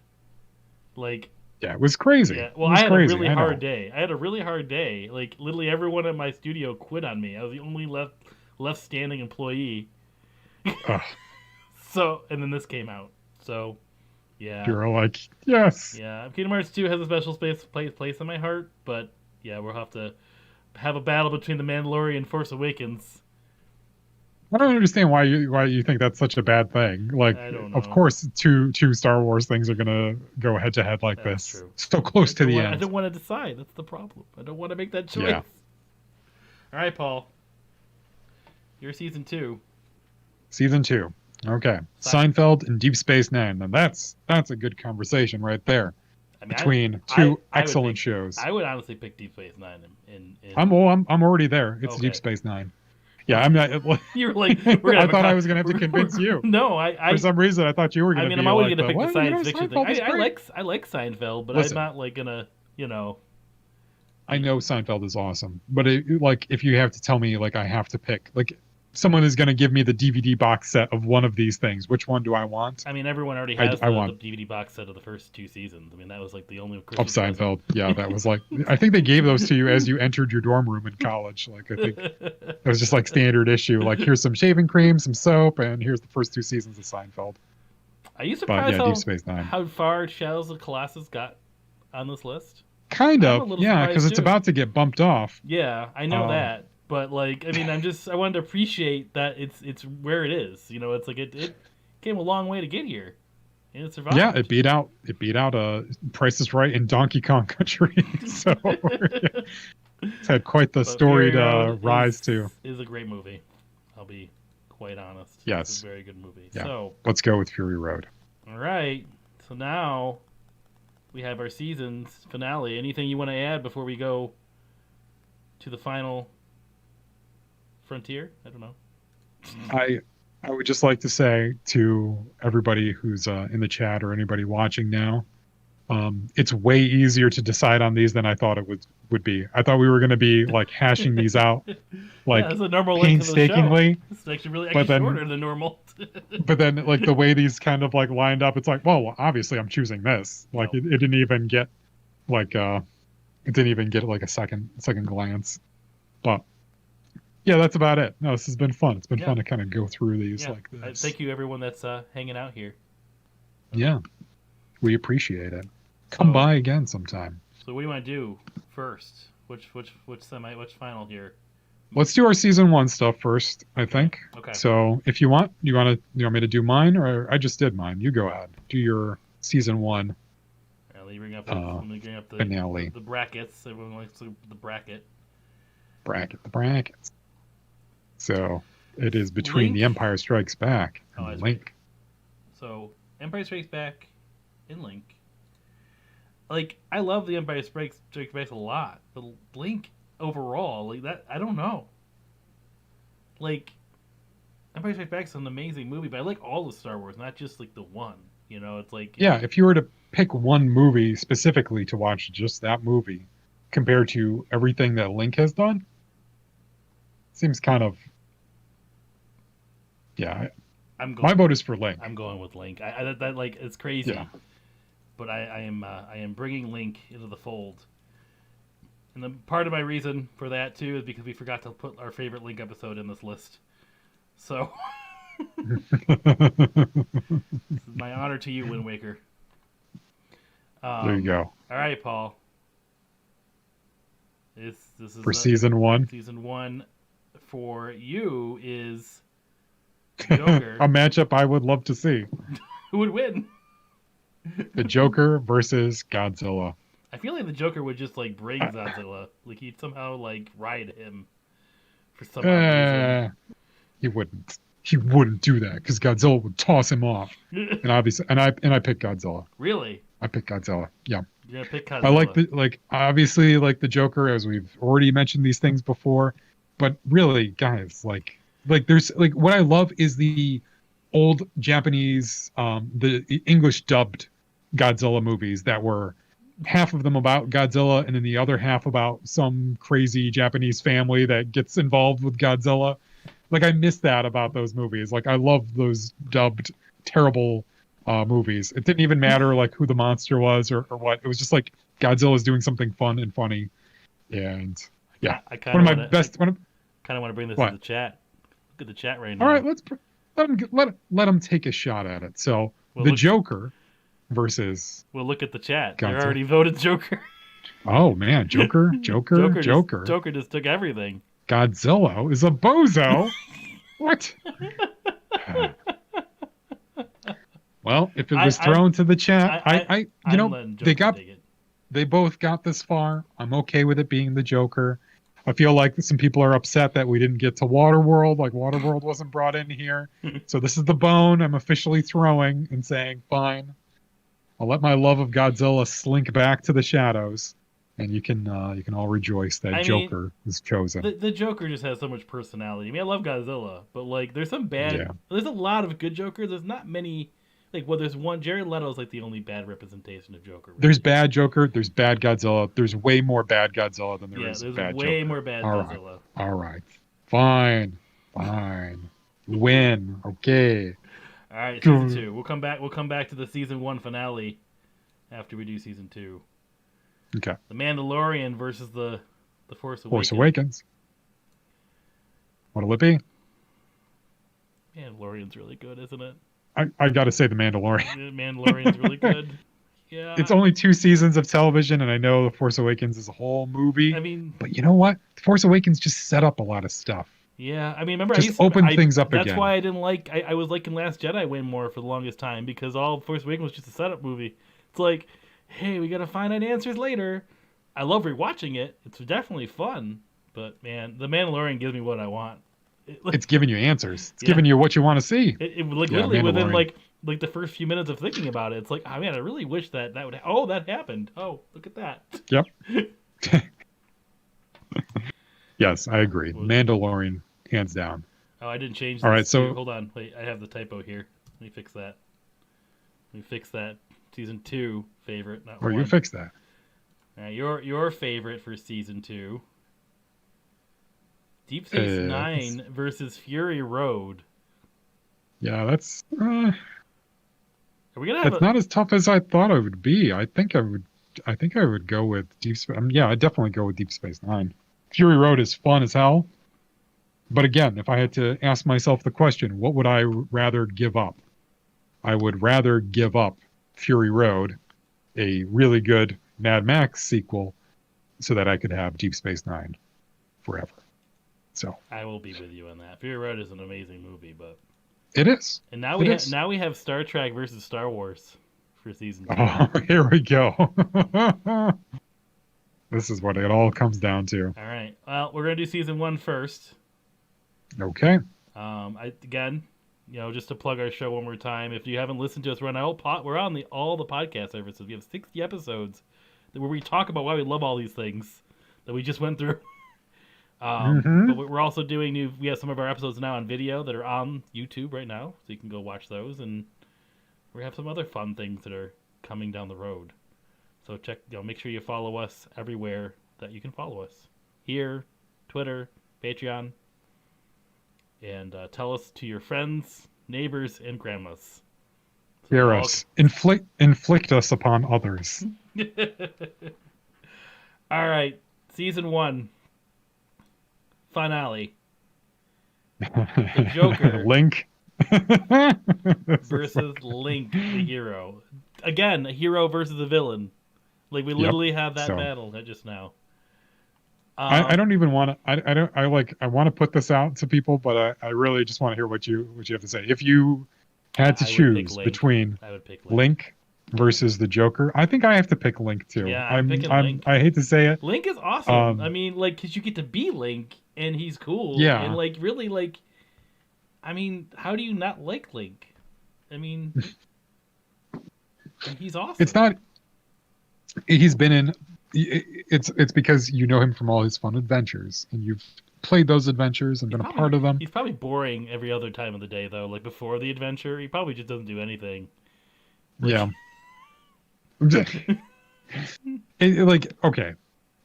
Like, Yeah, it was crazy. yeah. Well, It was I had crazy, a really I know. hard day. I had a really hard day. Like, literally everyone at my studio quit on me. I was the only left standing employee. Ugh, So, and then this came out. So, yeah. you're like, yes. Yeah, Kingdom Hearts 2 has a special place in my heart, but yeah, we'll have to have a battle between The Mandalorian and Force Awakens. I don't understand why you think that's such a bad thing. Like, I don't of know. course, two Star Wars things are gonna go head to head like That's this, true. so close to the I end. don't want to decide. That's the problem. I don't want to make that choice. Yeah. All right, Paul. Your season 2. Season 2. Okay, Seinfeld and Deep Space Nine. Now that's a good conversation right there I mean, between I two would excellent pick- shows. I would honestly pick Deep Space Nine. I'm already there. It's Okay. Deep Space Nine. Yeah, I'm not. You're like, we're gonna I have a thought I con- was gonna have to convince you. No, I For some reason, I thought you were gonna. I mean, be I'm always like gonna pick the "Well, science fiction thing. Seinfeld is great." I like Seinfeld, but Listen. I'm not like gonna, I know Seinfeld is awesome, but like if you have to tell me like I have to pick, like someone is going to give me the DVD box set of one of these things, which one do I want? I mean, everyone already I has the want- DVD box set of the first 2 seasons. I mean, that was like the only Of Christmas present. Seinfeld. Yeah, that was like I think they gave those to you as you entered your dorm room in college. Like I think it was just like standard issue. Like here's some shaving cream, some soap, and here's the first 2 seasons of Seinfeld. Are you But surprised yeah, Deep Space Nine. how far Shadows of the Colossus got on this list? Kind I'm a of, little yeah, surprised, because it's too. about to get bumped off. Yeah, I know Um, that, but like, I mean, I wanted to appreciate that it's where it is. It's like it came a long way to get here, and it survived. Yeah, it beat out Price is Right in Donkey Kong Country. So it's had quite the But storied Fury Road rise to. is a great movie. I'll be quite honest. Yes. It's a very good movie. Yeah. So, Let's go with Fury Road. all right. So now we have our season's finale. Anything you want to add before we go to the final frontier? I don't know. I would just like to say to everybody who's in the chat or anybody watching now, it's way easier to decide on these than I thought it would be. I thought we were going to be like hashing these out like yeah, that's a normal length of the show. painstakingly, It's actually really but then- shorter than normal. but then like the way these kind of like lined up, it's like, well, obviously I'm choosing this. Like No. it didn't even get like it didn't even get like a second glance. But yeah, that's about it. No, this has been fun. It's been Yeah. fun to kind of go through these Yeah. like this. Thank you, everyone that's hanging out here. Yeah, we appreciate it. Come So- by again sometime. So what do you want to do first? Which final here? Let's do our season 1 stuff first, I think. Okay. So if you want me to do mine, or I just did mine. You go ahead. Do your season 1 Let me bring up the finale the brackets. Everyone likes the bracket. bracket. The brackets. So it is between Link? The Empire Strikes Back Oh, and that's Link. So Empire Strikes Back and Link. Like, I love the Empire Strikes Back a lot, but Link overall, like that, I don't know. Like, Empire Strikes Back is an amazing movie, but I like all the Star Wars, not just like the one. It's like Yeah, if you were to pick one movie specifically to watch, just that movie, compared to everything that Link has done, seems kind of. Yeah, I'm my going. vote is for Link. I'm going with Link. That like it's crazy, Yeah. but I am bringing Link into the fold. And the part of my reason for that too is because we forgot to put our favorite Link episode in this list. So this is my honor to you, Wind Waker. There you go. All right, Paul. This is For season 1. season 1 for you is Joker. A matchup I would love to see. Who would win? The Joker versus Godzilla. I feel like the Joker would just like bring Godzilla. Like he'd somehow like ride him for some odd He wouldn't. He wouldn't do that because Godzilla would toss him off. reason. And obviously, and I picked Godzilla. Really? I picked Godzilla. Yeah. You're gonna pick Godzilla. I like obviously like the Joker, as we've already mentioned these things before, but really, guys, like Like there's like what I love is the old Japanese, the English dubbed Godzilla movies that were half of them about Godzilla and then the other half about some crazy Japanese family that gets involved with Godzilla. Like I miss that about those movies. Like I love those dubbed terrible movies. It didn't even matter like who the monster was or what. It was just like Godzilla's doing something fun and funny. And yeah, I kind of want to bring this what? to the chat. Look at the chat right now. All right, let him take a shot at it. So Joker versus. We'll look at the chat. Godzilla. They already voted Joker. Oh man, Joker. Joker just took everything. Godzilla is a bozo. What? Well, if it was thrown to the chat, they both got this far. I'm okay with it being the Joker. I feel like some people are upset that we didn't get to Waterworld. Like Waterworld wasn't brought in here. So this is the bone I'm officially throwing and saying, fine. I'll let my love of Godzilla slink back to the shadows, and you can all rejoice that Joker was chosen. The Joker just has so much personality. I mean, I love Godzilla, but like, there's some bad. Yeah. There's a lot of good Jokers. There's not many. Like, well, there's one. Jared Leto's like the only bad representation of Joker. Really. There's bad Joker. There's bad Godzilla. There's way more bad Godzilla than there is bad Joker. Yeah, there's way more bad Godzilla. All right. Fine. Win. Okay. All right, season 2. We'll come back to the season 1 finale after we do season 2. Okay. The Mandalorian versus the Force Awakens. Force Awakens. What'll it be? Mandalorian's really good, isn't it? I got to say the Mandalorian. Mandalorian's really good. Yeah. It's only 2 seasons of television, and I know The Force Awakens is a whole movie. I mean, but you know what? The Force Awakens just set up a lot of stuff. Yeah, I mean, remember, open things up that's again. That's why I didn't like. I was liking Last Jedi way more for the longest time because all Force Awakens was just a setup movie. It's like, hey, we gotta find out answers later. I love rewatching it. It's definitely fun, but man, The Mandalorian gives me what I want. It's giving you answers. It's giving you what you want to see. Literally within like the first few minutes of thinking about it, it's like, oh man, I really wish that would. Oh, that happened. Oh, look at that. Yep. Yes, I agree. Mandalorian, hands down. Oh, I didn't change. All right, so hold on. Wait, I have the typo here. Let me fix that. Season 2 favorite. Not or 1. You fix that. All right, your favorite for season 2. Deep Space Nine versus Fury Road. Yeah, that's. Are we gonna have it's not as tough as I thought it would be. I think I would go with Deep Space. Yeah, I'd definitely go with Deep Space Nine. Fury Road is fun as hell. But again, if I had to ask myself the question, what would I rather give up? I would rather give up Fury Road, a really good Mad Max sequel, so that I could have Deep Space Nine forever. So I will be with you on that. Fury Road is an amazing movie, but it is. And now we have Star Trek versus Star Wars for season 2. Oh, here we go. This is what it all comes down to. All right. Well, we're gonna do season 1 first. Okay. Again, just to plug our show one more time. If you haven't listened to us, we're on all the podcast services. We have 60 episodes where we talk about why we love all these things that we just went through. But we're also doing we have some of our episodes now on video that are on YouTube right now, so you can go watch those, and we have some other fun things that are coming down the road. So make sure you follow us everywhere that you can follow us. Here, Twitter, Patreon, and tell us to your friends, neighbors, and grandmas. So hear us. Inflict us upon others. All right, season 1. Finale. The Joker. Link. versus Link, the hero. Again, a hero versus a villain. Like, we literally have that battle just now. I don't even want to. I want to put this out to people, but I really just want to hear what you have to say. If you had to choose between Link versus the Joker, I think I have to pick Link too. Yeah, I'm picking Link. I hate to say it. Link is awesome. I mean, like, because you get to be Link, and he's cool. Yeah. And like, really, like, I mean, how do you not like Link? I mean, he's awesome. It's not. He's been in. It's because you know him from all his fun adventures, and you've played those adventures and been a part of them. He's probably boring every other time of the day though. Like before the adventure, he probably just doesn't do anything. Yeah. Like okay,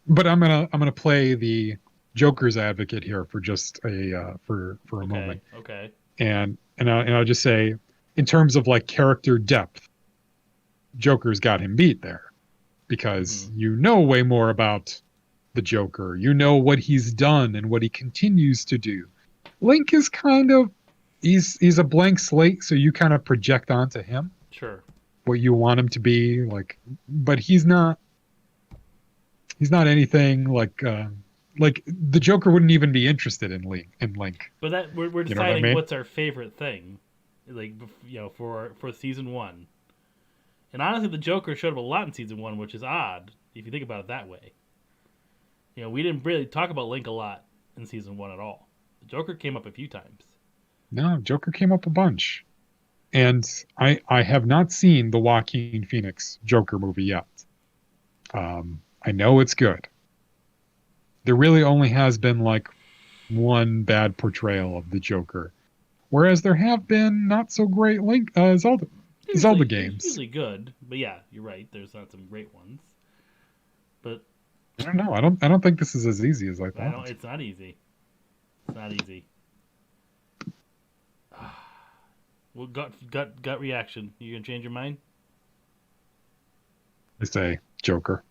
but I'm gonna play the Joker's advocate here for just a for a moment. Okay. And I'll just say, in terms of like character depth, Joker's got him beat there, because you know way more about the Joker. You know what he's done and what he continues to do. Link is kind of he's a blank slate, so you kind of project onto him. Sure. What you want him to be like, but he's not anything like the Joker wouldn't even be interested in Link. But that we're deciding what's our favorite thing, like for season 1. And honestly, the Joker showed up a lot in season 1, which is odd if you think about it that way. We didn't really talk about Link a lot in season 1 at all. The Joker came up a few times. No, Joker came up a bunch. And I have not seen the Joaquin Phoenix Joker movie yet. I know it's good. There really only has been like one bad portrayal of the Joker, whereas there have been not so great Zelda games. It's usually good, but yeah, you're right. There's not some great ones. But I don't know. I don't think this is as easy as I thought. It's not easy. It's not easy. Well, gut reaction. You gonna change your mind? I say Joker.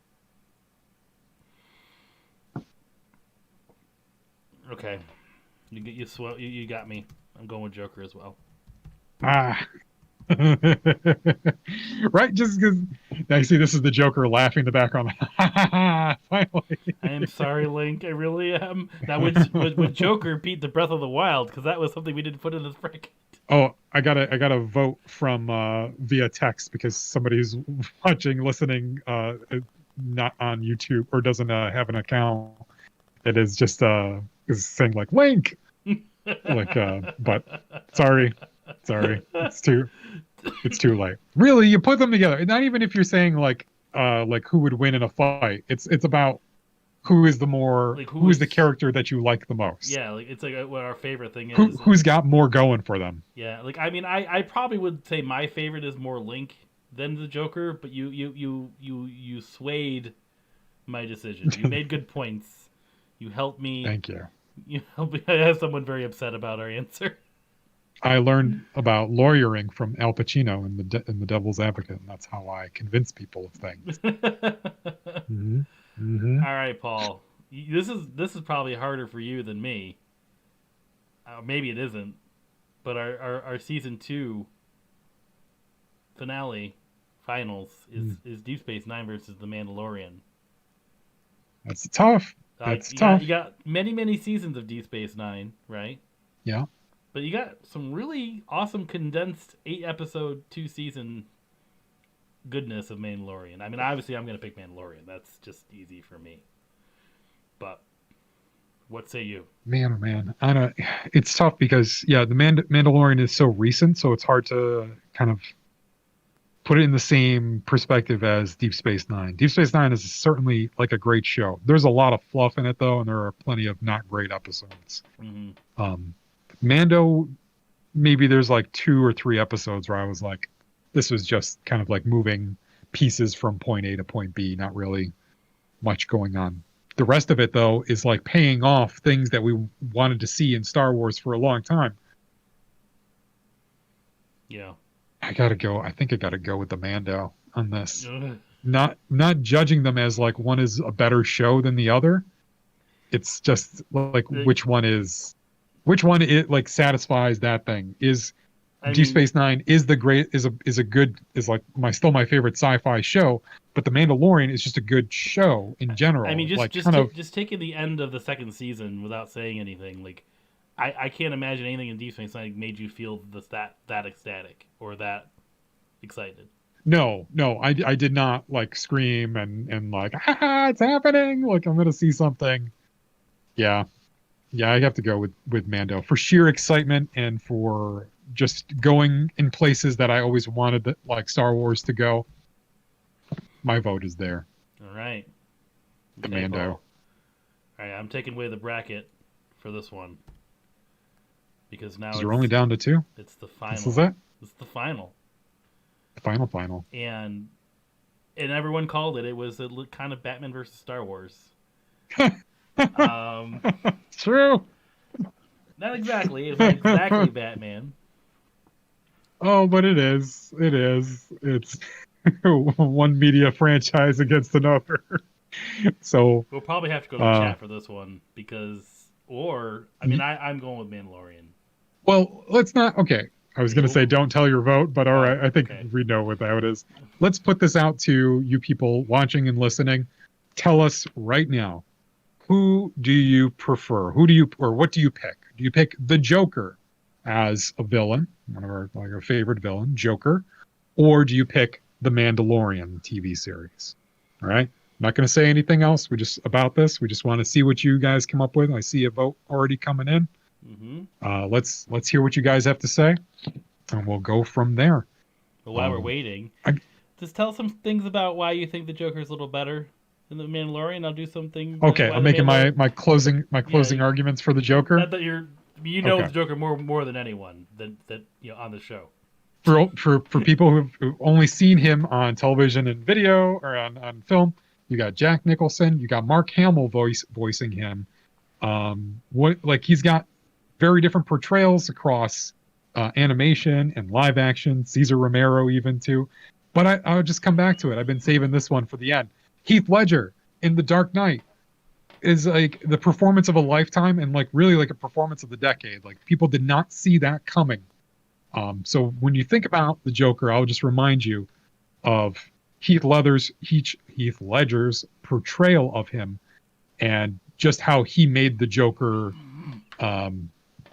Okay, you got me. I'm going with Joker as well. Right, just because I see this is the Joker laughing in the background. Finally. I am sorry, Link. I really am. Now, would Joker beat the Breath of the Wild? Because that was something we didn't put in this bracket. Oh, I got a vote from via text, because somebody's listening, not on YouTube, or doesn't have an account. It is just is saying like Link, like but sorry, it's too late. Really, you put them together. Not even if you're saying like who would win in a fight. It's about who is the more who is the character that you like the most. Yeah, like it's like what our favorite thing is. Who's got more going for them? Yeah, like I mean, I probably would say my favorite is more Link than the Joker, but you swayed my decision. You made good points. You helped me. Thank you. You helped me. I have someone very upset about our answer. I learned about lawyering from Al Pacino in the Devil's Advocate, and that's how I convince people of things. Mm-hmm. Mm-hmm. All right, Paul. This is probably harder for you than me. Maybe it isn't, but our season 2 finale finals is Deep Space Nine versus The Mandalorian. That's tough. You got many seasons of Deep Space Nine, right? Yeah. But you got some really awesome condensed 8-episode 2-season goodness of Mandalorian. I mean, obviously, I'm going to pick Mandalorian. That's just easy for me. But what say you? Man, oh man, it's tough because the Mandalorian is so recent, so it's hard to kind of put it in the same perspective as Deep Space Nine. Deep Space Nine is certainly like a great show. There's a lot of fluff in it though, and there are plenty of not great episodes. Mm-hmm. Mando, maybe there's like 2 or 3 episodes where I was like, this was just kind of like moving pieces from point A to point B, not really much going on. The rest of it though is like paying off things that we wanted to see in Star Wars for a long time. Yeah. I think I gotta go with the Mando on this. Not judging them as like one is a better show than the other. It's just like which one it like satisfies that thing. Deep Space Nine is like my favorite sci-fi show, but The Mandalorian is just a good show in general. I mean, just taking the end of the second season without saying anything, like I can't imagine anything in Deep Space Nine made you feel that ecstatic or that excited. No, I did not like scream and like, it's happening, like I'm gonna see something. Yeah, I have to go with Mando for sheer excitement and for just going in places that I always wanted like Star Wars to go. My vote is there. All right. The Mando. All right, I'm taking away the bracket for this one because now You're only down to 2. It's the final. This is it. It's the final. The final. And everyone called it. It was a kind of Batman versus Star Wars. True. Not exactly. It's not exactly Batman. Oh, but it is. It is. It's one media franchise against another. So we'll probably have to go to the chat for this one I'm going with Mandalorian. Well, let's not. Okay, I was going to say don't tell your vote, but all right, I think we know what that is. Let's put this out to you people watching and listening. Tell us right now, who do you prefer? What do you pick? Do you pick the Joker as a villain, one of our favorite villain, Joker, or do you pick the Mandalorian TV series? All right. I'm not going to say anything else. We just want to see what you guys come up with. I see a vote already coming in. Mm-hmm. Let's hear what you guys have to say, and we'll go from there. But while we're waiting, just tell some things about why you think the Joker's a little better than the Mandalorian. I'll do something. Okay, I'm making my closing arguments for the Joker. Not that the Joker more than anyone that on the show. For people who've only seen him on television and video or on film, you got Jack Nicholson, you got Mark Hamill voicing him. He's got very different portrayals across animation and live action. Cesar Romero even too. But I'll just come back to it. I've been saving this one for the end. Heath Ledger in The Dark Knight is like the performance of a lifetime and really a performance of the decade. Like people did not see that coming. So when you think about the Joker, I'll just remind you of Heath Ledger's portrayal of him and just how he made the Joker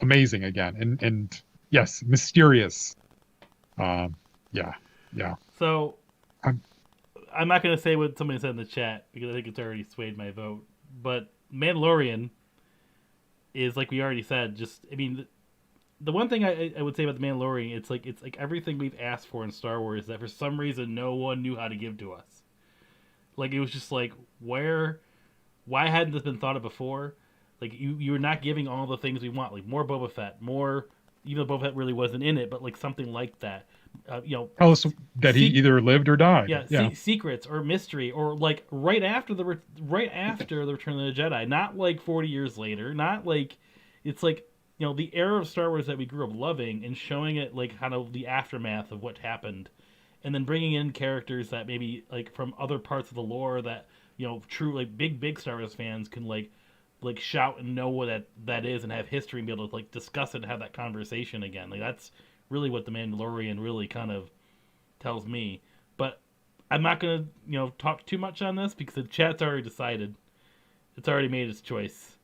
amazing again. And yes, mysterious. Yeah. So I'm not going to say what somebody said in the chat because I think it's already swayed my vote. But Mandalorian is, like we already said, the one thing I would say about the Mandalorian, it's like everything we've asked for in Star Wars that for some reason no one knew how to give to us. Like it was just like why hadn't this been thought of before? Like you were not giving all the things we want, like more Boba Fett, more, even though Boba Fett really wasn't in it, but like something like that. Tell us that he either lived or died. Yeah. Secrets or mystery, or like right after the Return of the Jedi, not like 40 years later, not like it's like the era of Star Wars that we grew up loving and showing it like kind of the aftermath of what happened, and then bringing in characters that maybe like from other parts of the lore that true like big Star Wars fans can like shout and know what that is and have history and be able to like discuss it and have that conversation again. Like that's really what the Mandalorian really kind of tells me. But I'm not gonna talk too much on this because the chat's already decided. It's already made its choice,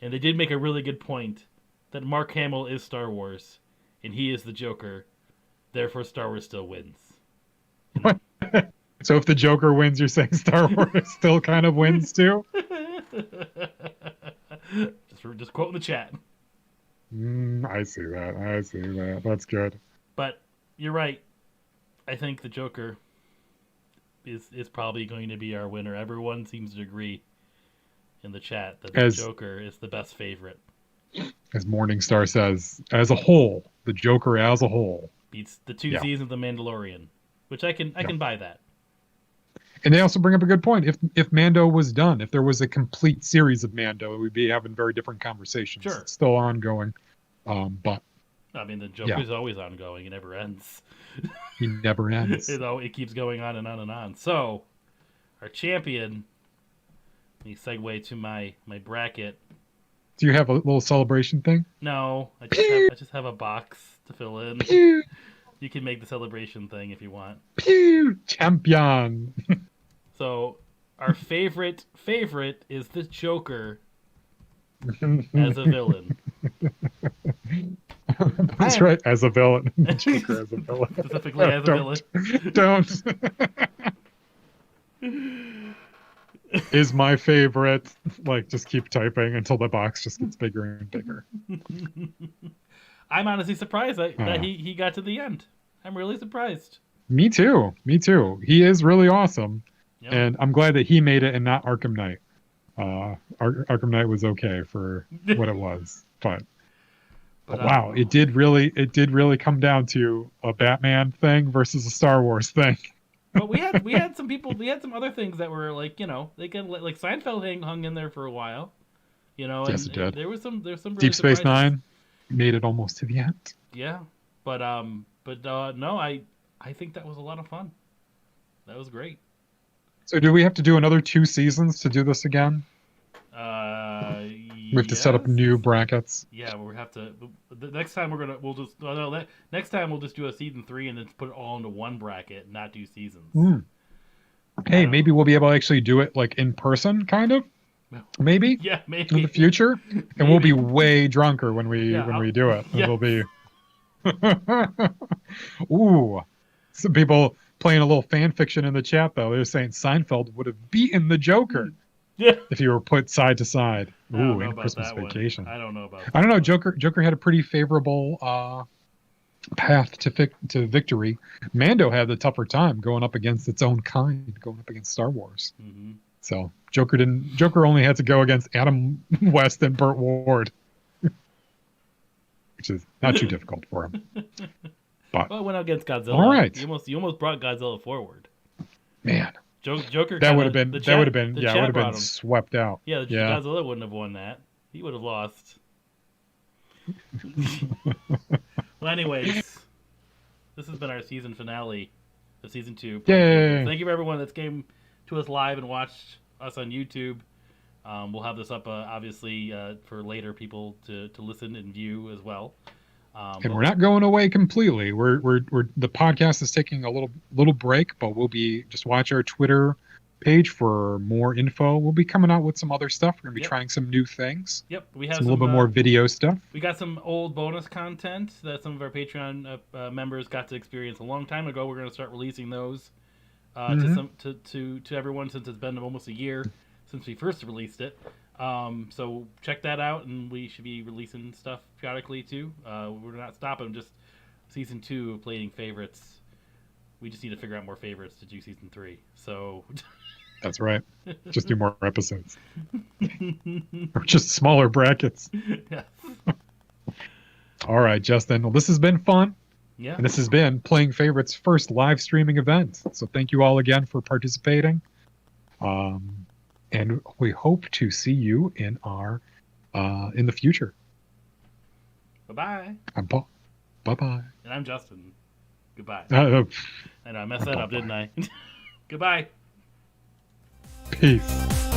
and they did make a really good point that Mark Hamill is Star Wars and he is the Joker. Therefore, Star Wars still wins. So if the Joker wins, you're saying Star Wars still kind of wins too? Just quoting the chat. I see that. That's good. But you're right. I think the Joker is probably going to be our winner. Everyone seems to agree in the chat that the Joker is the best favorite. As Morningstar says, as a whole, the Joker as a whole beats the two seasons of The Mandalorian, which I can buy that. And they also bring up a good point. If Mando was done, if there was a complete series of Mando, we'd be having very different conversations. Sure. It's still ongoing. But I mean, the Joker's always ongoing. It never ends. He never ends. It keeps going on and on and on. So, our champion, let me segue to my bracket. Do you have a little celebration thing? No, I just have a box to fill in. You can make the celebration thing if you want. Champion. So, our favorite is the Joker as a villain. That's right, as a villain. Joker as a villain. Specifically as a villain. Don't. Is my favorite. Just keep typing until the box just gets bigger and bigger. I'm honestly surprised that he got to the end. I'm really surprised. Me too. He is really awesome. Yep. And I'm glad that he made it and not Arkham Knight. Arkham Knight was okay for what it was, but But wow, it did really come down to a Batman thing versus a Star Wars thing. But we had some people, we had some other things that were like, they can like Seinfeld hung in there for a while, Yes, and it did. there's some really Deep Space surprises. Nine made it almost to the end. Yeah, but no, I think that was a lot of fun. That was great. So do we have to do another 2 seasons to do this again? We have to set up yes. new brackets. Yeah, we have to. The next time next time we'll just do a season 3 and then put it all into one bracket, and not do seasons. Hey, maybe we'll be able to actually do it like in person, kind of. Maybe. Yeah, maybe In the future, and we'll be way drunker when we do it. Yeah. It'll be. Ooh, some people playing a little fan fiction in the chat though. They're saying Seinfeld would have beaten the Joker if you were put side to side. Ooh, in Christmas Vacation. I don't know about that. I don't know. Joker had a pretty favorable path to victory. Mando had the tougher time going up against its own kind, going up against Star Wars. Mm-hmm. So Joker only had to go against Adam West and Burt Ward, which is not too difficult for him. But well, it went out against Godzilla. All right. You almost brought Godzilla forward. Man, Joker. that would have been would have been swept out. Yeah, Godzilla wouldn't have won that. He would have lost. Well, anyways, this has been our season finale of season 2. Yay! Thank you for everyone that came to us live and watched us on YouTube. We'll have this up, obviously, for later people to listen and view as well. And we're not going away completely. We're the podcast is taking a little break, but we'll be just watch our Twitter page for more info. We'll be coming out with some other stuff. We're gonna be trying some new things. Yep, we have a little bit more video stuff. We got some old bonus content that some of our Patreon members got to experience a long time ago. We're gonna start releasing those to everyone, since it's been almost a year since we first released it. So check that out, and we should be releasing stuff periodically too. We're not stopping. Just season 2 of Playing Favorites. We just need to figure out more favorites to do season 3. So that's right. Just do more episodes, or just smaller brackets. Yes. All right, Justin. Well, this has been fun. Yeah. And this has been Playing Favorites' first live streaming event. So thank you all again for participating. And we hope to see you in our in the future. Bye-bye. I'm Paul. Bye-bye. And I'm Justin. Goodbye. I know I messed that up, didn't I? Goodbye. Peace.